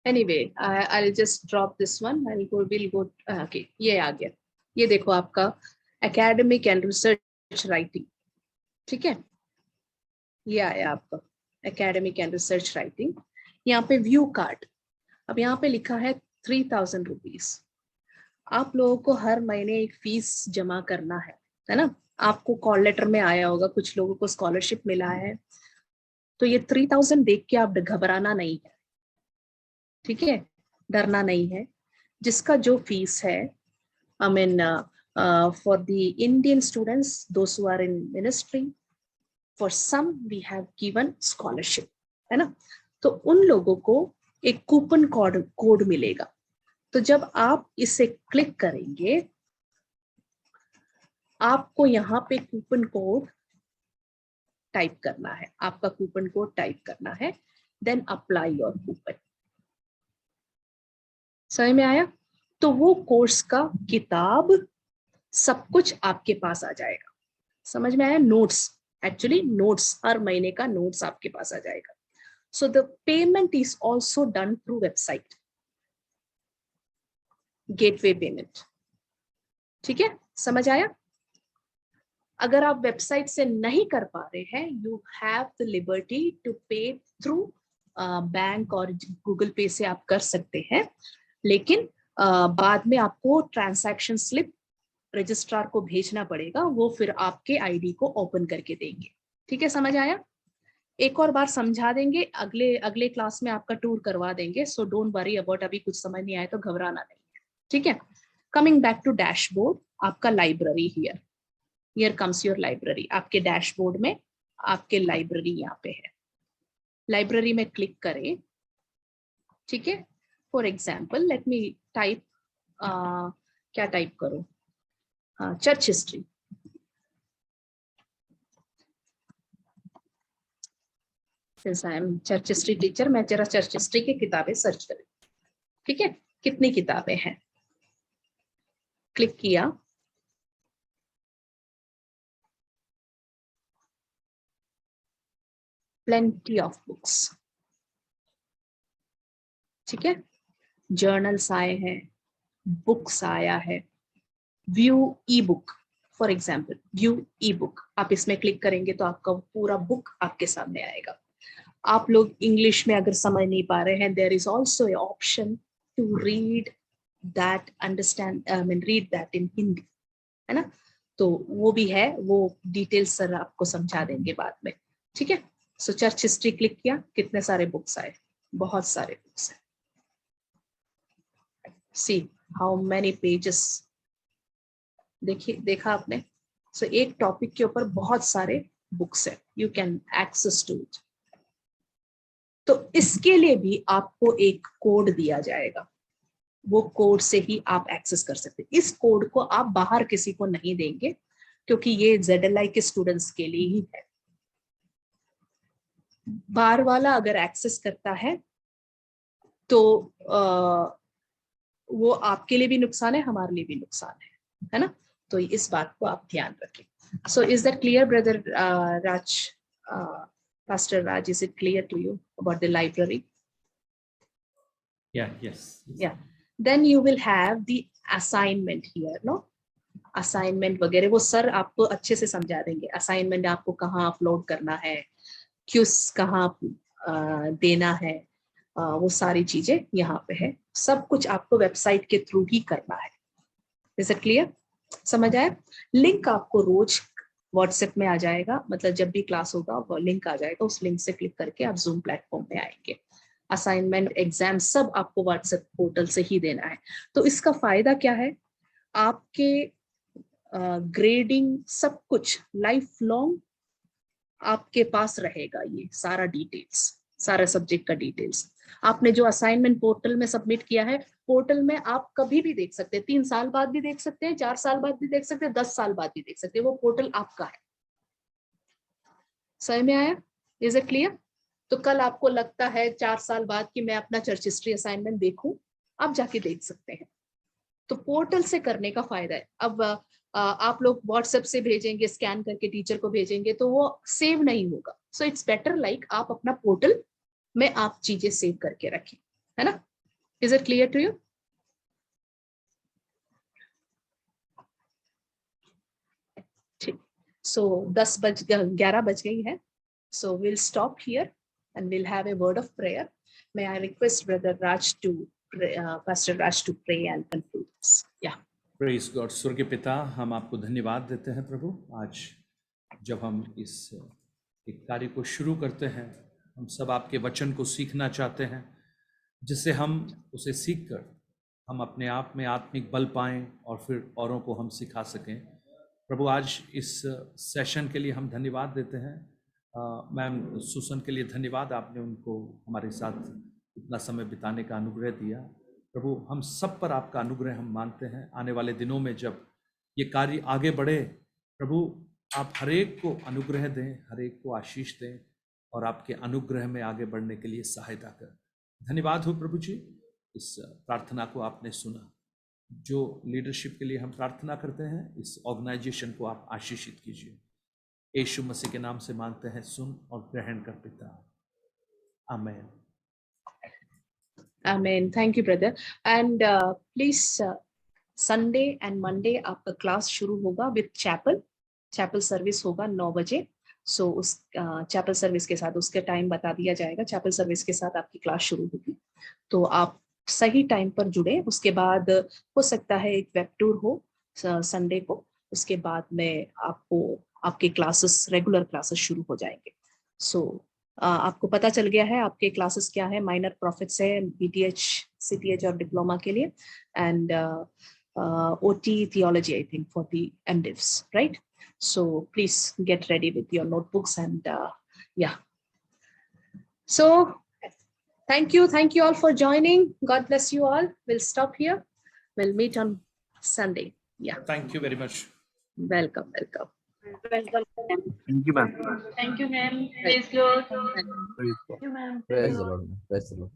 Anyway, I'll just drop this one. We'll go. Okay, ये आ गया। ये देखो आपका एकेडमिक एंड रिसर्च राइटिंग, ठीक है, ये आया आपका एकेडमिक एंड रिसर्च राइटिंग। यहाँ पे व्यू कार्ड, अब यहाँ पे लिखा है 3000 रुपीज। आप लोगों को हर महीने एक फीस जमा करना है ना। आपको कॉल लेटर में आया होगा, कुछ लोगों को स्कॉलरशिप मिला है। तो ये 3000 देख के आप घबराना नहीं है, ठीक है, डरना नहीं है। जिसका जो फीस है, I mean for the Indian students those who are in ministry, for some we have given scholarship, है ना। तो उन लोगों को एक कूपन कोड मिलेगा। तो जब आप इसे क्लिक करेंगे, आपको यहाँ पे कूपन कोड टाइप करना है, आपका कूपन कोड टाइप करना है, देन अप्लाई योर कूपन। समझ में आया? तो वो कोर्स का किताब सब कुछ आपके पास आ जाएगा। समझ में आया? नोट्स, एक्चुअली नोट्स, हर महीने का नोट्स आपके पास आ जाएगा। So the payment is also done through website, gateway payment, ठीक है, समझ आया? अगर आप वेबसाइट से नहीं कर पा रहे हैं, you have the liberty to pay through bank और गूगल पे से आप कर सकते हैं, लेकिन बाद में आपको ट्रांजैक्शन स्लिप रजिस्ट्रार को भेजना पड़ेगा, वो फिर आपके आईडी को ओपन करके देंगे। ठीक है, समझ आया? एक और बार समझा देंगे, अगले क्लास में आपका टूर करवा देंगे। सो डोंट वरी अबाउट, अभी कुछ समझ नहीं आया तो घबराना नहीं है, ठीक है। कमिंग बैक टू डैशबोर्ड, आपका library here comes your library. आपके डैशबोर्ड में आपके लाइब्रेरी यहाँ पे है। लाइब्रेरी में क्लिक करें, ठीक है। For example let me type, क्या टाइप करूं, church history. Since I am church history teacher, मैं जरा चर्च हिस्ट्री की किताबें सर्च करें, ठीक है। कितनी किताबें हैं, क्लिक किया, plenty of books, ठीक है। जर्नल्स आए हैं, बुक्स आया है, view E book, for example view E book, आप इसमें क्लिक करेंगे तो आपका पूरा बुक आपके सामने आएगा। आप लोग इंग्लिश में अगर समझ नहीं पा रहे हैं, there is also a option to read that, understand, I mean read that in Hindi, है ना। तो वो भी है, वो डिटेल्स सर आपको समझा देंगे बाद में, ठीक है। सो चर्च हिस्ट्री क्लिक किया, कितने सारे बुक्स आए, बहुत सारे बुक्स हैं। सी हाउ मेनी पेजेस, देखिए, देखा आपने। सो एक टॉपिक के ऊपर बहुत सारे बुक्स है, you can access to it. तो इसके लिए भी आपको एक कोड दिया जाएगा, वो कोड से ही आप एक्सेस कर सकते हैं। इस कोड को आप बाहर किसी को नहीं देंगे, क्योंकि ये ZLI के स्टूडेंट्स के लिए ही है। बाहर वाला अगर एक्सेस करता है तो वो आपके लिए भी नुकसान है, हमारे लिए भी नुकसान है ना? तो इस बात को आप ध्यान रखें. So is that clear, brother Raj, Pastor Raj? Is it clear to you about the library?
Yeah, yes.
Yeah. Then you will have the assignment here, no? Assignment वगैरह वो सर आपको अच्छे से समझा देंगे. Assignment आपको कहाँ अपलोड करना है, क्यूज कहाँ देना है, वो सारी चीजें यहाँ पे है. सब कुछ आपको वेबसाइट के थ्रू ही करना है. Is it clear? समझ आया? लिंक आपको रोज व्हाट्सएप में आ जाएगा, मतलब जब भी क्लास होगा वो लिंक आ जाएगा, उस लिंक से क्लिक करके आप जूम प्लेटफॉर्म पे आएंगे. असाइनमेंट, एग्जाम सब आपको व्हाट्सएप पोर्टल से ही देना है. तो इसका फायदा क्या है? आपके ग्रेडिंग सब कुछ लाइफ लॉन्ग आपके पास रहेगा. ये सारा डिटेल्स, सारा सब्जेक्ट का डिटेल्स आपने जो असाइनमेंट पोर्टल में सबमिट किया है, पोर्टल में आप कभी भी देख सकते हैं. 3 साल बाद भी देख सकते हैं, 4 साल बाद भी देख सकते हैं, 10 साल बाद भी देख सकते हैं. वो पोर्टल आपका है. समझ में आया? Is it clear? तो कल आपको लगता है 4 साल बाद कि मैं अपना चर्च हिस्ट्री असाइनमेंट देखूं, आप जाके देख सकते हैं. तो पोर्टल से करने का फायदा है. अब आप लोग व्हाट्सएप से भेजेंगे, स्कैन करके टीचर को भेजेंगे, तो वो सेव नहीं होगा. सो इट्स बेटर लाइक आप अपना पोर्टल में आप चीजें सेव करके रखें, है ना? Is it clear to you? ठीक. सो 11 बज गई है. So will stop here and we'll have a word of prayer. May I request Brother Raj to pray, Pastor Raj to pray and conclude this. Yeah.
Praise God. स्वर्गीय पिता, हम आपको धन्यवाद देते हैं प्रभु. आज जब हम इस एक कार्य को शुरू करते हैं, हम सब आपके वचन को सीखना चाहते हैं, जिससे हम उसे सीखकर हम अपने आप में आत्मिक बल पाएं और फिर औरों को हम सिखा सकें. प्रभु, आज इस सेशन के लिए हम धन्यवाद देते हैं. मैम सुसन के लिए धन्यवाद, आपने उनको हमारे साथ इतना समय बिताने का अनुग्रह दिया. प्रभु, हम सब पर आपका अनुग्रह हम मानते हैं. आने वाले दिनों में जब ये कार्य आगे बढ़े, प्रभु आप हर एक को अनुग्रह दें, हर एक को आशीष दें और आपके अनुग्रह में आगे बढ़ने के लिए सहायता कर. धन्यवाद हो प्रभु जी, इस प्रार्थना को आपने सुना. जो लीडरशिप के लिए हम प्रार्थना करते हैं, इस ऑर्गेनाइजेशन को आप आशीषित कीजिए. यीशु मसीह के नाम से मांगते हैं, सुन और ग्रहण कर पिता. आमीन.
Amen. Thank you, brother. And please, Sunday and Monday आपका क्लास शुरू होगा with chapel. Chapel service होगा 9 बजे. So उस chapel service के साथ उसके टाइम बता दिया जाएगा. Chapel service के साथ आपकी क्लास शुरू होगी. तो आप सही टाइम पर जुड़े. उसके बाद हो सकता है एक वेब टूर हो संडे को. उसके बाद में आपके क्लासेस, रेगुलर क्लासेस शुरू हो जाएंगे. सो आपको पता चल गया है आपके क्लासेस क्या है. माइनर प्रॉफिट्स है, बीटीएच, सीटीएच और डिप्लोमा के लिए, and OT theology I think for the MDivs, right? So please get ready with your notebooks and या. So thank you all for joining. God bless you all. We'll stop here. We'll meet on Sunday. Yeah.
Thank you very much.
Welcome.
Thank you, ma'am.
Thank you, ma'am.
Praise
Lord.
Praise God.
Thank you, ma'am.
Praise the Lord. Praise the Lord.